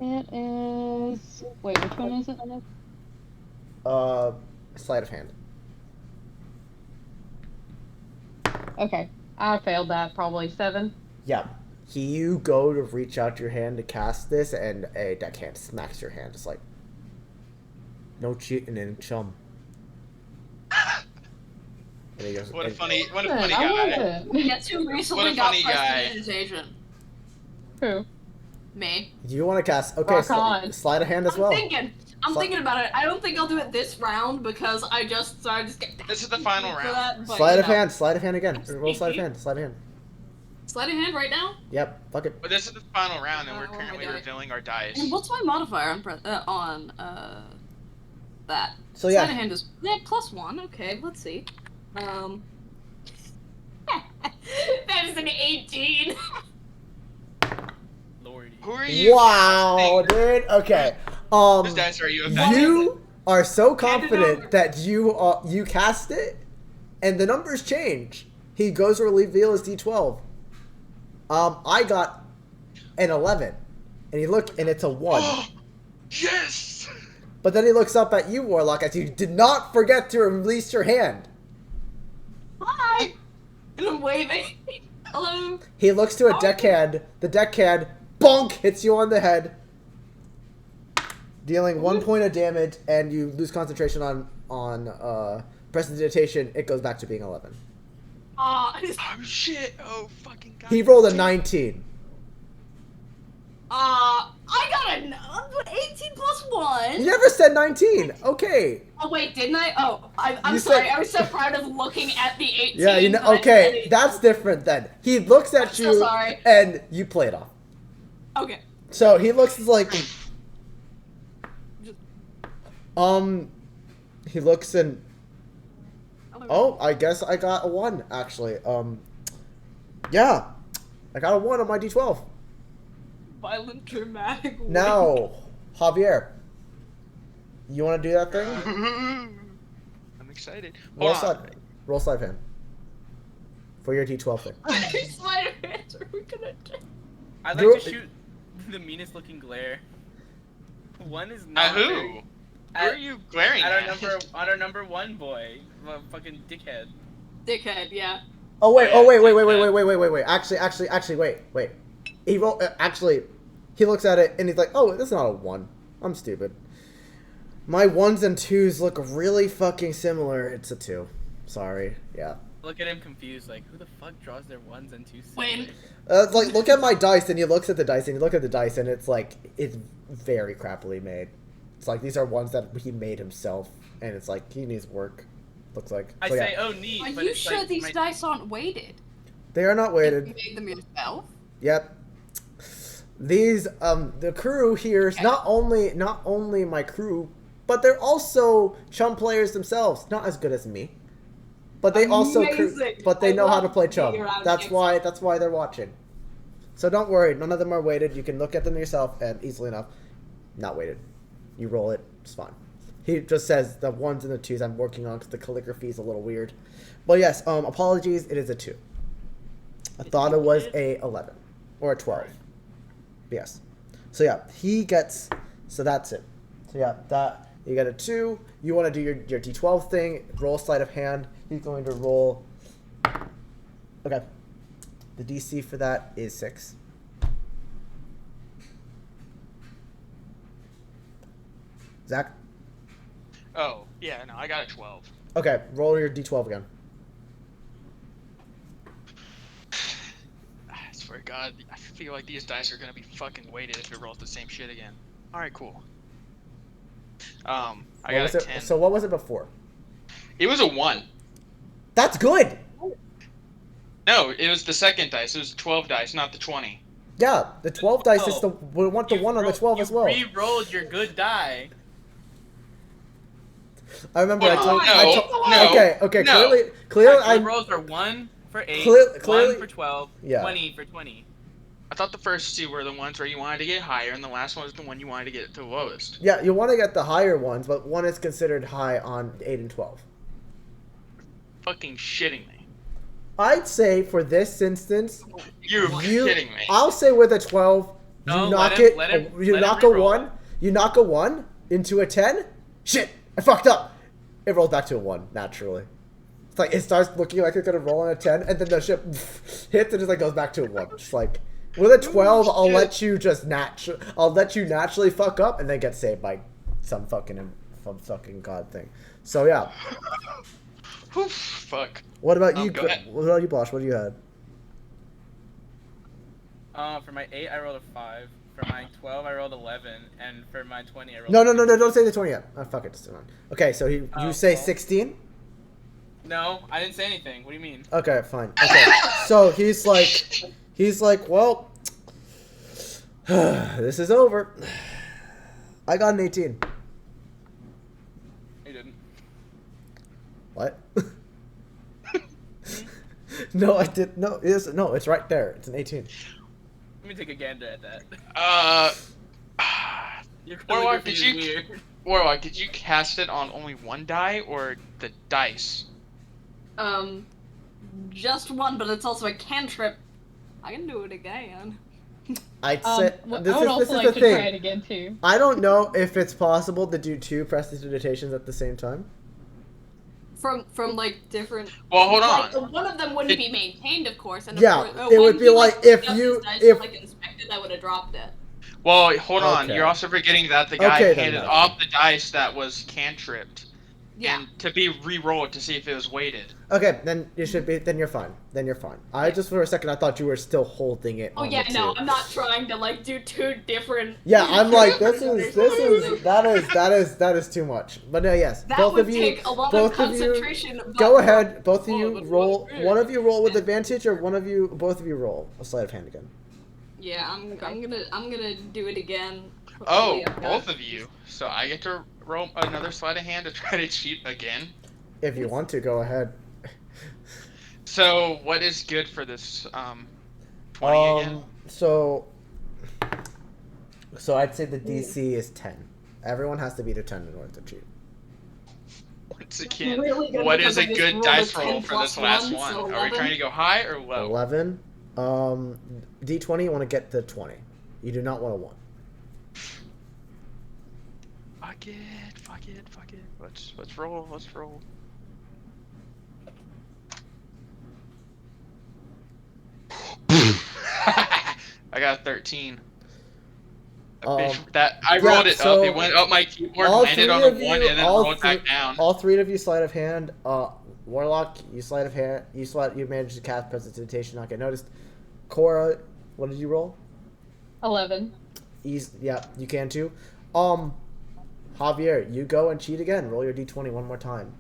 [SPEAKER 6] It is. Wait, which one is it?
[SPEAKER 1] Sleight of hand.
[SPEAKER 6] Okay, I failed that probably 7.
[SPEAKER 1] Yeah. You go to reach out your hand to cast this, and a deckhand smacks your hand. It's like, no cheating in chum. And he goes,
[SPEAKER 3] What a
[SPEAKER 1] and-
[SPEAKER 3] funny
[SPEAKER 6] I
[SPEAKER 3] guy.
[SPEAKER 6] love it.
[SPEAKER 2] Guess who recently
[SPEAKER 3] What a
[SPEAKER 2] got
[SPEAKER 3] funny guy.
[SPEAKER 2] prestidigitation?
[SPEAKER 6] Who?
[SPEAKER 2] Me.
[SPEAKER 1] You want to cast? Okay,
[SPEAKER 6] Rock on.
[SPEAKER 1] sleight of hand as well.
[SPEAKER 2] I'm thinking about it. I don't think I'll do it this round because I just get.
[SPEAKER 3] This is the final
[SPEAKER 2] for
[SPEAKER 3] round.
[SPEAKER 2] that, but,
[SPEAKER 1] Sleight
[SPEAKER 2] you
[SPEAKER 1] of
[SPEAKER 2] know.
[SPEAKER 1] hand. Sleight of hand again. Roll sleight of hand. Sleight of hand.
[SPEAKER 2] Sleight of hand right now.
[SPEAKER 1] Yep. Fuck it.
[SPEAKER 3] But this is the final round, and we're
[SPEAKER 2] Oh my
[SPEAKER 3] currently
[SPEAKER 2] God.
[SPEAKER 3] revealing our dice.
[SPEAKER 2] And what's my modifier on that?
[SPEAKER 1] So yeah.
[SPEAKER 2] Sleight of hand is +1. Okay, let's see. That is an 18.
[SPEAKER 4] Lordy.
[SPEAKER 3] Who are you?
[SPEAKER 1] Wow, dude. Okay.
[SPEAKER 3] This dice are you affected?
[SPEAKER 1] You are so
[SPEAKER 2] Hand it over.
[SPEAKER 1] confident that you cast it, and the numbers change. He goes to reveal his D12. I got an 11, and and it's a 1.
[SPEAKER 3] Yes!
[SPEAKER 1] But then he looks up at you, Warlock, as you did not forget to release your hand.
[SPEAKER 2] Hi. And I'm waving. Hello.
[SPEAKER 1] He looks to a deckhand. The deckhand, bonk, hits you on the head, dealing 1 point of damage, and you lose concentration on prestidigitation. It goes back to being 11.
[SPEAKER 3] Oh shit! Oh fucking god!
[SPEAKER 1] He rolled a 19.
[SPEAKER 2] I got an 18 +1.
[SPEAKER 1] You never said 19. Okay.
[SPEAKER 2] Oh wait, didn't I? Oh, I'm
[SPEAKER 1] You
[SPEAKER 2] sorry.
[SPEAKER 1] said-
[SPEAKER 2] I was so proud of looking at the 18.
[SPEAKER 1] Yeah, you know.
[SPEAKER 2] that I
[SPEAKER 1] Okay,
[SPEAKER 2] said
[SPEAKER 1] that's different then. He looks at
[SPEAKER 2] I'm so
[SPEAKER 1] you,
[SPEAKER 2] sorry.
[SPEAKER 1] and you play it off.
[SPEAKER 2] Okay.
[SPEAKER 1] So he looks like, he looks and, oh, I guess I got a 1 actually. Yeah, I got a 1 on my D12.
[SPEAKER 2] Violent, dramatic.
[SPEAKER 1] Now, Javier, you want to do that thing?
[SPEAKER 3] I'm excited.
[SPEAKER 1] Roll
[SPEAKER 3] Hold on.
[SPEAKER 1] side, roll side hand for your D12 thing.
[SPEAKER 2] Sleight of hand. Are we gonna do?
[SPEAKER 4] I'd like
[SPEAKER 1] You're-
[SPEAKER 4] to shoot the meanest looking glare. One is
[SPEAKER 3] At
[SPEAKER 4] not.
[SPEAKER 3] who?
[SPEAKER 4] very-
[SPEAKER 3] Who
[SPEAKER 4] At-
[SPEAKER 3] are you glaring
[SPEAKER 4] At
[SPEAKER 3] at?
[SPEAKER 4] our number 1 boy, fucking dickhead.
[SPEAKER 2] Dickhead, yeah.
[SPEAKER 1] Oh wait!
[SPEAKER 3] Yeah,
[SPEAKER 1] Oh wait!
[SPEAKER 3] it's
[SPEAKER 1] Wait!
[SPEAKER 3] like
[SPEAKER 1] Wait!
[SPEAKER 3] that.
[SPEAKER 1] Wait! Wait! Wait! Wait! Actually, wait. He roll. Actually, he looks at it and he's like, "Oh, that's not a 1. I'm stupid. My 1s and 2s look really fucking similar. It's a 2. Sorry. Yeah.
[SPEAKER 4] Look at him confused, like, who the fuck draws their 1s and 2s?
[SPEAKER 2] Win.
[SPEAKER 1] It's like, look at my dice, and he looks at the dice, and you look at the dice, and it's like, it's very crappily made. It's like, these are ones that he made himself, and it's like, he needs work. Looks like.
[SPEAKER 4] I
[SPEAKER 1] So, yeah.
[SPEAKER 4] say, oh, neat.
[SPEAKER 2] Are
[SPEAKER 4] but
[SPEAKER 2] you
[SPEAKER 4] it's
[SPEAKER 2] sure
[SPEAKER 4] like
[SPEAKER 2] these
[SPEAKER 4] my-
[SPEAKER 2] dice aren't weighted?
[SPEAKER 1] They are not
[SPEAKER 2] You
[SPEAKER 1] weighted.
[SPEAKER 2] made them yourself?
[SPEAKER 1] Yep. These the crew here is not only my crew, but they're also chum players themselves. Not as good as me, but they also
[SPEAKER 2] Amazing.
[SPEAKER 1] but they
[SPEAKER 2] I
[SPEAKER 1] know how to
[SPEAKER 2] love
[SPEAKER 1] play
[SPEAKER 2] being
[SPEAKER 1] chum.
[SPEAKER 2] around
[SPEAKER 1] That's
[SPEAKER 2] experts.
[SPEAKER 1] why they're watching. So don't worry, none of them are weighted. You can look at them yourself, and easily enough, not weighted. You roll it, it's fine. He just says the 1s and the 2s I'm working on because the calligraphy is a little weird. But yes, apologies. It is a 2. I thought it was a 11 or a 12. Yes. So yeah, he gets. So that's it. So yeah, that you get a 2. You want to do your D12 thing. Roll sleight of hand. He's going to roll. Okay. The DC for that is 6. Zach.
[SPEAKER 3] Oh, yeah, no, I got a 12.
[SPEAKER 1] Okay, roll your D12 again.
[SPEAKER 3] I swear to God, I feel like these dice are gonna be fucking weighted if it rolls the same shit again. Alright, cool. I
[SPEAKER 1] What
[SPEAKER 3] got
[SPEAKER 1] was
[SPEAKER 3] a
[SPEAKER 1] it?
[SPEAKER 3] 10.
[SPEAKER 1] So what was it before?
[SPEAKER 3] It was a 1.
[SPEAKER 1] That's good.
[SPEAKER 3] No, it was the second dice. It was 12 dice, not the 20.
[SPEAKER 1] Yeah, the 12 dice is
[SPEAKER 4] Oh.
[SPEAKER 1] we want the
[SPEAKER 4] You
[SPEAKER 1] 1 on the
[SPEAKER 4] ro-
[SPEAKER 1] 12 as well.
[SPEAKER 4] You re-rolled your good die.
[SPEAKER 1] I remember
[SPEAKER 3] No,
[SPEAKER 1] okay.
[SPEAKER 3] no.
[SPEAKER 1] Clearly,
[SPEAKER 4] Our rolls are 1 for 8,
[SPEAKER 1] clearly,
[SPEAKER 4] 1 for 12,
[SPEAKER 1] yeah.
[SPEAKER 4] 20 for 20.
[SPEAKER 3] I thought the first two were the ones where you wanted to get higher, and the last one was the one you wanted to get to the lowest.
[SPEAKER 1] Yeah, you want to get the higher ones, but one is considered high on 8 and 12.
[SPEAKER 3] Fucking shitting me.
[SPEAKER 1] I'd say for this instance,
[SPEAKER 3] You're kidding me.
[SPEAKER 1] I'll say with a 12,
[SPEAKER 4] No,
[SPEAKER 1] you
[SPEAKER 4] let
[SPEAKER 1] knock
[SPEAKER 4] him-
[SPEAKER 1] it.
[SPEAKER 4] let him-
[SPEAKER 1] You
[SPEAKER 4] let him
[SPEAKER 1] knock a
[SPEAKER 4] reroll
[SPEAKER 1] 1.
[SPEAKER 4] it.
[SPEAKER 1] You knock a 1 into a 10. Shit, I fucked up. It rolls back to a 1 naturally. It's like it starts looking like it's gonna roll on a 10, and then the ship hits and just like goes back to a 1. Just like with a 12, I'll let you naturally fuck up and then get saved by some fucking god thing. So yeah.
[SPEAKER 3] Fuck.
[SPEAKER 1] What about you?
[SPEAKER 3] Go ahead.
[SPEAKER 1] What about you, Bosch? What do you had?
[SPEAKER 4] For my 8, I rolled a 5. For my 12, I rolled 11, and for my 20, I rolled.
[SPEAKER 1] No, don't say the 20 yet. Oh, fuck it, just on. Okay, so you say 16?
[SPEAKER 4] No, I didn't say anything. What do you mean?
[SPEAKER 1] Okay, fine. Okay, so he's like, well, this is over. I got an 18.
[SPEAKER 4] You didn't.
[SPEAKER 1] What? No, I did. No, it's right there. It's an 18.
[SPEAKER 4] Let me take a gander at that. You're
[SPEAKER 3] Warlock,
[SPEAKER 4] weird.
[SPEAKER 3] Warlock, did you cast it on only one die or the dice?
[SPEAKER 2] Just one, but it's also a cantrip. I can do it again.
[SPEAKER 1] I'd say
[SPEAKER 6] I
[SPEAKER 1] this
[SPEAKER 6] would
[SPEAKER 1] is
[SPEAKER 6] also
[SPEAKER 1] the
[SPEAKER 6] like to
[SPEAKER 1] thing.
[SPEAKER 6] try it again too.
[SPEAKER 1] I don't know if it's possible to do 2 prestidigitations at the same time.
[SPEAKER 2] From like different.
[SPEAKER 3] Well, hold
[SPEAKER 2] like,
[SPEAKER 3] on.
[SPEAKER 2] one of them wouldn't be maintained, of course, and
[SPEAKER 1] Yeah,
[SPEAKER 2] of course,
[SPEAKER 1] it
[SPEAKER 2] when
[SPEAKER 1] would be
[SPEAKER 2] he,
[SPEAKER 1] like,
[SPEAKER 2] picked
[SPEAKER 1] if
[SPEAKER 2] up
[SPEAKER 1] you-
[SPEAKER 2] his dice
[SPEAKER 1] if-
[SPEAKER 2] to, like, inspected, I would have dropped it.
[SPEAKER 3] Well, hold on.
[SPEAKER 1] Okay.
[SPEAKER 3] You're also forgetting that the guy
[SPEAKER 1] Okay, then,
[SPEAKER 3] handed
[SPEAKER 1] then.
[SPEAKER 3] off the dice that was cantripped.
[SPEAKER 2] Yeah.
[SPEAKER 3] And to be re-rolled to see if it was weighted.
[SPEAKER 1] Okay, then you should be. Then you're fine. I just for a second I thought you were still holding it.
[SPEAKER 2] Oh
[SPEAKER 1] on
[SPEAKER 2] yeah,
[SPEAKER 1] the
[SPEAKER 2] no,
[SPEAKER 1] 2.
[SPEAKER 2] I'm not trying to like do 2 different.
[SPEAKER 1] Yeah, I'm like that is too much. But yes,
[SPEAKER 2] That
[SPEAKER 1] both
[SPEAKER 2] would
[SPEAKER 1] of you,
[SPEAKER 2] take a lot
[SPEAKER 1] both
[SPEAKER 2] of
[SPEAKER 1] of you,
[SPEAKER 2] concentration.
[SPEAKER 1] go ahead. Both of you
[SPEAKER 2] but
[SPEAKER 1] roll.
[SPEAKER 2] what's
[SPEAKER 1] One of you roll with advantage, or both of you roll a sleight of hand again.
[SPEAKER 2] Yeah, I'm gonna do it again.
[SPEAKER 3] Oh,
[SPEAKER 2] Hopefully I've got-
[SPEAKER 3] both of you. So I get to roll another sleight of hand to try to cheat again.
[SPEAKER 1] If you want to, go ahead.
[SPEAKER 3] So what is good for this 20 again?
[SPEAKER 1] So I'd say the DC is 10. Everyone has to beat a 10 in order to cheat.
[SPEAKER 3] Once again,
[SPEAKER 2] really good
[SPEAKER 3] what
[SPEAKER 2] because
[SPEAKER 3] is
[SPEAKER 2] I
[SPEAKER 3] a
[SPEAKER 2] just
[SPEAKER 3] good
[SPEAKER 2] rolled
[SPEAKER 3] dice
[SPEAKER 2] a 10
[SPEAKER 3] roll for this
[SPEAKER 2] plus
[SPEAKER 3] last
[SPEAKER 2] 1,
[SPEAKER 3] one?
[SPEAKER 2] so
[SPEAKER 3] Are we
[SPEAKER 2] 11.
[SPEAKER 3] trying to go high or low?
[SPEAKER 1] 11. D20. You want to get to 20. You do not want a 1.
[SPEAKER 3] Fuck it. Let's roll. I got a 13. I rolled it up. It went up my keyboard, landed on a 1, and then rolled back down.
[SPEAKER 1] All 3 of you sleight of hand. Warlock, you sleight of hand. You managed to cast prestidigitation, not get noticed. Cora, what did you roll?
[SPEAKER 6] 11.
[SPEAKER 1] Yeah, you can too. Javier, you go and cheat again. Roll your d20 one more time.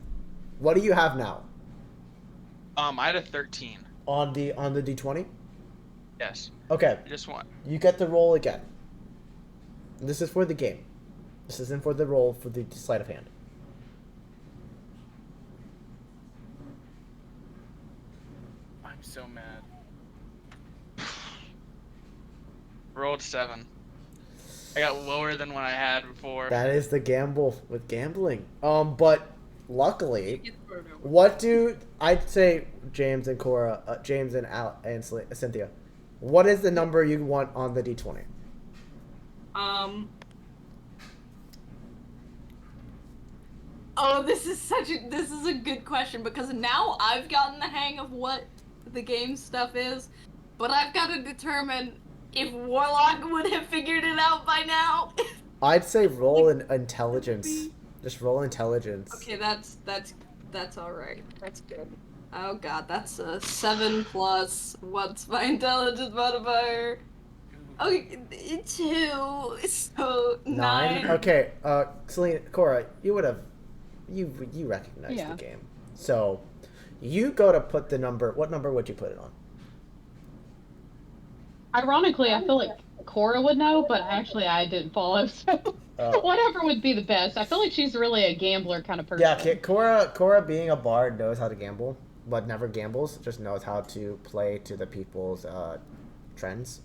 [SPEAKER 1] What do you have now?
[SPEAKER 3] I had a 13.
[SPEAKER 1] On the d20?
[SPEAKER 3] Yes.
[SPEAKER 1] Okay.
[SPEAKER 3] I just want.
[SPEAKER 1] You get to roll again. This is for the game. This isn't for the roll for the sleight of hand.
[SPEAKER 4] I'm so mad.
[SPEAKER 3] Rolled 7. I got lower than what I had before.
[SPEAKER 1] That is the gamble with gambling. But luckily, what do I'd say James and Cora, James and Cynthia? What is the number you want on the d20?
[SPEAKER 2] Oh, this is a good question because now I've gotten the hang of what the game stuff is, but I've got to determine if Warlock would have figured it out by now.
[SPEAKER 1] I'd say roll an intelligence. Just roll intelligence.
[SPEAKER 2] Okay, that's all right. That's good. Oh god, that's a 7 plus what's my intelligence modifier? Okay, 2. So 9.
[SPEAKER 1] Okay, Selena, Cora, you would have, you recognize the game. So, you go to put the number. What number would you put it on?
[SPEAKER 6] Ironically, I feel like Cora would know, but actually I didn't follow, so whatever would be the best. I feel like she's really a gambler kind of person.
[SPEAKER 1] Yeah, Cora being a bard knows how to gamble, but never gambles. Just knows how to play to the people's trends.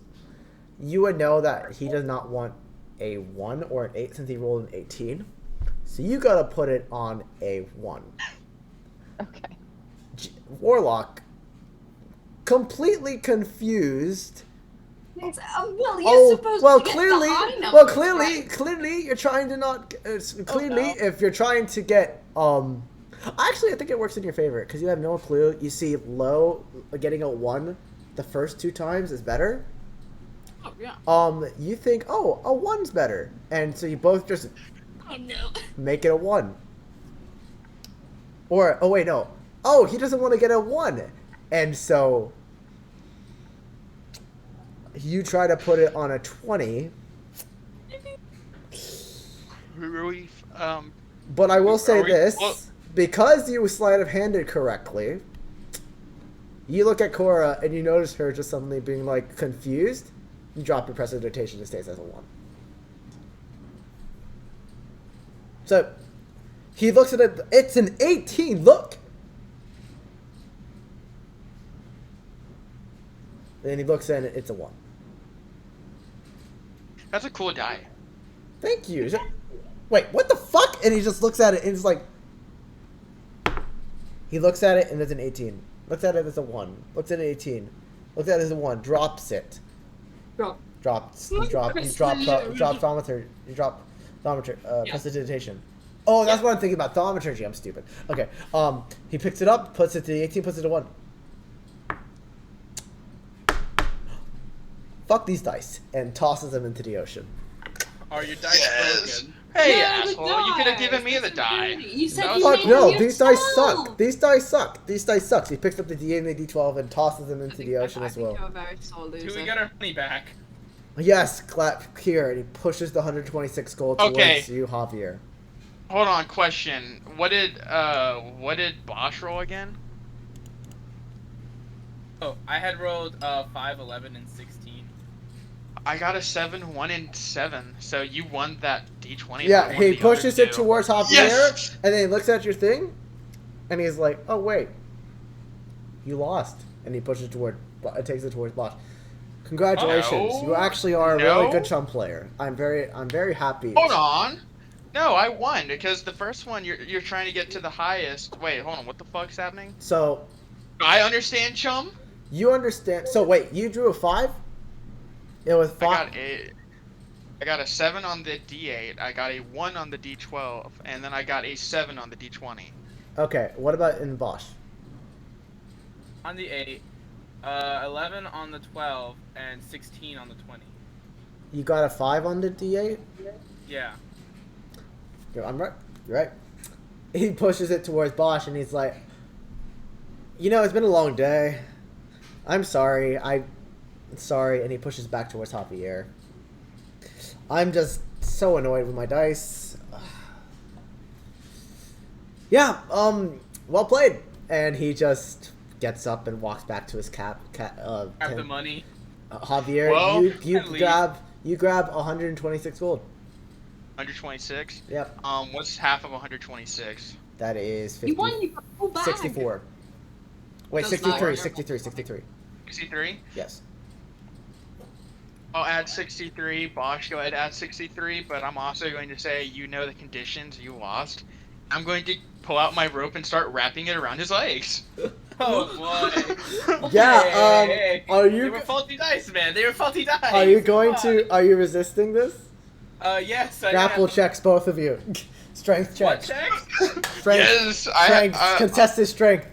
[SPEAKER 1] You would know that he does not want a 1 or an 8 since he rolled an 18. So you gotta put it on a 1.
[SPEAKER 6] Okay.
[SPEAKER 1] Warlock, completely confused.
[SPEAKER 2] Well, you're supposed to get the high numbers,
[SPEAKER 1] Clearly, you're trying to not. If you're trying to get, actually, I think it works in your favor because you have no clue. You see, low getting a 1 the first 2 times is better.
[SPEAKER 2] Oh yeah.
[SPEAKER 1] You think, oh, a 1's better, and so you both just make it a 1. Or, oh wait, no. Oh, he doesn't want to get a 1, and so you try to put it on a 20. But I will say this, because you sleight of handed correctly, you look at Cora and you notice her just suddenly being like confused. You drop your prestidigitation, it stays as a 1. So he looks at it. It's an 18. Look. And then he looks at it. It's a 1.
[SPEAKER 3] That's a cool die.
[SPEAKER 1] Thank you. Wait, what the fuck? And he just looks at it and he's like. He looks at it and it's an 18. Looks at it as a 1. Looks at it 18. Looks at it as a 1. Drops it. Drops. You drop thaumaturgy. You drop thaumaturgy. Prestidigitation. Oh, that's what I'm thinking about. Thaumaturgy. I'm stupid. Okay. He picks it up, puts it to the 18, puts it to 1. Fuck these dice, and tosses them into the ocean.
[SPEAKER 4] Are your dice broken?
[SPEAKER 3] Hey, asshole! You could have given me the die.
[SPEAKER 2] You said
[SPEAKER 1] Fuck no! These dice suck. These dice suck. These dice suck. He picks up the D8 and the D12 and tosses them into the ocean as well.
[SPEAKER 4] Do we get our money back?
[SPEAKER 1] Yes, clap here, and he pushes the 126 gold towards you, Javier.
[SPEAKER 3] Hold on, question. What did Bosch roll again?
[SPEAKER 4] Oh, I had rolled 5, 11, and 16.
[SPEAKER 3] I got a 7, 1, and 7. So you won that D20.
[SPEAKER 1] Yeah, he pushes it towards Javier, and then he looks at your thing, and he's like, "Oh wait, you lost." And he pushes it toward, takes it towards Bosch. Congratulations, you actually are a really good chum player. I'm very happy.
[SPEAKER 3] Hold on. No, I won because the first one you're trying to get to the highest. Wait, hold on. What the fuck's happening?
[SPEAKER 1] So,
[SPEAKER 3] I understand, chum.
[SPEAKER 1] You understand? So wait, you drew a 5. It was 5.
[SPEAKER 3] I got a 7 on the D8. I got a 1 on the D12, and then I got a 7 on the D20.
[SPEAKER 1] Okay, what about in Bosch?
[SPEAKER 4] On the 8, 11 on the 12, and 16 on the 20.
[SPEAKER 1] You got a 5 on the D8?
[SPEAKER 4] Yeah.
[SPEAKER 1] I'm right. You're right. He pushes it towards Bosch, and he's like, "You know, it's been a long day. I'm sorry. Sorry." And he pushes back towards Javier. I'm just so annoyed with my dice. Yeah. Well played. And he just gets up and walks back to his Grab
[SPEAKER 4] the money.
[SPEAKER 1] Javier,
[SPEAKER 3] well,
[SPEAKER 1] you grab 126 gold.
[SPEAKER 3] 126.
[SPEAKER 1] Yep.
[SPEAKER 3] What's half of 126?
[SPEAKER 1] That is 50,
[SPEAKER 2] You won. You got a full bag.
[SPEAKER 1] 64. Wait, 63.
[SPEAKER 3] 63.
[SPEAKER 1] Yes.
[SPEAKER 3] I'll add 63. Bosch, go ahead, add 63. But I'm also going to say, you know the conditions. You lost. I'm going to pull out my rope and start wrapping it around his legs.
[SPEAKER 4] Oh boy.
[SPEAKER 1] Yeah.
[SPEAKER 4] Hey.
[SPEAKER 1] Are you?
[SPEAKER 4] They were faulty dice, man. They were faulty dice.
[SPEAKER 1] Are you going to? Are you resisting this?
[SPEAKER 4] Yes. I
[SPEAKER 1] Grapple
[SPEAKER 4] am.
[SPEAKER 1] checks, both of you. Strength check.
[SPEAKER 4] What check?
[SPEAKER 1] Strength.
[SPEAKER 3] Yes,
[SPEAKER 1] Strength. Contested strength.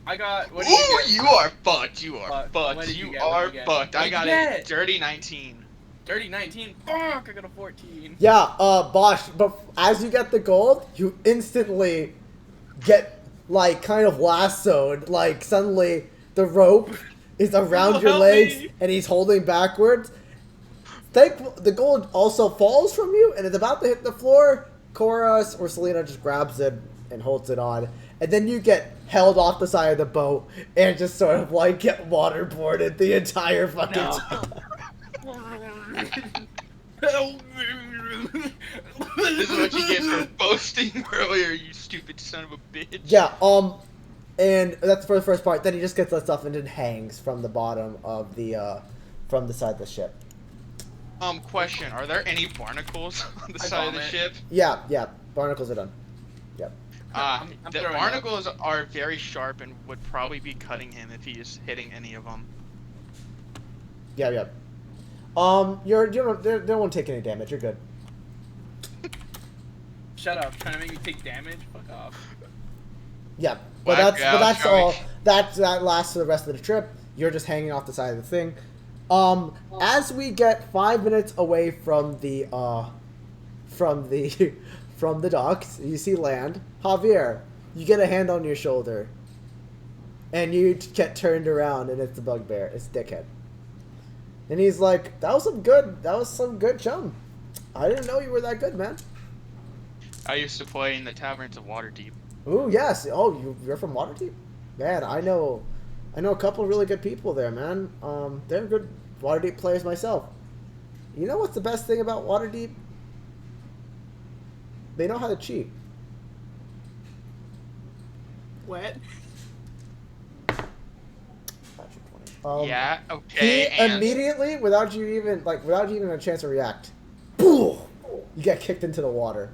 [SPEAKER 4] I got. What did you get?
[SPEAKER 3] You are fucked. You are
[SPEAKER 4] What
[SPEAKER 3] fucked.
[SPEAKER 4] did you
[SPEAKER 3] You
[SPEAKER 4] get? What
[SPEAKER 3] are
[SPEAKER 4] did you get?
[SPEAKER 3] fucked.
[SPEAKER 4] What
[SPEAKER 3] I
[SPEAKER 4] did
[SPEAKER 3] got
[SPEAKER 4] you
[SPEAKER 3] a
[SPEAKER 4] get?
[SPEAKER 3] dirty 19.
[SPEAKER 4] Dirty 19. Fuck! I got a 14.
[SPEAKER 1] Yeah. Bosch. But as you get the gold, you instantly get like kind of lassoed. Like suddenly the rope is around your
[SPEAKER 4] Help
[SPEAKER 1] legs,
[SPEAKER 4] me.
[SPEAKER 1] and he's holding backwards. The gold also falls from you, and it's about to hit the floor. Chorus or Selena just grabs it and holds it on, and then you get held off the side of the boat and just sort of like get waterboarded the entire fucking time.
[SPEAKER 3] This is what you get for boasting earlier, you stupid son of a bitch.
[SPEAKER 1] Yeah, and that's for the first part. Then he just gets let off and then hangs from the bottom of the, from the side of the ship.
[SPEAKER 3] Question, are there any barnacles on the side of the ship?
[SPEAKER 1] Yeah, barnacles are done. Yep.
[SPEAKER 3] The barnacles are very sharp and would probably be cutting him if he is hitting any of them.
[SPEAKER 1] Yeah. They won't take any damage. You're good.
[SPEAKER 4] Shut up! Trying to make me take damage? Fuck off.
[SPEAKER 1] Yeah, but that's all. That lasts for the rest of the trip. You're just hanging off the side of the thing. As we get 5 minutes away from the from the docks, you see land. Javier, you get a hand on your shoulder, and you get turned around, and it's the bugbear. It's Dickhead, and he's like, "That was some good chum. I didn't know you were that good, man."
[SPEAKER 3] I used to play in the taverns of Waterdeep.
[SPEAKER 1] Ooh, yes. Oh, you're from Waterdeep? Man, I know a couple of really good people there, man. They're good Waterdeep players myself. You know what's the best thing about Waterdeep? They know how to cheat.
[SPEAKER 2] What?
[SPEAKER 3] Yeah, okay,
[SPEAKER 1] He immediately, without you even a chance to react, boom, you get kicked into the water.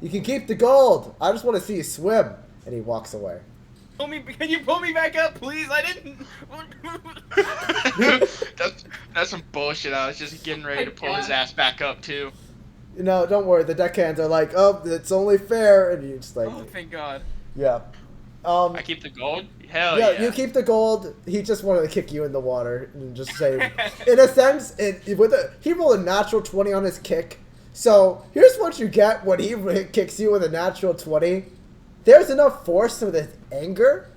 [SPEAKER 1] You can keep the gold. I just want to see you swim. And he walks away.
[SPEAKER 4] Can you pull me back up, please? I didn't.
[SPEAKER 3] that's some bullshit. I was just getting ready to pull his ass back up too.
[SPEAKER 1] No, don't worry. The deckhands are like, "Oh, it's only fair," and you just like,
[SPEAKER 4] "Oh, thank God."
[SPEAKER 1] Yeah.
[SPEAKER 3] I keep the gold. Hell yeah.
[SPEAKER 1] You keep the gold. He just wanted to kick you in the water and just say, in a sense, he rolled a natural 20 on his kick. So here's what you get when he kicks you with a natural 20. There's enough force with his anger,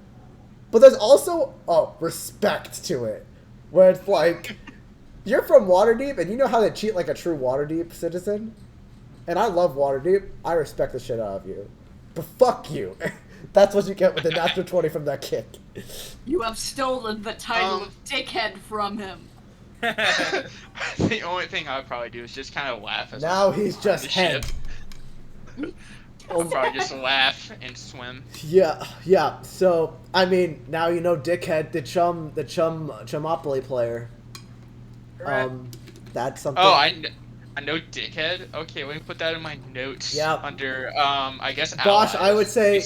[SPEAKER 1] but there's also respect to it, where it's like, you're from Waterdeep and you know how to cheat like a true Waterdeep citizen, and I love Waterdeep. I respect the shit out of you, but fuck you. That's what you get with the natural 20 from that kick.
[SPEAKER 2] You have stolen the title of dickhead from him.
[SPEAKER 3] The only thing I would probably do is just kind of laugh. As
[SPEAKER 1] now he's just head.
[SPEAKER 3] I'll probably just laugh and swim.
[SPEAKER 1] Yeah. So I mean, now you know Dickhead, the Chumopoly player.
[SPEAKER 4] Right.
[SPEAKER 1] That's something.
[SPEAKER 3] Oh, I know Dickhead. Okay, let me put that in my notes.
[SPEAKER 1] Yeah.
[SPEAKER 3] Under I guess.
[SPEAKER 1] Gosh,
[SPEAKER 3] allies.
[SPEAKER 1] I would say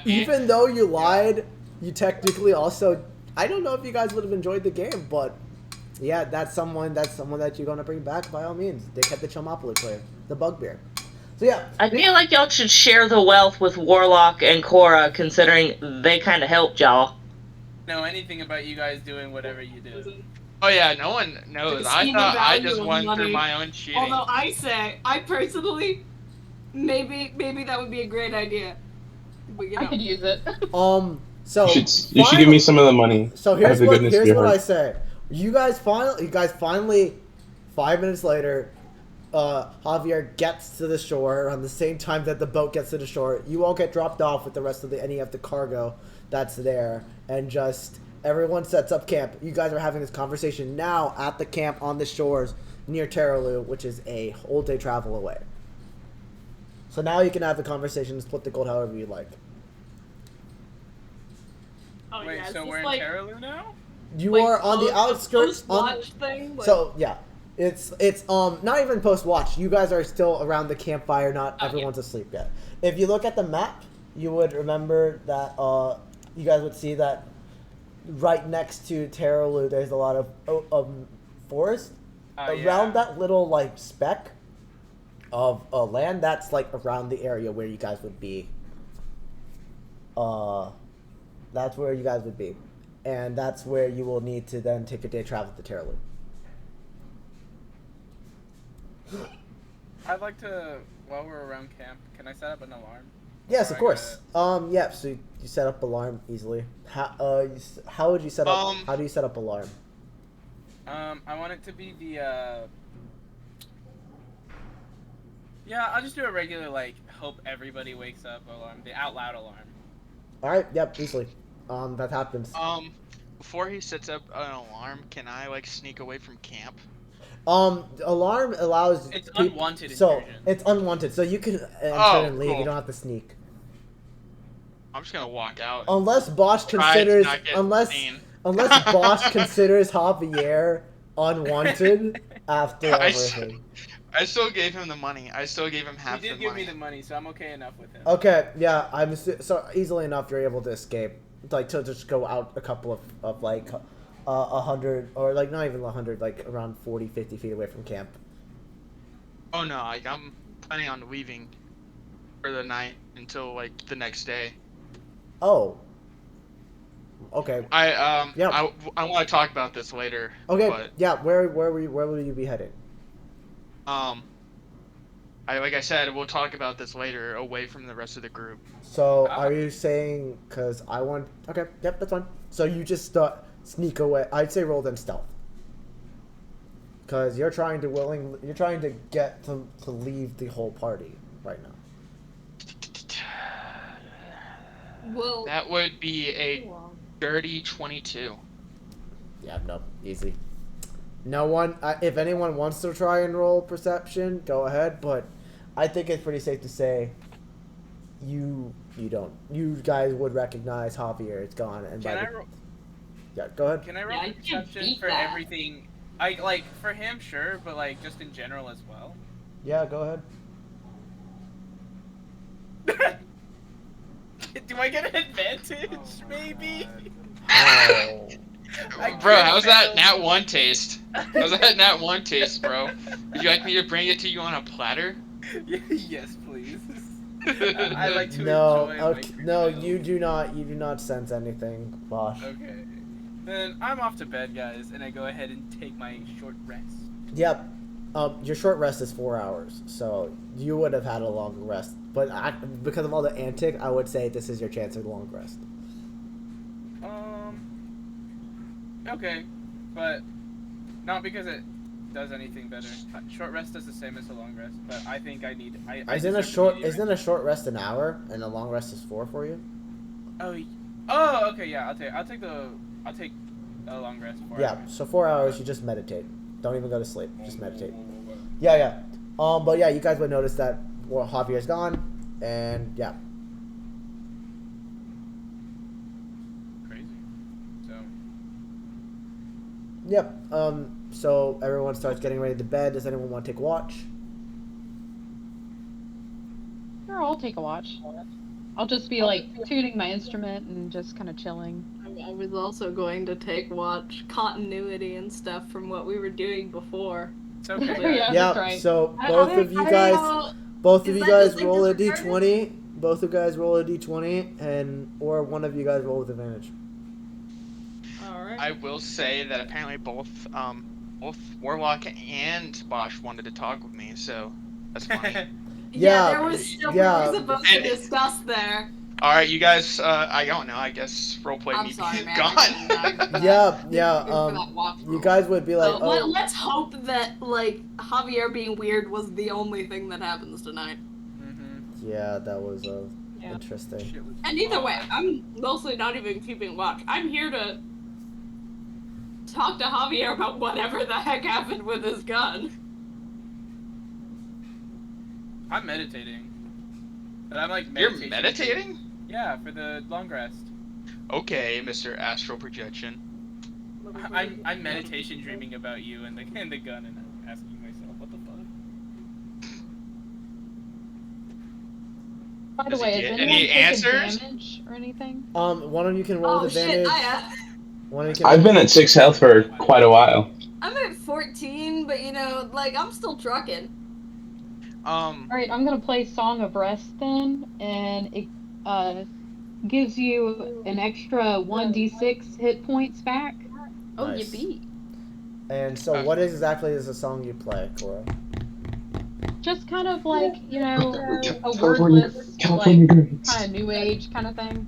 [SPEAKER 1] even though you lied, you technically also. I don't know if you guys would have enjoyed the game, but yeah, that's someone that you're gonna bring back by all means. Dickhead, the Chumopoly player, the bugbear. So yeah,
[SPEAKER 5] I feel like y'all should share the wealth with Warlock and Cora, considering they kind of helped y'all.
[SPEAKER 4] Know anything about you guys doing whatever you do?
[SPEAKER 3] Oh yeah, no one knows. I thought I just won through my own cheating.
[SPEAKER 2] Although I personally, maybe that would be a great idea. But,
[SPEAKER 6] I could use it.
[SPEAKER 1] So
[SPEAKER 8] you should give me some of the money.
[SPEAKER 1] So here's what I say. You guys finally, 5 minutes later, Javier gets to the shore around the same time that the boat gets to the shore. You all get dropped off with the rest of any of the cargo that's there, and just everyone sets up camp. You guys are having this conversation now at the camp on the shores near Terralu, which is a whole day travel away. So now you can have the conversation and split the gold however you like.
[SPEAKER 2] Oh,
[SPEAKER 4] wait,
[SPEAKER 2] yeah,
[SPEAKER 4] so we're in Terralu now?
[SPEAKER 1] You are on the outskirts.
[SPEAKER 2] Thing,
[SPEAKER 1] so yeah. It's not even post-watch. You guys are still around the campfire. Not everyone's asleep yet. If you look at the map, you would remember that you guys would see that right next to Terralu, there's a lot of forest around that little like speck of land. That's like around the area where you guys would be. That's where you guys would be, and that's where you will need to then take a day travel to Terralu.
[SPEAKER 4] I'd like to, while we're around camp, can I set up an alarm?
[SPEAKER 1] Yes, of course. Yeah. So you set up alarm easily. How would you set up? How do you set up alarm?
[SPEAKER 4] I want it to be the. Yeah, I'll just do a regular hope everybody wakes up alarm, the out loud alarm.
[SPEAKER 1] All right. Yep. Easily. That happens.
[SPEAKER 3] Before he sets up an alarm, can I like sneak away from camp?
[SPEAKER 1] Alarm allows
[SPEAKER 4] It's
[SPEAKER 1] people.
[SPEAKER 4] unwanted
[SPEAKER 1] So
[SPEAKER 4] intrusion.
[SPEAKER 1] it's unwanted. So you can enter
[SPEAKER 3] Oh,
[SPEAKER 1] and leave. You
[SPEAKER 3] cool.
[SPEAKER 1] don't have to sneak.
[SPEAKER 3] I'm just gonna walk out.
[SPEAKER 1] Unless Bosch
[SPEAKER 3] Try to
[SPEAKER 1] considers
[SPEAKER 3] not get seen.
[SPEAKER 1] unless Bosch considers Javier unwanted after
[SPEAKER 3] I, s-
[SPEAKER 1] everything.
[SPEAKER 3] I still gave him the money. I still gave him
[SPEAKER 4] He
[SPEAKER 3] half the
[SPEAKER 4] did give me
[SPEAKER 3] money.
[SPEAKER 4] the money, so I'm okay enough with him.
[SPEAKER 1] Okay, yeah, so easily enough you're able to escape, like to just go out a couple of like 100 or like not even 100, like around 40, 50 feet away from camp.
[SPEAKER 3] Oh no, like I'm planning on leaving for the night until like the next day.
[SPEAKER 1] Oh. Okay. Yeah.
[SPEAKER 3] I want to talk about this later.
[SPEAKER 1] Okay.
[SPEAKER 3] But
[SPEAKER 1] Yeah. Where will you be heading?
[SPEAKER 3] like I said, we'll talk about this later, away from the rest of the group.
[SPEAKER 1] So are you saying because I want? Okay. Yep. That's fine. So you just sneak away. I'd say roll them stealth. Because you're trying to get to leave the whole party right now.
[SPEAKER 2] Well,
[SPEAKER 3] That would be a dirty 22.
[SPEAKER 1] Yeah, no, easy. No one, if anyone wants to try and roll perception, go ahead. But I think it's pretty safe to say you don't. You guys would recognize Javier. It's gone. And yeah, go ahead.
[SPEAKER 4] Can I roll
[SPEAKER 2] Yeah, I can't
[SPEAKER 4] perception
[SPEAKER 2] beat
[SPEAKER 4] for
[SPEAKER 2] that.
[SPEAKER 4] everything? I like for him, sure, but like just in general as well.
[SPEAKER 1] Yeah, go ahead.
[SPEAKER 4] Do I get an advantage? Maybe.
[SPEAKER 1] Oh.
[SPEAKER 3] Bro, how's that nat 1 taste? How's that nat 1 taste, bro? Would you like me to bring it to you on a platter?
[SPEAKER 4] Yes, please. I like to
[SPEAKER 1] No,
[SPEAKER 4] enjoy.
[SPEAKER 1] okay, no, you do not. You do not sense anything, Bosch.
[SPEAKER 4] Okay. Then I'm off to bed, guys, and I go ahead and take my short rest.
[SPEAKER 1] Yep. Your short rest is 4 hours, so you would have had a longer rest. But because of all the antic, I would say this is your chance of a long rest.
[SPEAKER 4] Okay, but not because it does anything better. Short rest does the same as a long rest, but I think I need.
[SPEAKER 1] Isn't a short rest an hour and a long rest is 4 for you?
[SPEAKER 4] Oh, okay, yeah. I'll take a long rest. 4
[SPEAKER 1] Yeah,
[SPEAKER 4] hours.
[SPEAKER 1] so 4 hours you just meditate. Don't even go to sleep. Just meditate. Yeah. But yeah, you guys would notice that Javier's gone, and yeah.
[SPEAKER 4] Crazy. So.
[SPEAKER 1] Yep. So everyone starts getting ready to bed. Does anyone want to take watch?
[SPEAKER 6] Sure, I'll take a watch. I'll just be like tuning my instrument and just kind of chilling.
[SPEAKER 2] I was also going to take watch continuity and stuff from what we were doing before.
[SPEAKER 4] It's okay.
[SPEAKER 6] Yeah,
[SPEAKER 1] Yeah.
[SPEAKER 6] that's right.
[SPEAKER 1] So both of you guys roll a d20. Both of you guys roll a d20, or one of you guys roll with advantage.
[SPEAKER 2] All right.
[SPEAKER 3] I will say that apparently both Warlock and Bosch wanted to talk with me, so that's funny.
[SPEAKER 1] Yeah,
[SPEAKER 2] there was still
[SPEAKER 1] yeah.
[SPEAKER 2] we were supposed to discuss there.
[SPEAKER 3] All right, you guys. I don't know. I guess roleplay
[SPEAKER 2] I'm
[SPEAKER 3] me
[SPEAKER 2] sorry,
[SPEAKER 3] being
[SPEAKER 2] man.
[SPEAKER 3] gone.
[SPEAKER 1] Yeah. You guys would be like, oh.
[SPEAKER 2] Let's hope that like Javier being weird was the only thing that happens tonight.
[SPEAKER 1] Yeah, that was interesting.
[SPEAKER 2] And either way, I'm mostly not even keeping watch. I'm here to talk to Javier about whatever the heck happened with his gun.
[SPEAKER 4] I'm meditating. But I'm like
[SPEAKER 3] You're meditating?
[SPEAKER 4] Yeah, for the long rest.
[SPEAKER 3] Okay, Mr. Astral Projection.
[SPEAKER 4] I'm meditation dreaming about you and the gun, and I'm asking myself, what the fuck?
[SPEAKER 6] By the way, is anyone
[SPEAKER 3] any
[SPEAKER 6] taking
[SPEAKER 3] answers?
[SPEAKER 6] damage or anything?
[SPEAKER 1] One of you can roll with advantage.
[SPEAKER 8] I've been at 6 health for quite a while.
[SPEAKER 2] I'm at 14, but I'm still trucking.
[SPEAKER 6] Alright, I'm gonna play Song of Rest then, and it gives you an extra 1d6 hit points back.
[SPEAKER 2] Oh,
[SPEAKER 1] Nice.
[SPEAKER 2] you beat.
[SPEAKER 1] And so, what exactly is the song you play, Cora?
[SPEAKER 6] Just kind of like, a
[SPEAKER 8] California
[SPEAKER 6] wordless,
[SPEAKER 8] Girls.
[SPEAKER 6] kind of new age kind of thing.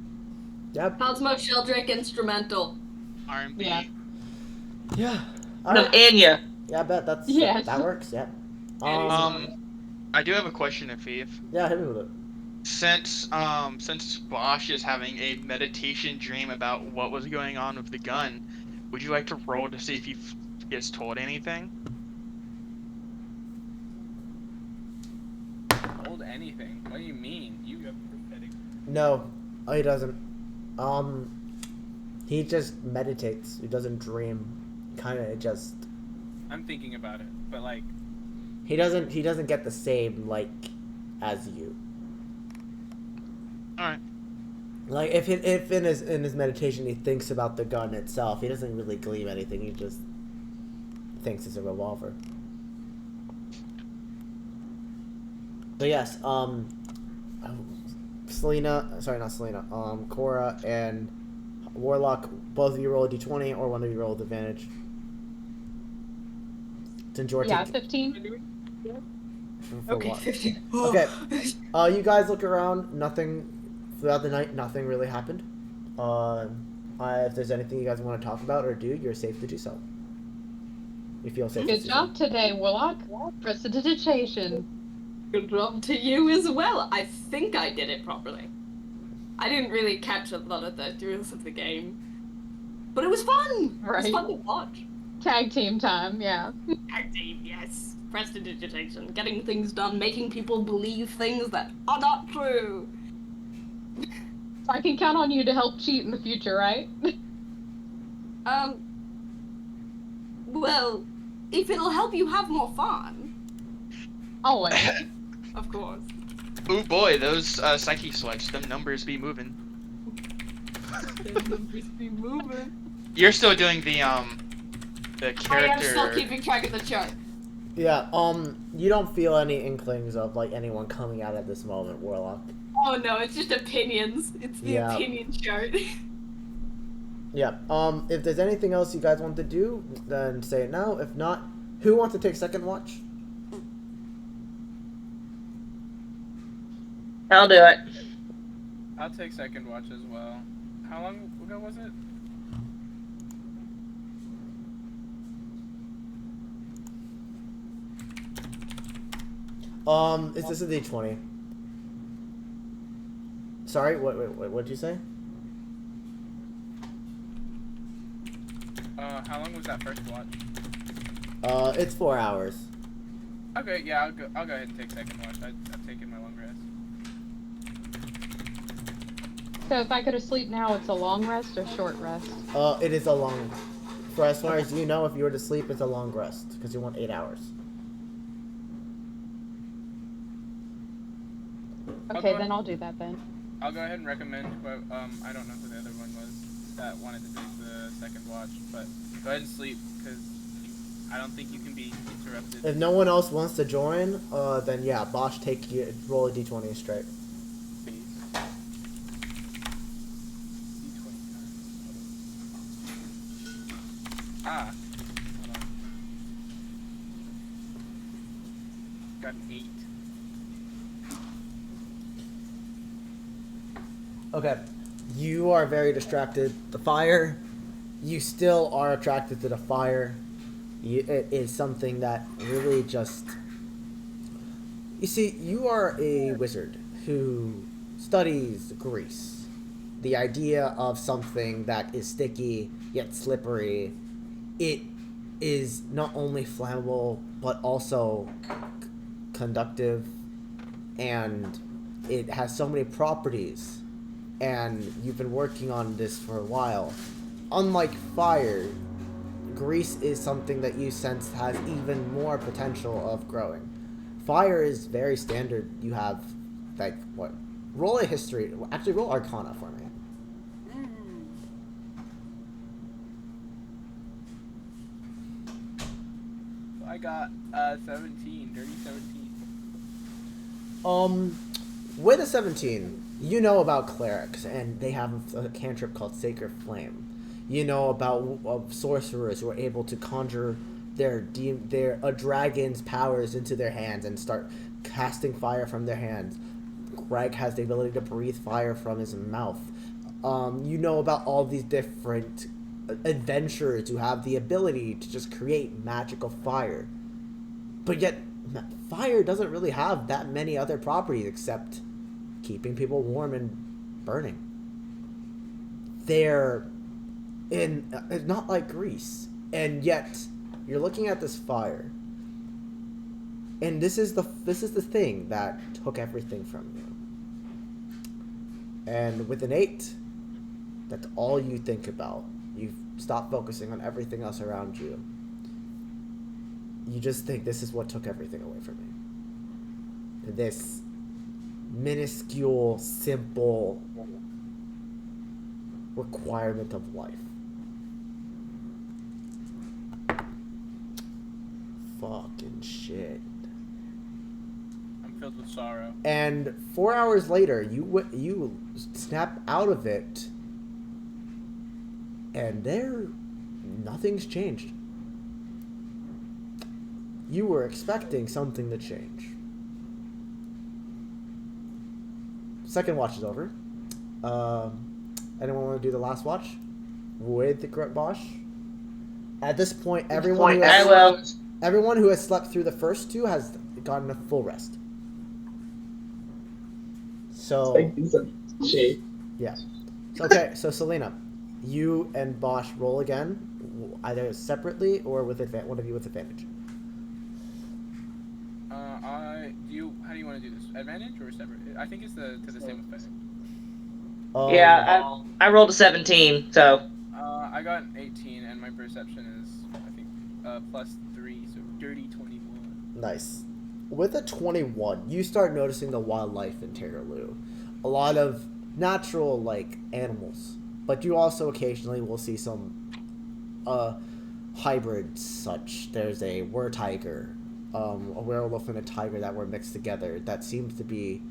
[SPEAKER 1] Yep.
[SPEAKER 2] Cosmo Sheldrake instrumental.
[SPEAKER 3] R&B.
[SPEAKER 6] Yeah.
[SPEAKER 1] Yeah.
[SPEAKER 5] No, Anya.
[SPEAKER 1] Yeah, I bet that works. Yeah.
[SPEAKER 3] I do have a question, Afif.
[SPEAKER 1] Yeah, hit me with it.
[SPEAKER 3] since Bosch is having a meditation dream about what was going on with the gun, would you like to roll to see if he gets told anything?
[SPEAKER 4] Told anything? What do you mean? You have prophetic.
[SPEAKER 1] No, he doesn't. He just meditates. He doesn't dream. Kind of just.
[SPEAKER 4] I'm thinking about it, but like.
[SPEAKER 1] He doesn't get the same like as you.
[SPEAKER 3] All right.
[SPEAKER 1] Like if in his meditation he thinks about the gun itself, he doesn't really glean anything. He just thinks it's a revolver. But yes, Selena, sorry, not Selena, Cora and Warlock, both of you roll a d20 or one of you roll with advantage. Since you're
[SPEAKER 6] 15.
[SPEAKER 2] Okay, 15.
[SPEAKER 1] Okay. You guys look around. Nothing throughout the night. Nothing really happened. If there's anything you guys want to talk about or do, you're safe to do so. You feel safe.
[SPEAKER 6] Good job today, Warlock. Prestidigitation.
[SPEAKER 2] Good job to you as well. I think I did it properly. I didn't really catch a lot of the rules of the game, but it was fun.
[SPEAKER 6] Right.
[SPEAKER 2] It was fun to watch.
[SPEAKER 6] Tag team time, yeah.
[SPEAKER 2] Tag team, yes. Prestidigitation, getting things done, making people believe things that are not true.
[SPEAKER 6] So I can count on you to help cheat in the future, right?
[SPEAKER 2] Well, if it'll help you have more fun.
[SPEAKER 6] Always.
[SPEAKER 2] Of course.
[SPEAKER 3] Oh boy, those psyche sweats, them numbers be moving.
[SPEAKER 2] The numbers be moving.
[SPEAKER 3] You're still doing the character.
[SPEAKER 2] I am still keeping track of the chart.
[SPEAKER 1] Yeah, you don't feel any inklings of like anyone coming out at this moment, Warlock.
[SPEAKER 2] Oh no, it's just opinions. It's the opinion chart.
[SPEAKER 1] Yeah. If there's anything else you guys want to do, then say it now. If not, who wants to take second watch?
[SPEAKER 5] I'll do it.
[SPEAKER 4] I'll take second watch as well. How long ago was it?
[SPEAKER 1] This is a d20. Sorry, what'd you say?
[SPEAKER 4] How long was that first watch?
[SPEAKER 1] It's 4 hours.
[SPEAKER 4] Okay, yeah, I'll go ahead and take second watch. I've taken my long rest.
[SPEAKER 6] So if I go to sleep now, it's a long rest or short rest?
[SPEAKER 1] It is a long. For as far as you know, if you were to sleep, it's a long rest because you want 8 hours.
[SPEAKER 6] Okay, then I'll do that then.
[SPEAKER 4] I'll go ahead and recommend, but I don't know who the other one was that wanted to take the second watch, but go ahead and sleep, because I don't think you can be interrupted.
[SPEAKER 1] If no one else wants to join, then yeah, Bosch, roll a d20 straight.
[SPEAKER 4] Please. D20 times. Ah. Hold on. Got an 8.
[SPEAKER 1] Okay, you are very distracted. The fire, you still are attracted to the fire. It is something that really just... You see, you are a wizard who studies grease. The idea of something that is sticky yet slippery, it is not only flammable but also conductive, and it has so many properties. And you've been working on this for a while. Unlike fire, grease is something that you sense has even more potential of growing. Fire is very standard. You have, like, what? Roll a history. Actually, roll Arcana for me.
[SPEAKER 4] I got 17, dirty 17.
[SPEAKER 1] With a 17, you know about clerics, and they have a cantrip called Sacred Flame. You know about sorcerers who are able to conjure their dragon's powers into their hands and start casting fire from their hands. Greg has the ability to breathe fire from his mouth. You know about all these different adventurers who have the ability to just create magical fire. But yet, fire doesn't really have that many other properties except keeping people warm and burning. They're in it's not like Greece, and yet you're looking at this fire, and this is the thing that took everything from you. And with an 8, that's all you think about. You've stopped focusing on everything else around you. You just think this is what took everything away from me. This minuscule, simple requirement of life. Fucking shit.
[SPEAKER 4] I'm filled with sorrow.
[SPEAKER 1] And 4 hours later, you snap out of it, and nothing's changed. You were expecting something to change. Second watch is over. Anyone want to do the last watch with the Bosch? At this point, everyone who has slept through the first 2 has gotten a full rest. So, yeah. Okay, so Selena, you and Bosch roll again, either separately or with one of you with advantage.
[SPEAKER 4] How do you want to do this? Advantage or separate? I think it's to the same effect.
[SPEAKER 5] Yeah, I rolled a 17, so.
[SPEAKER 4] I got an 18, and my perception is, I think, +3, so dirty 21.
[SPEAKER 1] Nice. With a 21, you start noticing the wildlife in Terraloo. A lot of natural, animals. But you also occasionally will see some hybrids such. There's a were-tiger, a werewolf and a tiger that were mixed together. That seems to be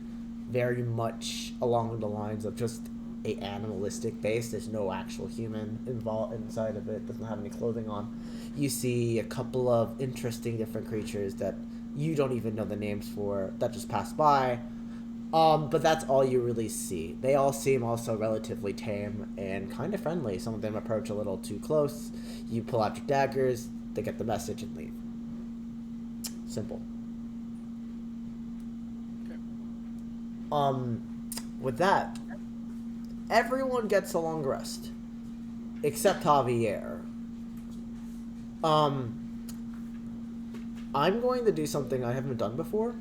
[SPEAKER 1] very much along the lines of just a animalistic base. There's no actual human involved inside of it. Doesn't have any clothing on. You see a couple of interesting different creatures that you don't even know the names for that just pass by. But that's all you really see. They all seem also relatively tame and kind of friendly. Some of them approach a little too close. You pull out your daggers, they get the message and leave. Simple.
[SPEAKER 4] Okay.
[SPEAKER 1] With that, everyone gets a long rest. Except Javier. I'm going to do something I haven't done before.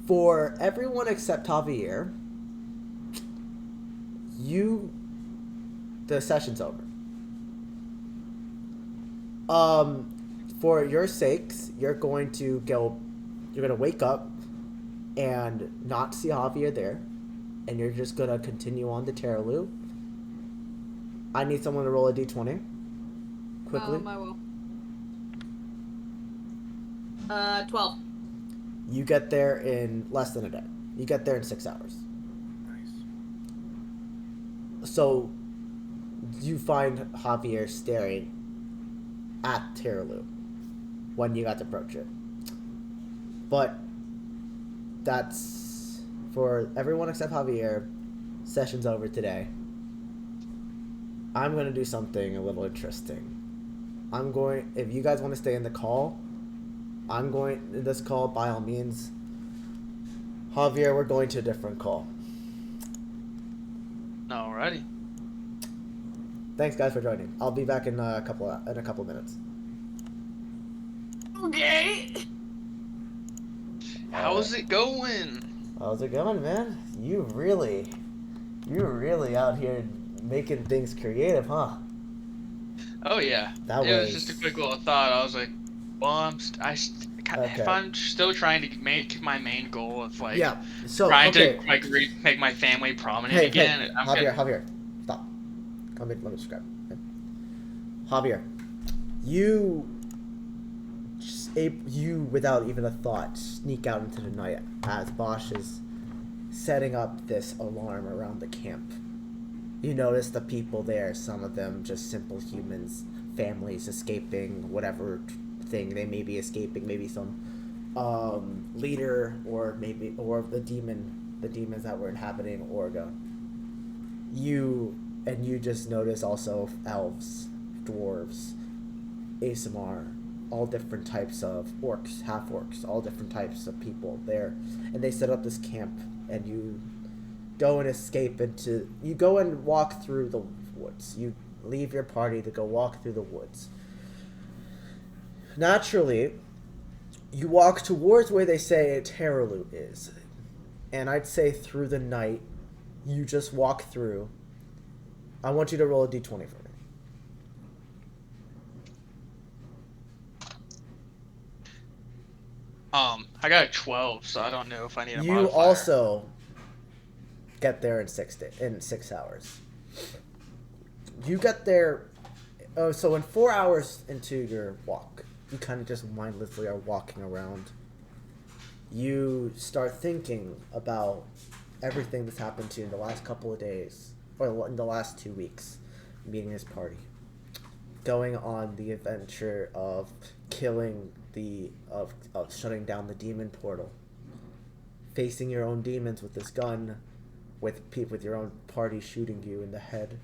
[SPEAKER 1] For everyone except Javier, the session's over. For your sakes, you're going to wake up and not see Javier there, and you're just gonna continue on to Terraloo. I need someone to roll a d20. Quickly.
[SPEAKER 2] I will. 12.
[SPEAKER 1] You get there in less than a day. You get there in 6 hours.
[SPEAKER 4] Nice.
[SPEAKER 1] So, you find Javier staring at Terraloo when you got to approach it. But that's for everyone except Javier. Session's over today. I'm going to do something a little interesting. If you guys want to stay in the call, in this call, by all means. Javier, we're going to a different call.
[SPEAKER 3] Alrighty.
[SPEAKER 1] Thanks, guys, for joining. I'll be back in a couple minutes.
[SPEAKER 2] Okay.
[SPEAKER 3] How's it going?
[SPEAKER 1] How's it going, man? You're really out here making things creative, huh?
[SPEAKER 3] Oh yeah. It was just a quick little thought. I was like, well, if I'm still trying to make my main goal of trying to make my family prominent again.
[SPEAKER 1] Javier, stop. Let me describe. Okay. Javier, you without even a thought sneak out into the night as Bosch is setting up this alarm around the camp. You notice the people there, some of them just simple humans, families escaping whatever thing they may be escaping, maybe some leader or the demons that were inhabiting Orga. You just notice also elves, dwarves, ASMR, all different types of orcs, half orcs, all different types of people there, and they set up this camp and you go and escape into... You go and walk through the woods. You leave your party to go walk through the woods. Naturally, you walk towards where they say a terror loot is. And I'd say through the night, you just walk through. I want you to roll a d20 for me.
[SPEAKER 3] I got a 12, so I don't know if I need a
[SPEAKER 1] You
[SPEAKER 3] modifier.
[SPEAKER 1] also get there in 6 hours. You get there... Oh, so in 4 hours into your walk, you kind of just mindlessly are walking around. You start thinking about everything that's happened to you in the last couple of days, or in the last 2 weeks, meeting this party. Going on the adventure of killing of shutting down the demon portal. Facing your own demons with this gun, with your own party shooting you in the head.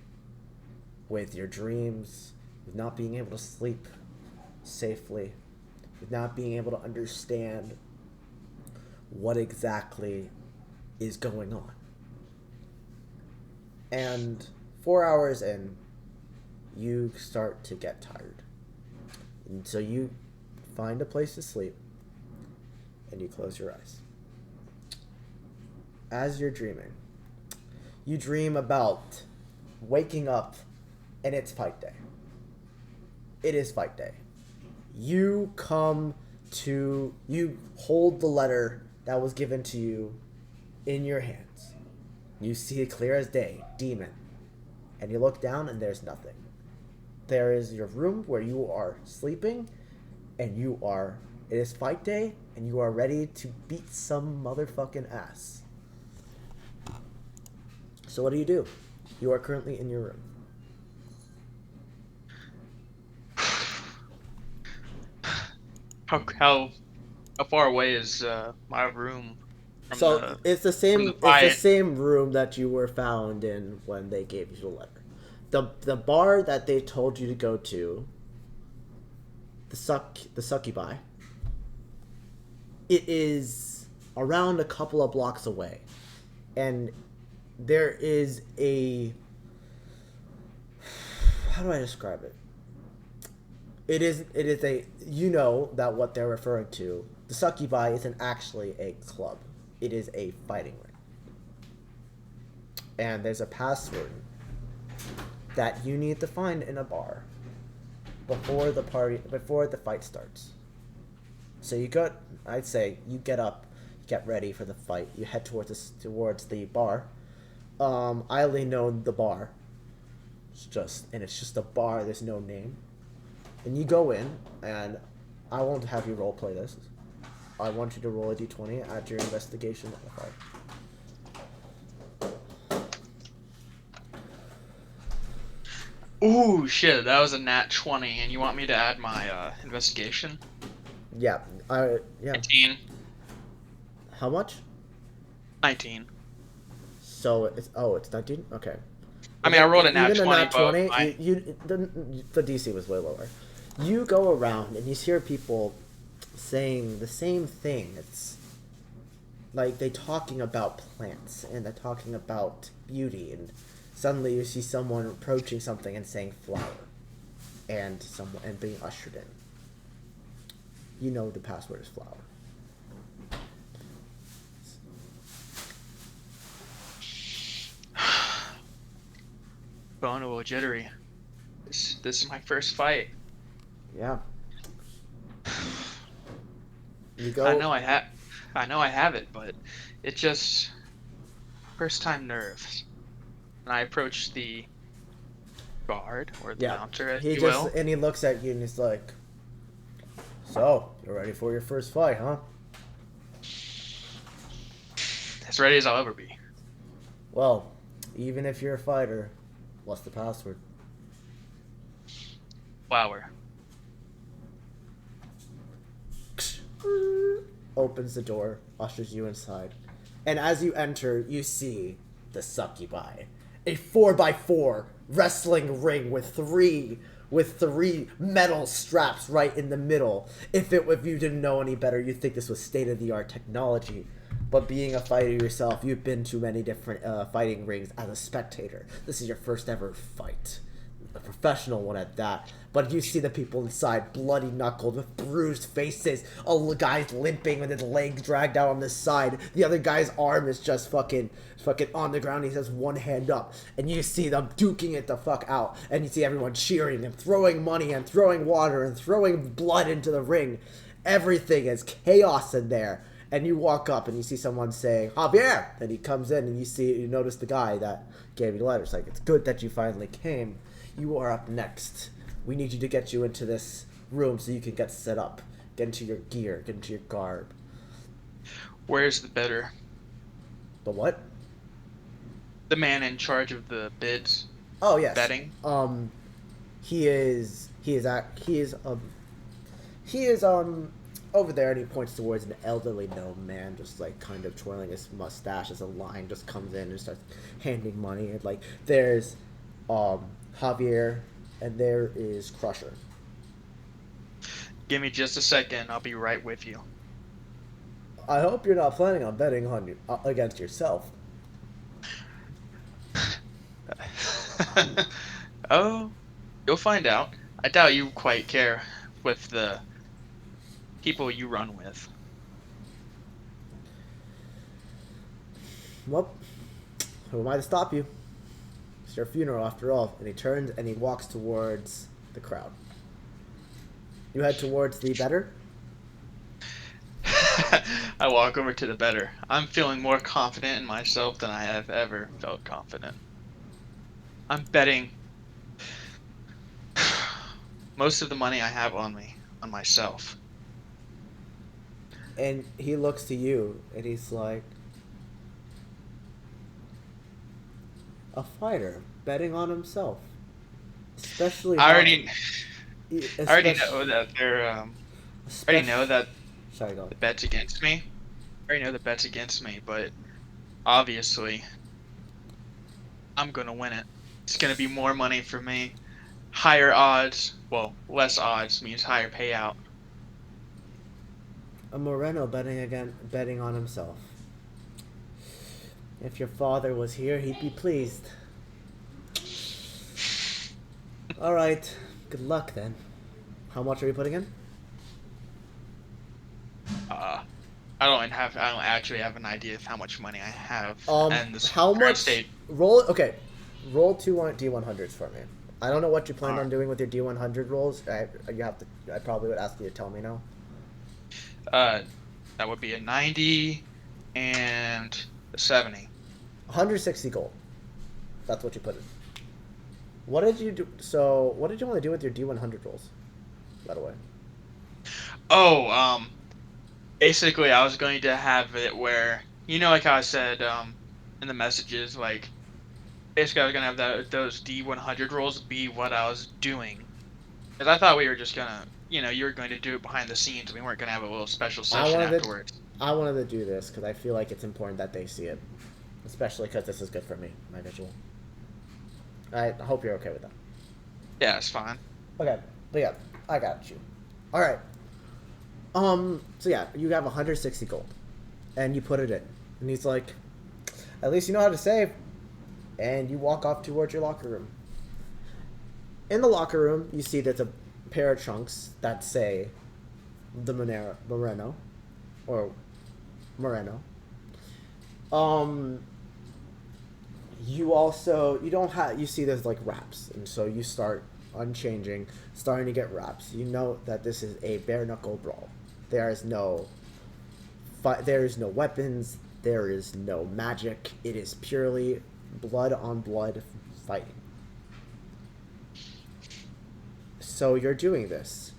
[SPEAKER 1] With your dreams, with not being able to sleep safely, with not being able to understand what exactly is going on. And 4 hours in, you start to get tired. And so you find a place to sleep, and you close your eyes. As you're dreaming, you dream about waking up, and it's fight day. It is fight day. You hold the letter that was given to you in your hands. You see it clear as day, demon. And you look down and there's nothing. There is your room where you are sleeping, and it is fight day, and you are ready to beat some motherfucking ass. So what do? You are currently in your room.
[SPEAKER 3] How far away is my room from
[SPEAKER 1] So it's the same.
[SPEAKER 3] the fight?
[SPEAKER 1] It's the same room that you were found in when they gave you the letter. The bar that they told you to go to. The succubi. It is around a couple of blocks away, and there is a... How do I describe it? It is a... You know that what they're referring to, the succubi, isn't actually a club. It is a fighting ring. And there's a password that you need to find in a bar before the fight starts. So I'd say you get up, get ready for the fight. You head towards the bar. I only know the bar. It's just a bar. There's no name. And you go in, and I won't have you roleplay this. I want you to roll a d20 at your investigation modifier.
[SPEAKER 3] Ooh, shit, that was a nat 20, and you want me to add my investigation?
[SPEAKER 1] Yeah.
[SPEAKER 3] 19.
[SPEAKER 1] How much?
[SPEAKER 3] 19.
[SPEAKER 1] So it's 19? Okay.
[SPEAKER 3] I mean, I rolled a nat
[SPEAKER 1] Even
[SPEAKER 3] 20,
[SPEAKER 1] a nat 20,
[SPEAKER 3] but
[SPEAKER 1] the DC was way lower. You go around and you hear people saying the same thing. It's like they're talking about plants, and they're talking about beauty, and suddenly you see someone approaching something and saying flower, and being ushered in. You know the password is flower.
[SPEAKER 3] going a little jittery. This is my first fight.
[SPEAKER 1] Yeah. You go.
[SPEAKER 3] I know I have it, but it just first time nerves. And I approach the guard or the bouncer, as you will.
[SPEAKER 1] And he looks at you and he's like, "So, you're ready for your first fight, huh?"
[SPEAKER 3] As ready as I'll ever be.
[SPEAKER 1] Well, even if you're a fighter, what's the password?
[SPEAKER 3] Flower.
[SPEAKER 1] Opens the door, ushers you inside. And as you enter, you see the succubi. A 4x4 wrestling ring with three metal straps right in the middle. If you didn't know any better, you'd think this was state-of-the-art technology. But being a fighter yourself, you've been to many different fighting rings as a spectator. This is your first ever fight. A professional one at that. But you see the people inside, bloody knuckled, with bruised faces. A guy's limping with his legs dragged out on the side. The other guy's arm is just fucking on the ground. He has one hand up. And you see them duking it the fuck out. And you see everyone cheering and throwing money and throwing water and throwing blood into the ring. Everything is chaos in there. And you walk up and you see someone saying, Javier! And he comes in and you notice the guy that gave you the letter. It's like, it's good that you finally came. You are up next. We need you to get you into this room so you can get set up. Get into your gear. Get into your garb.
[SPEAKER 3] Where's the bidder?
[SPEAKER 1] The what?
[SPEAKER 3] The man in charge of the bids.
[SPEAKER 1] Oh, yes.
[SPEAKER 3] Betting.
[SPEAKER 1] He is over there, and he points towards an elderly gnome man, just like kind of twirling his mustache as a line just comes in and starts handing money. And like there's Javier, and there is Crusher.
[SPEAKER 3] Give me just a second. I'll be right with you.
[SPEAKER 1] I hope you're not planning on betting on you against yourself.
[SPEAKER 3] Oh, you'll find out. I doubt you quite care with the people you run with.
[SPEAKER 1] Well, who am I to stop you? It's your funeral after all. And he turns and he walks towards the crowd. You head towards the better?
[SPEAKER 3] I walk over to the better. I'm feeling more confident in myself than I have ever felt confident. I'm betting most of the money I have on me, on myself.
[SPEAKER 1] And he looks to you and he's like, a fighter betting on himself. Especially
[SPEAKER 3] I already know that they're I already know that
[SPEAKER 1] Sorry, go
[SPEAKER 3] the bet's against me. I already know the bet's against me, but obviously I'm gonna win it. It's gonna be more money for me. Higher odds, well, less odds means higher payout.
[SPEAKER 1] A Moreno betting on himself. If your father was here, he'd be pleased. Alright, good luck then. How much are you putting in?
[SPEAKER 3] I don't actually have an idea of how much money I have. And this
[SPEAKER 1] how much?
[SPEAKER 3] state.
[SPEAKER 1] Roll two D100s for me. I don't know what you plan on doing with your D100 rolls. I probably would ask you to tell me now.
[SPEAKER 3] That would be a 90 and a 70.
[SPEAKER 1] 160 gold. That's what you put in. What did you do? So, what did you want to do with your D100 rolls? By the way.
[SPEAKER 3] Oh, basically, I was going to have it where, like how I said, in the messages, like, basically, I was gonna have those D100 rolls be what I was doing, because I thought we were just gonna, you were going to do it behind the scenes. We weren't gonna have a little special session afterwards.
[SPEAKER 1] I wanted to do this because I feel like it's important that they see it, especially because this is good for me, my visual. I hope you're okay with that.
[SPEAKER 3] Yeah, it's fine.
[SPEAKER 1] Okay, but yeah, I got you. All right. So yeah, you have 160 gold, and you put it in, and he's like, "At least you know how to save." And you walk off towards your locker room. In the locker room, you see there's a pair of trunks that say the Moreno. You see there's like wraps, and so you start unchanging, starting to get wraps. You know that this is a bare knuckle brawl. There is no weapons, there is no magic. It is purely blood on blood fighting. So you're doing this,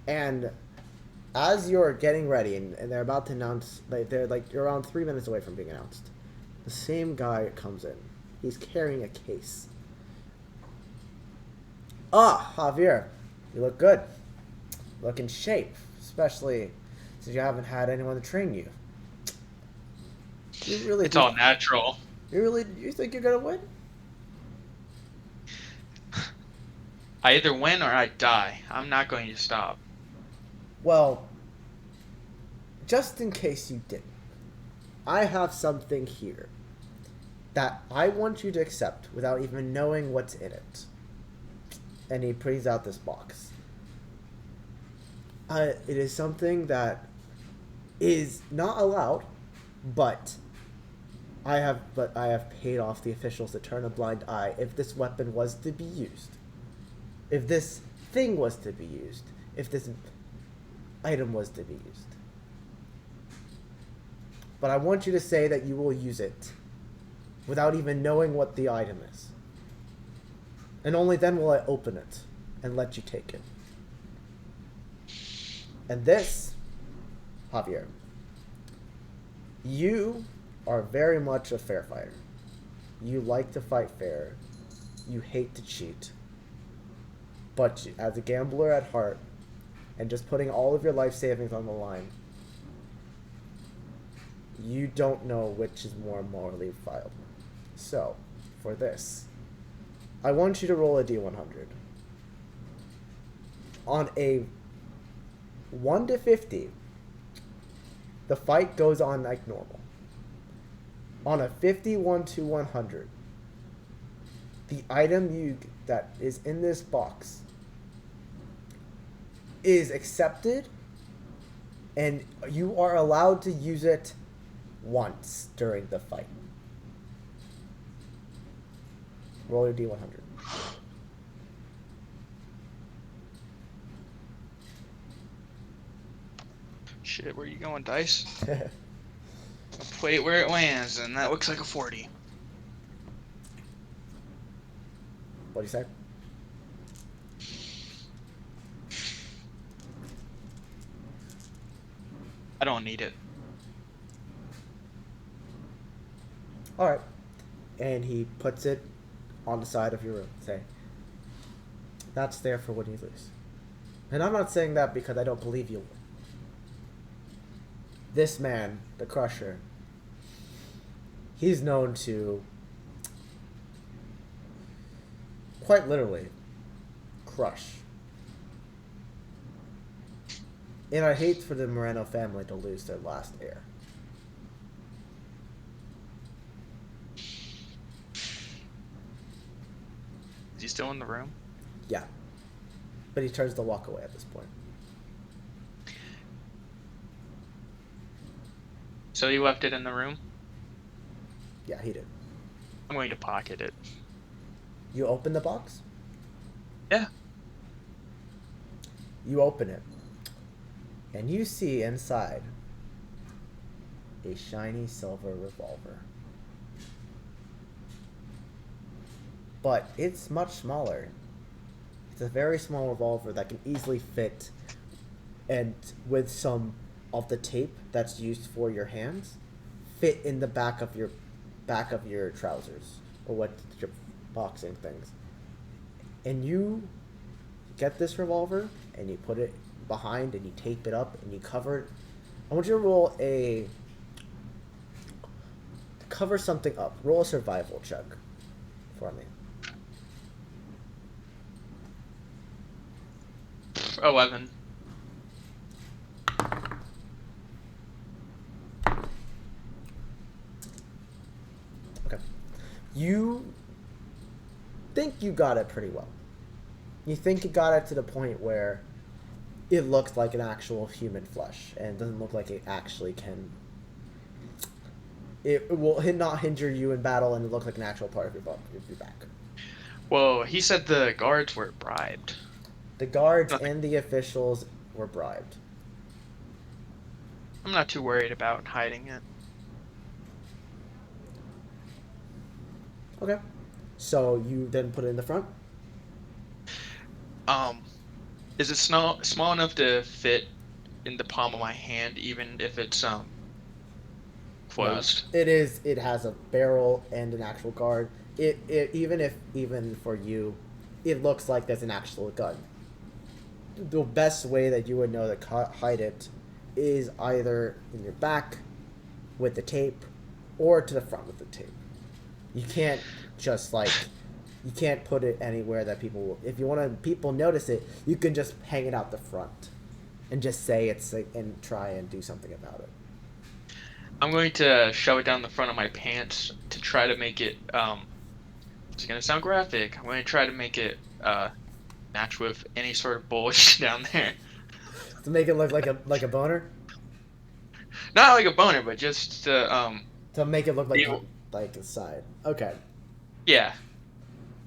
[SPEAKER 1] and as you're getting ready, and they're about to announce, you're around 3 minutes away from being announced, the same guy comes in. He's carrying a case. Ah, Javier, you look good. Look in shape, especially since you haven't had anyone to train you.
[SPEAKER 3] It's all natural.
[SPEAKER 1] You think you're gonna win?
[SPEAKER 3] I either win or I die. I'm not going to stop.
[SPEAKER 1] Well, just in case you didn't, I have something here that I want you to accept without even knowing what's in it. And he brings out this box. It is something that is not allowed, but I have paid off the officials to turn a blind eye if this weapon was to be used. If this thing was to be used. If this item was to be used. But I want you to say that you will use it without even knowing what the item is. And only then will I open it and let you take it. And this, Javier, you are very much a fair fighter. You like to fight fair. You hate to cheat. But as a gambler at heart, and just putting all of your life savings on the line, you don't know which is more morally viable. So, for this, I want you to roll a D100. On a 1 to 50, the fight goes on like normal. On a 51 to 100, the item that is in this box is accepted, and you are allowed to use it once during the fight. Roll your D100.
[SPEAKER 3] Shit, where you going, dice? I'll play it where it lands, and that looks like a 40.
[SPEAKER 1] What do you say?
[SPEAKER 3] I don't need it.
[SPEAKER 1] Alright. And he puts it on the side of your room. Say, that's there for when you lose. And I'm not saying that because I don't believe you. This man, the Crusher, he's known to quite literally crush. And I hate for the Moreno family to lose their last heir.
[SPEAKER 3] Is he still in the room?
[SPEAKER 1] Yeah. But he turns to walk away at this point.
[SPEAKER 3] So he left it in the room?
[SPEAKER 1] Yeah, he did.
[SPEAKER 3] I'm going to pocket it.
[SPEAKER 1] You open the box?
[SPEAKER 3] Yeah.
[SPEAKER 1] You open it. And you see inside a shiny silver revolver. But it's much smaller. It's a very small revolver that can easily fit, and with some of the tape that's used for your hands, fit in the back of your trousers, or what your boxing things. And you get this revolver and you put it behind and you tape it up and you cover it. I want you to roll to cover something up. Roll a survival check for me.
[SPEAKER 3] 11.
[SPEAKER 1] Okay. You think you got it pretty well. You think you got it to the point where it looks like an actual human flesh, and it doesn't look like it actually can. It will not hinder you in battle, and it looks like an actual part of your back.
[SPEAKER 3] Well, he said the guards were bribed.
[SPEAKER 1] The guards and the officials were bribed.
[SPEAKER 3] I'm not too worried about hiding it.
[SPEAKER 1] Okay. So you then put it in the front?
[SPEAKER 3] Is it small enough to fit in the palm of my hand, even if it's closed?
[SPEAKER 1] No, it is. It has a barrel and an actual guard. Even for you, it looks like there's an actual gun. The best way that you would know to hide it is either in your back with the tape, or to the front with the tape. You can't just you can't put it anywhere that people will. If you want to people notice it, you can just hang it out the front and just say it's and try and do something about it.
[SPEAKER 3] I'm going to shove it down the front of my pants to try to make it. It's gonna sound graphic. I'm going to try to make it match with any sort of bulge down there.
[SPEAKER 1] To make it look like a boner.
[SPEAKER 3] Not like a boner, but just
[SPEAKER 1] To make it look like
[SPEAKER 3] the-
[SPEAKER 1] like a side. Okay.
[SPEAKER 3] yeah.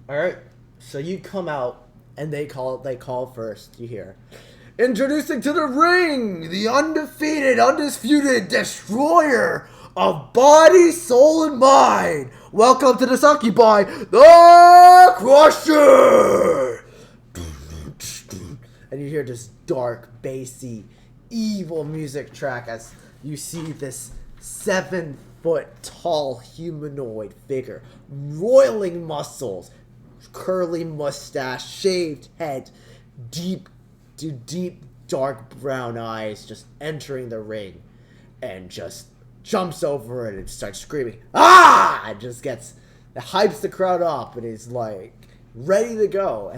[SPEAKER 1] All right. So you come out, and they call first. You hear, introducing to the ring, the undefeated, undisputed destroyer of body, soul, and mind. Welcome to the Succubi, the Crusher. And you hear this dark, bassy, evil music track as you see this 7-foot tall humanoid figure, roiling muscles, curly mustache, shaved head, deep dark brown eyes, just entering the ring, and just jumps over it and starts screaming, ah! And just hypes the crowd up, and is like ready to go.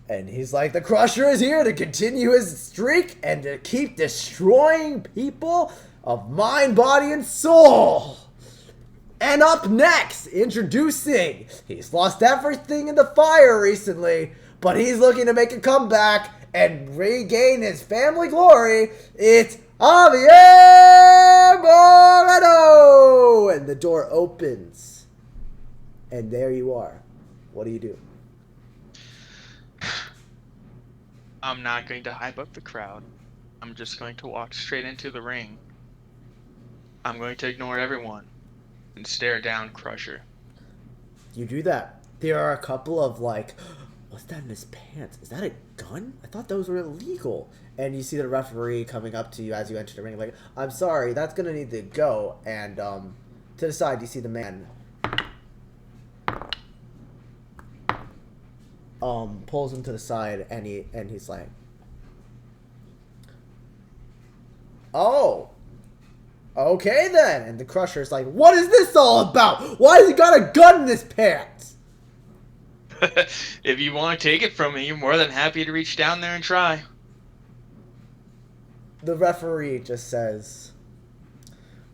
[SPEAKER 1] And he's like, the Crusher is here to continue his streak and to keep destroying people of mind, body, and soul. And up next, introducing, he's lost everything in the fire recently, but he's looking to make a comeback and regain his family glory. It's Javier Moreno! And the door opens. And there you are. What do you do?
[SPEAKER 3] I'm not going to hype up the crowd. I'm just going to walk straight into the ring. I'm going to ignore everyone and stare down Crusher.
[SPEAKER 1] You do that. There are a couple of what's that in his pants? Is that a gun? I thought those were illegal. And you see the referee coming up to you as you enter the ring, like, I'm sorry, that's gonna need to go. And to the side, you see the man pulls him to the side, and he's like, oh, okay then. And the Crusher's like, what is this all about? Why has he got a gun in his pants?
[SPEAKER 3] If you want to take it from me, you're more than happy to reach down there and try.
[SPEAKER 1] The referee just says,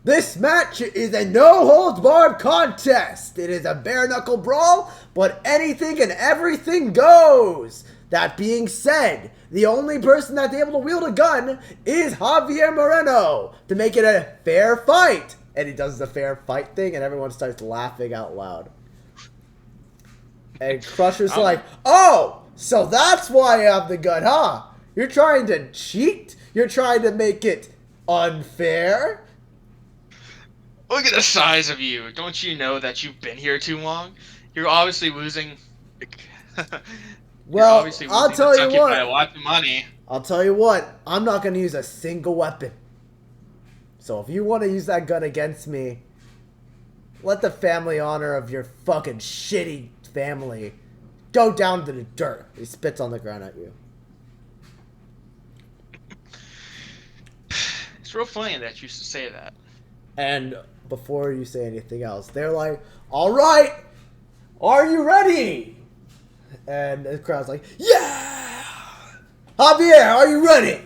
[SPEAKER 1] this match is a no-holds-barred contest. It is a bare-knuckle brawl, but anything and everything goes. That being said, the only person that's able to wield a gun is Javier Moreno to make it a fair fight. And he does the fair fight thing, and everyone starts laughing out loud. And Crusher's like, oh, so that's why you have the gun, huh? You're trying to cheat? You're trying to make it unfair?
[SPEAKER 3] Look at the size of you. Don't you know that you've been here too long? You're obviously losing.
[SPEAKER 1] Well, I'll tell you what.
[SPEAKER 3] A lot of money.
[SPEAKER 1] I'll tell you what. I'm not going to use a single weapon. So if you want to use that gun against me, let the family honor of your fucking shitty family go down to the dirt. He spits on the ground at you.
[SPEAKER 3] It's real funny that you used to say that.
[SPEAKER 1] And before you say anything else, they're like, all right, are you ready? And the crowd's like, yeah! Javier, are you ready?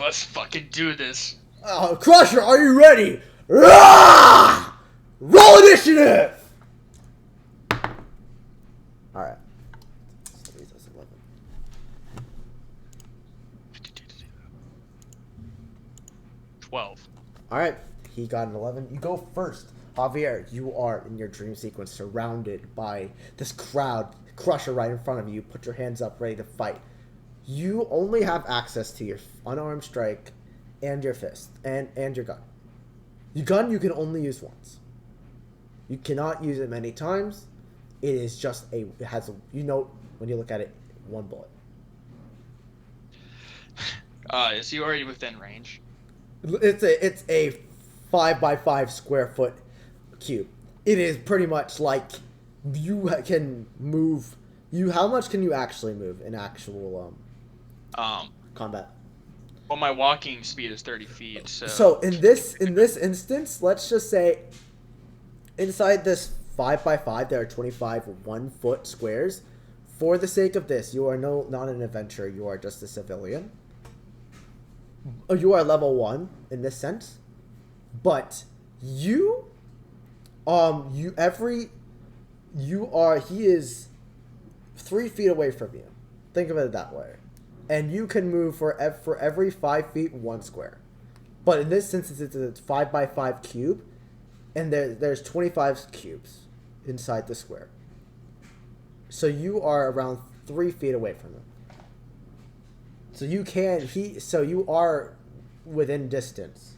[SPEAKER 3] Let's fucking do this.
[SPEAKER 1] Crusher, are you ready? Rah! Roll initiative! Alright.
[SPEAKER 3] 12.
[SPEAKER 1] Alright, he got an 11. You go first. Javier, you are in your dream sequence surrounded by this crowd, Crusher right in front of you. Put your hands up, ready to fight. You only have access to your unarmed strike and your fist and your gun. Your gun you can only use once. You cannot use it many times. It is just it has a, when you look at it, one bullet.
[SPEAKER 3] Is he already within range?
[SPEAKER 1] It's a 5x5 square foot cube. It is pretty much like you can move. How much can you actually move in actual combat?
[SPEAKER 3] Well, my walking speed is 30 feet.
[SPEAKER 1] So in this instance, let's just say inside this 5x5 there are 25 1-foot squares. For the sake of this, you are not an adventurer. You are just a civilian. You are level 1 in this sense, but you he is 3 feet away from you. Think of it that way. And you can move for every 5 feet 1 square. But in this instance, it's a 5 by 5 cube, and there's 25 cubes inside the square. So you are around 3 feet away from him. So you are within distance.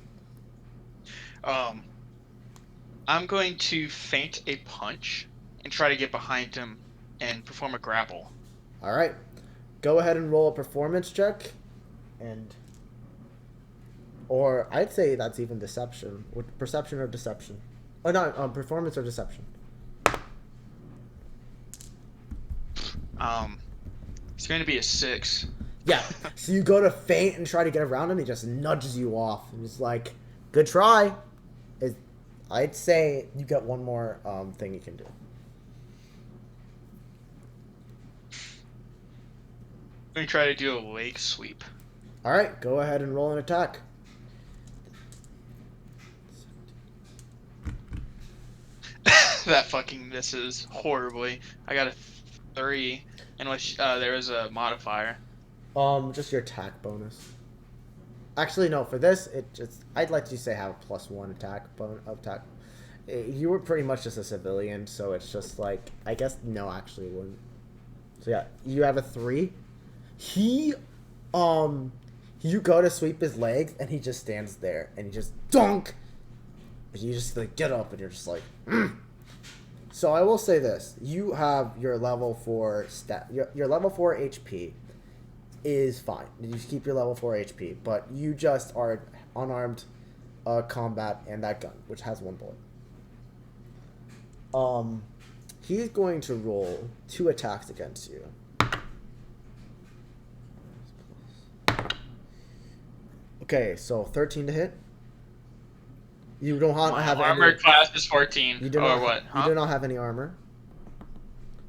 [SPEAKER 3] I'm going to feint a punch and try to get behind him and perform a grapple.
[SPEAKER 1] All right. Go ahead and roll a performance check, or I'd say that's even deception. Perception or deception? Oh no, performance or deception.
[SPEAKER 3] It's going to be a 6.
[SPEAKER 1] Yeah. So you go to feint and try to get around him. He just nudges you off, and he's like, "Good try." I'd say you get one more thing you can do.
[SPEAKER 3] I'm going to try to do a leg sweep.
[SPEAKER 1] All right. Go ahead and roll an attack.
[SPEAKER 3] That fucking misses horribly. I got a 3, in which there was a modifier.
[SPEAKER 1] Just your attack bonus. Actually, no. For this, I'd like to say have a +1 attack attack. You were pretty much just a civilian, so it's just like, I guess no, actually it wouldn't. So yeah, you have a 3. You go to sweep his legs, and he just stands there, and he just dunk. And you just like get up, and you're just like. So I will say this: you have your level 4 stat. Your level 4 HP is fine. You just keep your level 4 HP, but you just are unarmed combat and that gun, which has 1 bullet. He's going to roll 2 attacks against you. Okay, so 13 to hit. You don't have
[SPEAKER 3] armor
[SPEAKER 1] any,
[SPEAKER 3] class is 14.
[SPEAKER 1] You do
[SPEAKER 3] or
[SPEAKER 1] not,
[SPEAKER 3] what? Huh?
[SPEAKER 1] You do not have any armor.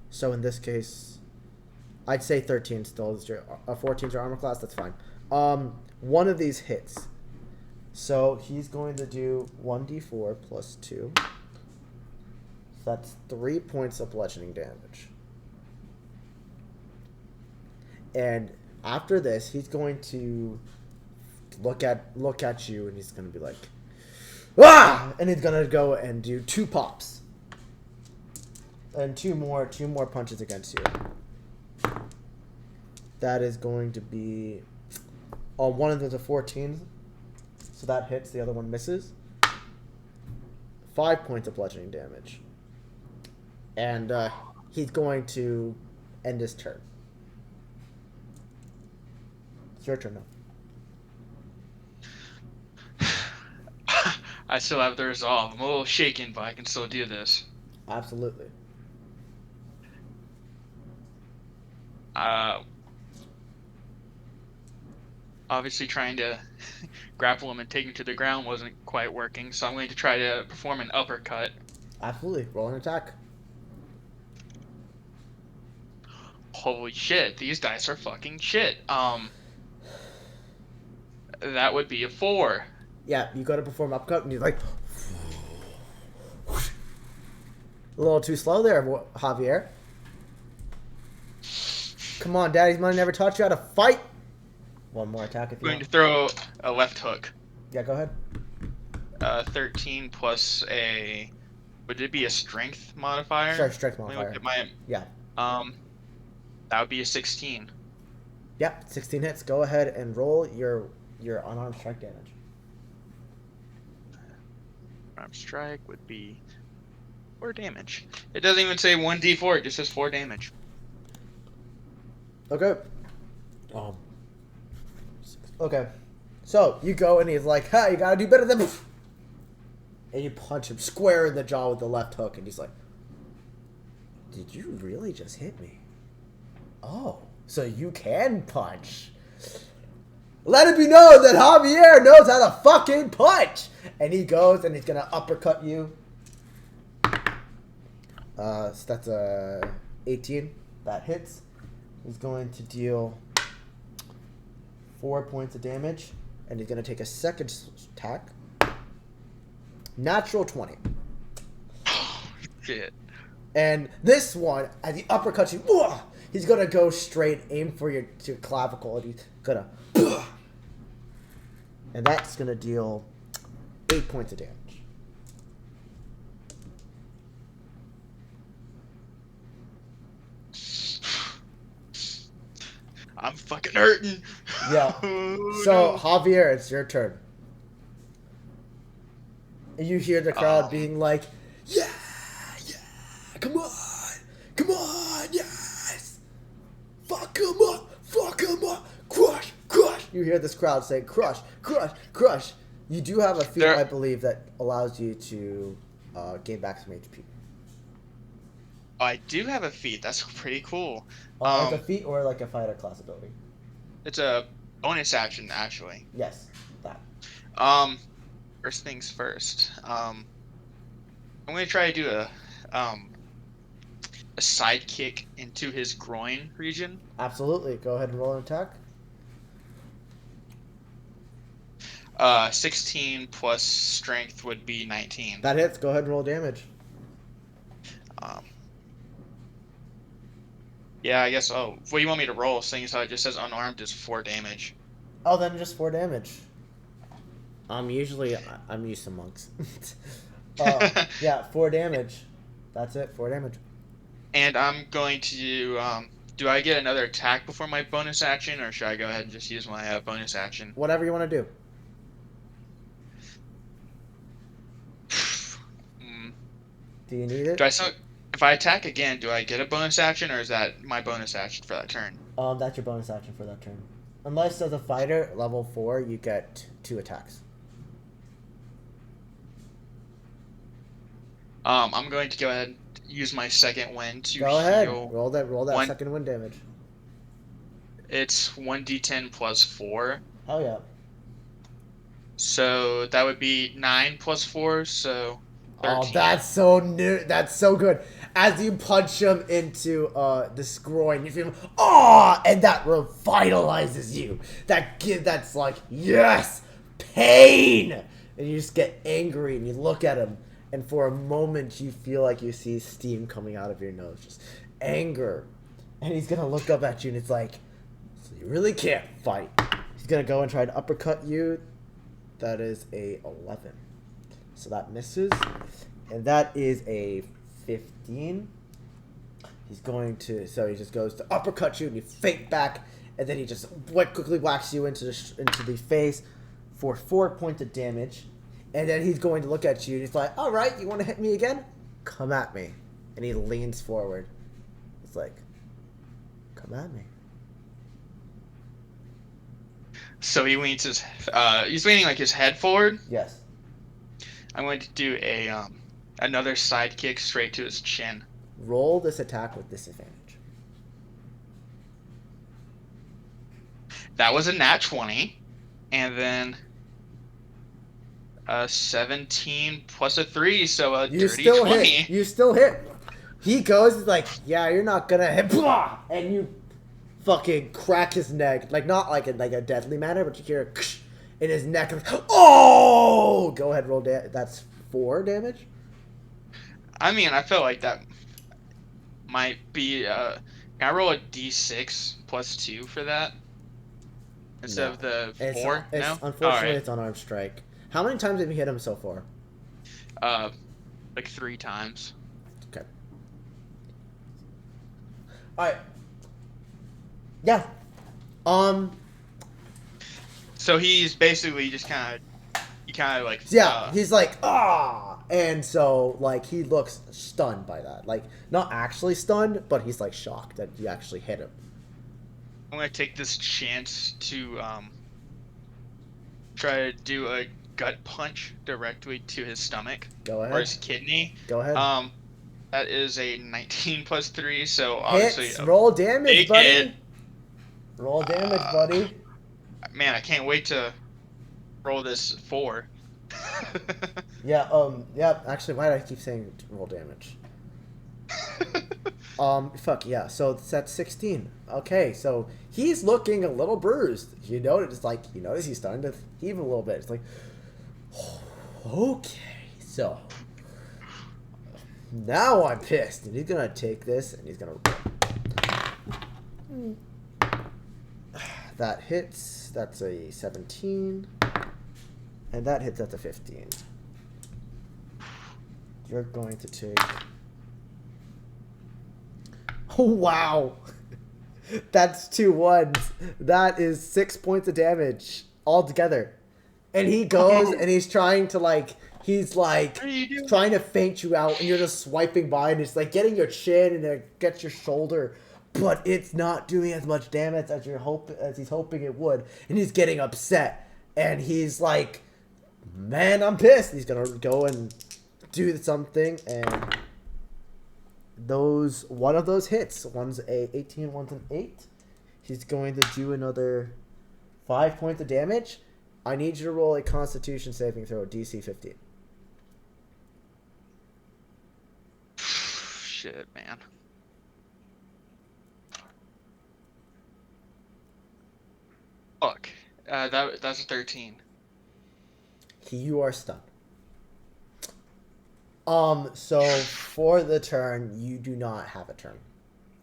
[SPEAKER 1] So in this case, I'd say 13 still is your 14 is your armor class. That's fine. One of these hits. So he's going to do 1d4 plus 2. So that's 3 points of bludgeoning damage. And after this, he's going to look at you, and he's going to be like, "Ah!" And he's going to go and do 2 pops. And two more punches against you. That is going to be one of them's a 14, so that hits. The other one misses. 5 points of bludgeoning damage, and he's going to end his turn. It's your turn now.
[SPEAKER 3] I still have the resolve. I'm a little shaken, but I can still do this.
[SPEAKER 1] Absolutely.
[SPEAKER 3] Obviously trying to grapple him and take him to the ground wasn't quite working, so I'm going to try to perform an uppercut.
[SPEAKER 1] Absolutely. Roll an attack.
[SPEAKER 3] Holy shit, these dice are fucking shit. That would be a 4.
[SPEAKER 1] Yeah, you go to perform uppercut, and you're like, a little too slow there, Javier. Come on, Daddy's money never taught you how to fight. One more attack if you want.
[SPEAKER 3] I'm going to throw a left hook.
[SPEAKER 1] Yeah, go ahead.
[SPEAKER 3] 13 plus a... Would it be a strength modifier?
[SPEAKER 1] Sure, strength modifier. Yeah.
[SPEAKER 3] That would be a 16.
[SPEAKER 1] Yep, 16 hits. Go ahead and roll your unarmed strike damage.
[SPEAKER 3] Unarmed strike would be 4 damage. It doesn't even say 1d4, it just says 4 damage.
[SPEAKER 1] Okay. Okay. So, you go and he's like, "Ha, you gotta do better than me." And you punch him square in the jaw with the left hook, and he's like, "Did you really just hit me? Oh, so you can punch. Let it be known that Javier knows how to fucking punch." And he goes and he's gonna uppercut you. So that's a 18. That hits. He's going to deal 4 points of damage. and he's gonna take a second attack. Natural 20.
[SPEAKER 3] Shit.
[SPEAKER 1] And this one, as he uppercuts you, he's gonna go straight, aim for your clavicle, and he's gonna, and that's gonna deal 8 points of damage.
[SPEAKER 3] I'm fucking hurting.
[SPEAKER 1] Yeah.
[SPEAKER 3] Oh,
[SPEAKER 1] So
[SPEAKER 3] no.
[SPEAKER 1] Javier, it's your turn. And you hear the crowd being like, "Yeah, yeah, come on, yes, fuck him up, crush, crush." You hear this crowd saying, "Crush, crush, crush." You do have a feat, I believe, that allows you to gain back some HP.
[SPEAKER 3] I do have a feat. That's pretty cool.
[SPEAKER 1] Like a feat or like a fighter class ability?
[SPEAKER 3] It's a bonus action, actually.
[SPEAKER 1] Yes, that.
[SPEAKER 3] First things first. I'm gonna try to do a side kick into his groin region.
[SPEAKER 1] Absolutely. Go ahead and roll an attack.
[SPEAKER 3] 16 plus strength would be 19.
[SPEAKER 1] That hits. Go ahead and roll damage.
[SPEAKER 3] Yeah, I guess. Oh, what do you want me to roll? Seeing as how it just says unarmed is 4 damage.
[SPEAKER 1] Oh, then just 4 damage. Usually I'm used to monks. Yeah, 4 damage. That's it. 4 damage.
[SPEAKER 3] And I'm going to do I get another attack before my bonus action, or should I go ahead and just use my bonus action?
[SPEAKER 1] Whatever you want to do. Do you need it?
[SPEAKER 3] If I attack again, do I get a bonus action, or is that my bonus action for that turn?
[SPEAKER 1] That's your bonus action for that turn. Unless as a fighter, level 4, you get 2 attacks.
[SPEAKER 3] I'm going to go ahead and use my second wind to
[SPEAKER 1] Go ahead.
[SPEAKER 3] heal.
[SPEAKER 1] Roll that second wind damage.
[SPEAKER 3] It's 1d10 plus 4.
[SPEAKER 1] Hell yeah.
[SPEAKER 3] So that would be 9 plus 4, so 13.
[SPEAKER 1] Oh, that's so new. That's so good. As you punch him into this groin, you feel, and that revitalizes you. That's like, yes, pain. And you just get angry and you look at him, and for a moment you feel like you see steam coming out of your nose, just anger. And he's gonna look up at you and it's like, so you really can't fight. He's gonna go and try to uppercut you. That is a 11. So that misses. And that is a 15. He's going to, so he just goes to uppercut you and you fake back. And then he just quickly whacks you into the face for 4 points of damage. And then he's going to look at you and he's like, all right, you want to hit me again? Come at me. And he leans forward. It's like, come at me.
[SPEAKER 3] So he leans he's leaning like his head forward.
[SPEAKER 1] Yes.
[SPEAKER 3] I'm going to do a another side kick straight to his chin.
[SPEAKER 1] Roll this attack with disadvantage.
[SPEAKER 3] That was a nat 20, and then 17 plus a 3, so a
[SPEAKER 1] You
[SPEAKER 3] dirty
[SPEAKER 1] still
[SPEAKER 3] 20.
[SPEAKER 1] hit. You still hit. He goes like, yeah, you're not gonna hit, and you fucking crack his neck, like not like in like a deadly manner, but you hear a in his neck. Like, oh, go ahead, roll that's 4 damage.
[SPEAKER 3] I mean, I feel like that might be. Can I roll a d6 plus 2 for that instead of the 4? No.
[SPEAKER 1] Unfortunately, it's unarmed strike. How many times have you hit him so far?
[SPEAKER 3] Like 3 times.
[SPEAKER 1] Okay. All right. Yeah.
[SPEAKER 3] So he's basically just kind of like.
[SPEAKER 1] Yeah. He's like and so like he looks stunned by that. Like not actually stunned, but he's like shocked that you actually hit him.
[SPEAKER 3] I'm gonna take this chance to try to do a gut punch directly to his stomach.
[SPEAKER 1] Go ahead.
[SPEAKER 3] Or his kidney.
[SPEAKER 1] Go ahead.
[SPEAKER 3] That is a 19 plus 3, so obviously
[SPEAKER 1] hits. Roll damage, buddy.
[SPEAKER 3] Hit.
[SPEAKER 1] Roll damage, buddy.
[SPEAKER 3] Man, I can't wait to roll this 4.
[SPEAKER 1] Yeah. Yeah. Actually, why do I keep saying roll damage? Fuck yeah. So that's 16. Okay, so he's looking a little bruised. You notice he's starting to heave a little bit. It's like, okay, so now I'm pissed, and he's gonna take this and he's gonna. That hits. That's a 17, and that hits. That's a 15. You're going to take. Oh wow. That's 2 ones. That is 6 points of damage altogether. And he goes and he's trying to trying to feint you out, and you're just swiping by, and it's like getting your chin and it gets your shoulder, but it's not doing as much damage as he's hoping it would, and he's getting upset, and he's like, man, I'm pissed. He's gonna go and do something, and one of those hits. One's a 18, one's an 8. He's going to do another 5 points of damage. I need you to roll a Constitution saving throw, DC 15.
[SPEAKER 3] Shit, man. Fuck. That's a 13.
[SPEAKER 1] You are stunned. So for the turn, you do not have a turn.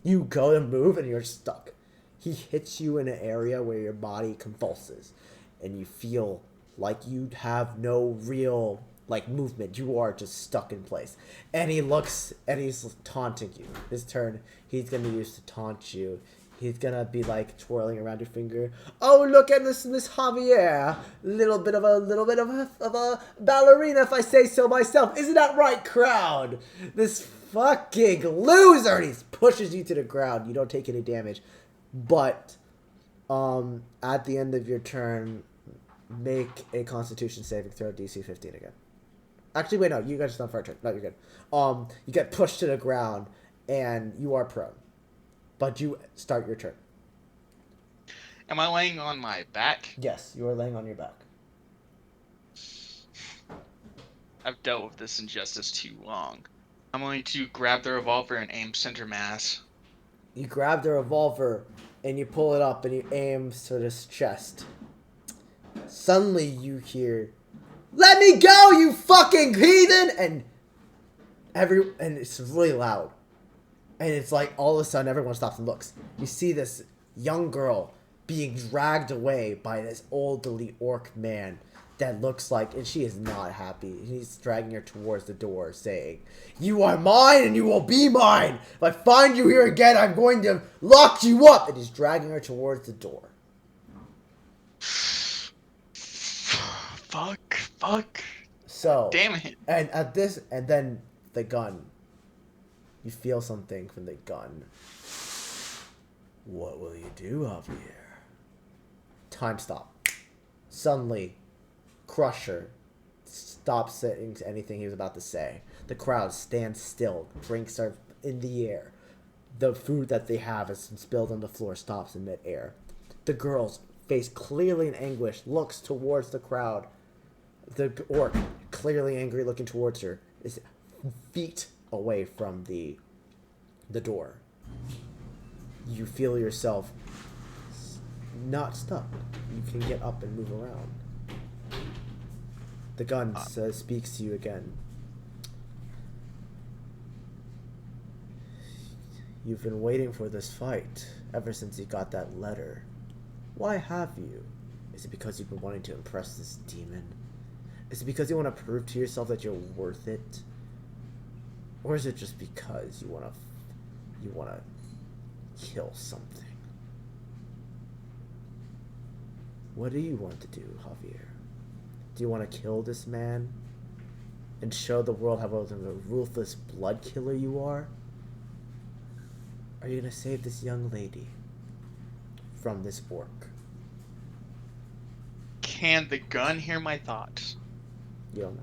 [SPEAKER 1] You go to move and you're stuck. He hits you in an area where your body convulses, and you feel like you have no real movement. You are just stuck in place. And he looks and he's taunting you. His turn, he's gonna use to taunt you. He's gonna be twirling around your finger. Oh, look at this Miss Javier. Little bit of a ballerina, if I say so myself. Isn't that right, crowd? This fucking loser. And he pushes you to the ground. You don't take any damage. But at the end of your turn, make a Constitution saving throw, DC 15 again. Actually, wait, no, you guys done for a turn. No, you're good. You get pushed to the ground, and you are prone. But you start your turn.
[SPEAKER 3] Am I laying on my back?
[SPEAKER 1] Yes, you are laying on your back.
[SPEAKER 3] I've dealt with this injustice too long. I'm going to grab the revolver and aim center mass.
[SPEAKER 1] You grab the revolver, and you pull it up, and you aim to his chest. Suddenly, you hear, "Let me go, you fucking heathen!" And it's really loud. And it's like all of a sudden everyone stops and looks. You see this young girl being dragged away by this elderly orc man that looks like, and she is not happy. He's dragging her towards the door, saying, "You are mine and you will be mine. If I find you here again, I'm going to lock you up." And he's dragging her towards the door.
[SPEAKER 3] Fuck.
[SPEAKER 1] So,
[SPEAKER 3] damn it.
[SPEAKER 1] And then the gun. You feel something from the gun. What will you do, Javier? Time stop. Suddenly, Crusher stops saying anything he was about to say. The crowd stands still. Drinks are in the air. The food that they have is spilled on the floor, stops in midair. The girl's face, clearly in anguish, looks towards the crowd. The orc, clearly angry, looking towards her, is feet away from the door. You feel yourself not stuck. You can get up and move around. The gun speaks to you again. You've been waiting for this fight ever since you got that letter. Why have you? Is it because you've been wanting to impress this demon? Is it because you want to prove to yourself that you're worth it? Or is it just because you want to kill something? What do you want to do, Javier? Do you want to kill this man and show the world how much of a ruthless blood killer you are? Are you going to save this young lady from this orc?
[SPEAKER 3] Can the gun hear my thoughts?
[SPEAKER 1] You don't know.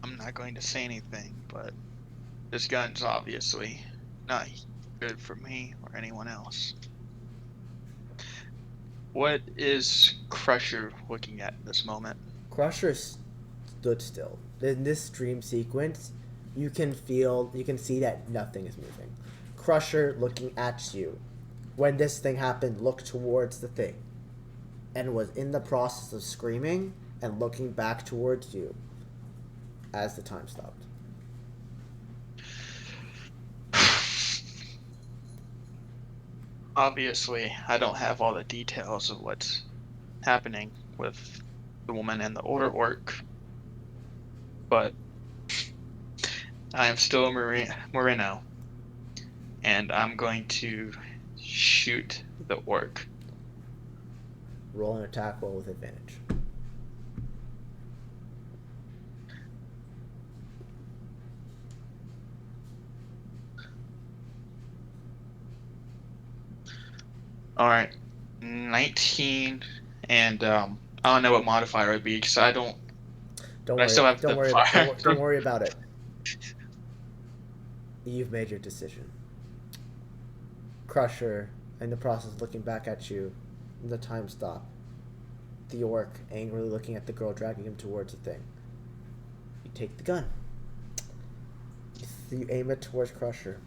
[SPEAKER 3] I'm not going to say anything, but this gun's obviously not good for me or anyone else. What is Crusher looking at in this moment?
[SPEAKER 1] Crusher stood still. In this dream sequence, You can see that nothing is moving. Crusher looking at you. When this thing happened, looked towards the thing. And was in the process of screaming and looking back towards you as the time stopped.
[SPEAKER 3] Obviously, I don't have all the details of what's happening with the woman and the older orc, but I am still a Moreno, and I'm going to shoot the orc.
[SPEAKER 1] Roll an attack roll with advantage.
[SPEAKER 3] All right, 19, and I don't know what modifier would be because I don't.
[SPEAKER 1] Don't
[SPEAKER 3] but I
[SPEAKER 1] worry.
[SPEAKER 3] still have
[SPEAKER 1] Don't
[SPEAKER 3] the
[SPEAKER 1] worry.
[SPEAKER 3] fire.
[SPEAKER 1] Don't worry about it. You've made your decision. Crusher, in the process of looking back at you, the time stop. The orc angrily looking at the girl, dragging him towards the thing. You take the gun. You aim it towards Crusher,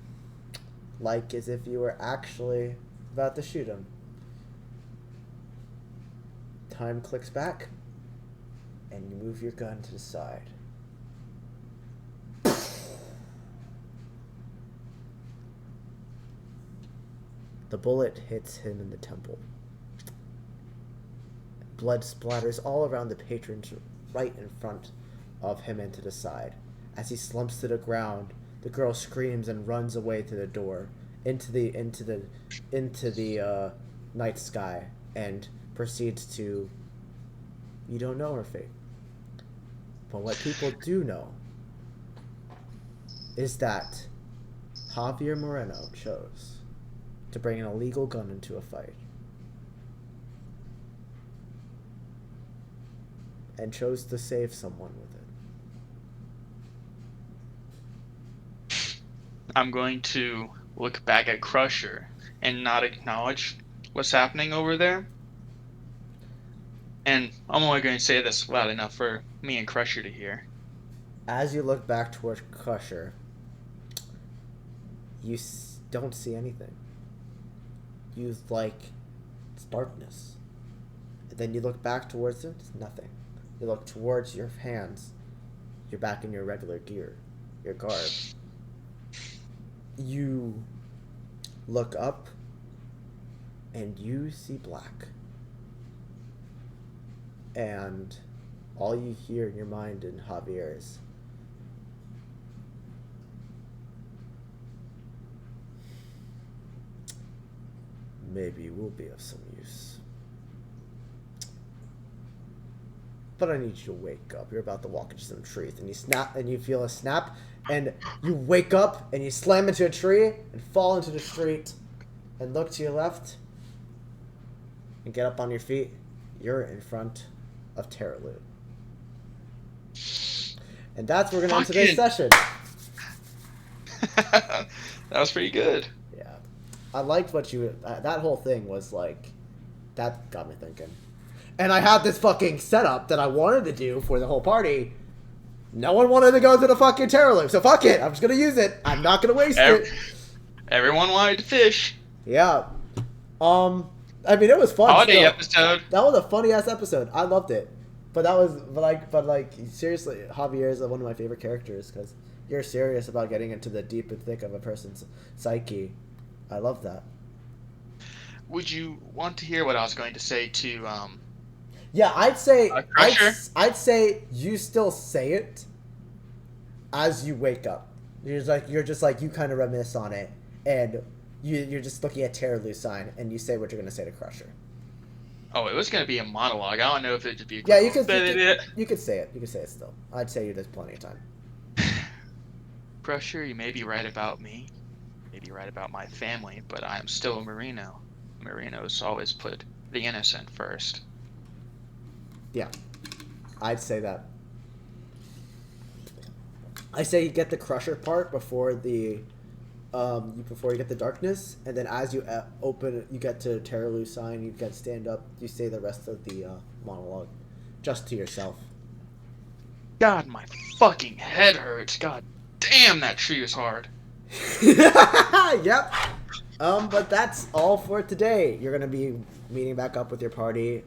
[SPEAKER 1] like as if you were actually about to shoot him. Time clicks back, and you move your gun to the side. The bullet hits him in the temple. Blood splatters all around the patrons right in front of him and to the side. As he slumps to the ground, the girl screams and runs away to the door, into the night sky, and proceeds to. You don't know her fate. But what people do know is that Javier Moreno chose to bring an illegal gun into a fight. And chose to save someone with it.
[SPEAKER 3] I'm going to look back at Crusher and not acknowledge what's happening over there. And I'm only going to say this loud enough for me and Crusher to hear.
[SPEAKER 1] As you look back towards Crusher, you don't see anything. It's darkness. And then you look back towards him, it's nothing. You look towards your hands, you're back in your regular gear, your garb. You look up, and you see black. And all you hear in your mind in Javier is, maybe you will be of some use. But I need you to wake up. You're about to walk into some trees, and you snap, and you feel a snap, and you wake up, and you slam into a tree, and fall into the street, and look to your left, and get up on your feet. You're in front of Terraloot. And that's where we're going to end today's session.
[SPEAKER 3] That was pretty good.
[SPEAKER 1] Yeah. I liked what that whole thing was like, that got me thinking. And I had this fucking setup that I wanted to do for the whole party. No one wanted to go to the fucking Terror Loop, so fuck it. I'm just gonna use it. I'm not gonna waste it.
[SPEAKER 3] Everyone wanted to fish.
[SPEAKER 1] Yeah. I mean, it was fun.
[SPEAKER 3] Holiday episode.
[SPEAKER 1] That was a funny ass episode. I loved it. But that was, seriously, Javier is one of my favorite characters because you're serious about getting into the deep and thick of a person's psyche. I love that.
[SPEAKER 3] Would you want to hear what I was going to say to
[SPEAKER 1] Yeah, I'd say
[SPEAKER 3] Crusher?
[SPEAKER 1] I'd say you still say it as you wake up. You're just like you kind of reminisce on it, and you're just looking at Terraloo sign, and you say what you're gonna say to Crusher.
[SPEAKER 3] Oh, it was gonna be a monologue. I don't know if it'd just be.
[SPEAKER 1] Yeah, you could say it. You could say it still. I'd say there's plenty of time.
[SPEAKER 3] Crusher, you may be right about me, maybe right about my family, but I am still a Merino. Merinos always put the innocent first.
[SPEAKER 1] Yeah, I'd say that. I say you get the Crusher part before the, before you get the darkness, and then as you you get to Terraloo sign, you get stand up, you say the rest of the monologue, just to yourself.
[SPEAKER 3] God, my fucking head hurts. God Damn, that tree is hard.
[SPEAKER 1] Yep. But that's all for today. You're gonna be meeting back up with your party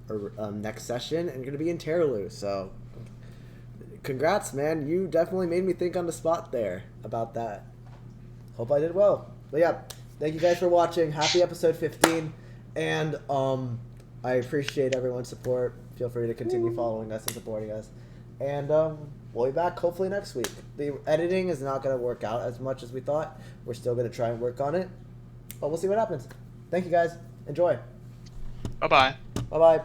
[SPEAKER 1] next session, and you're gonna be in Terraloo. So, congrats, man. You definitely made me think on the spot there about that. Hope I did well. But yeah, thank you guys for watching. Happy episode 15, and I appreciate everyone's support. Feel free to continue following us and supporting us, and we'll be back hopefully next week. The editing is not going to work out as much as we thought. We're still going to try and work on it, but we'll see what happens. Thank you guys. Enjoy.
[SPEAKER 3] Bye-bye.
[SPEAKER 1] Bye-bye.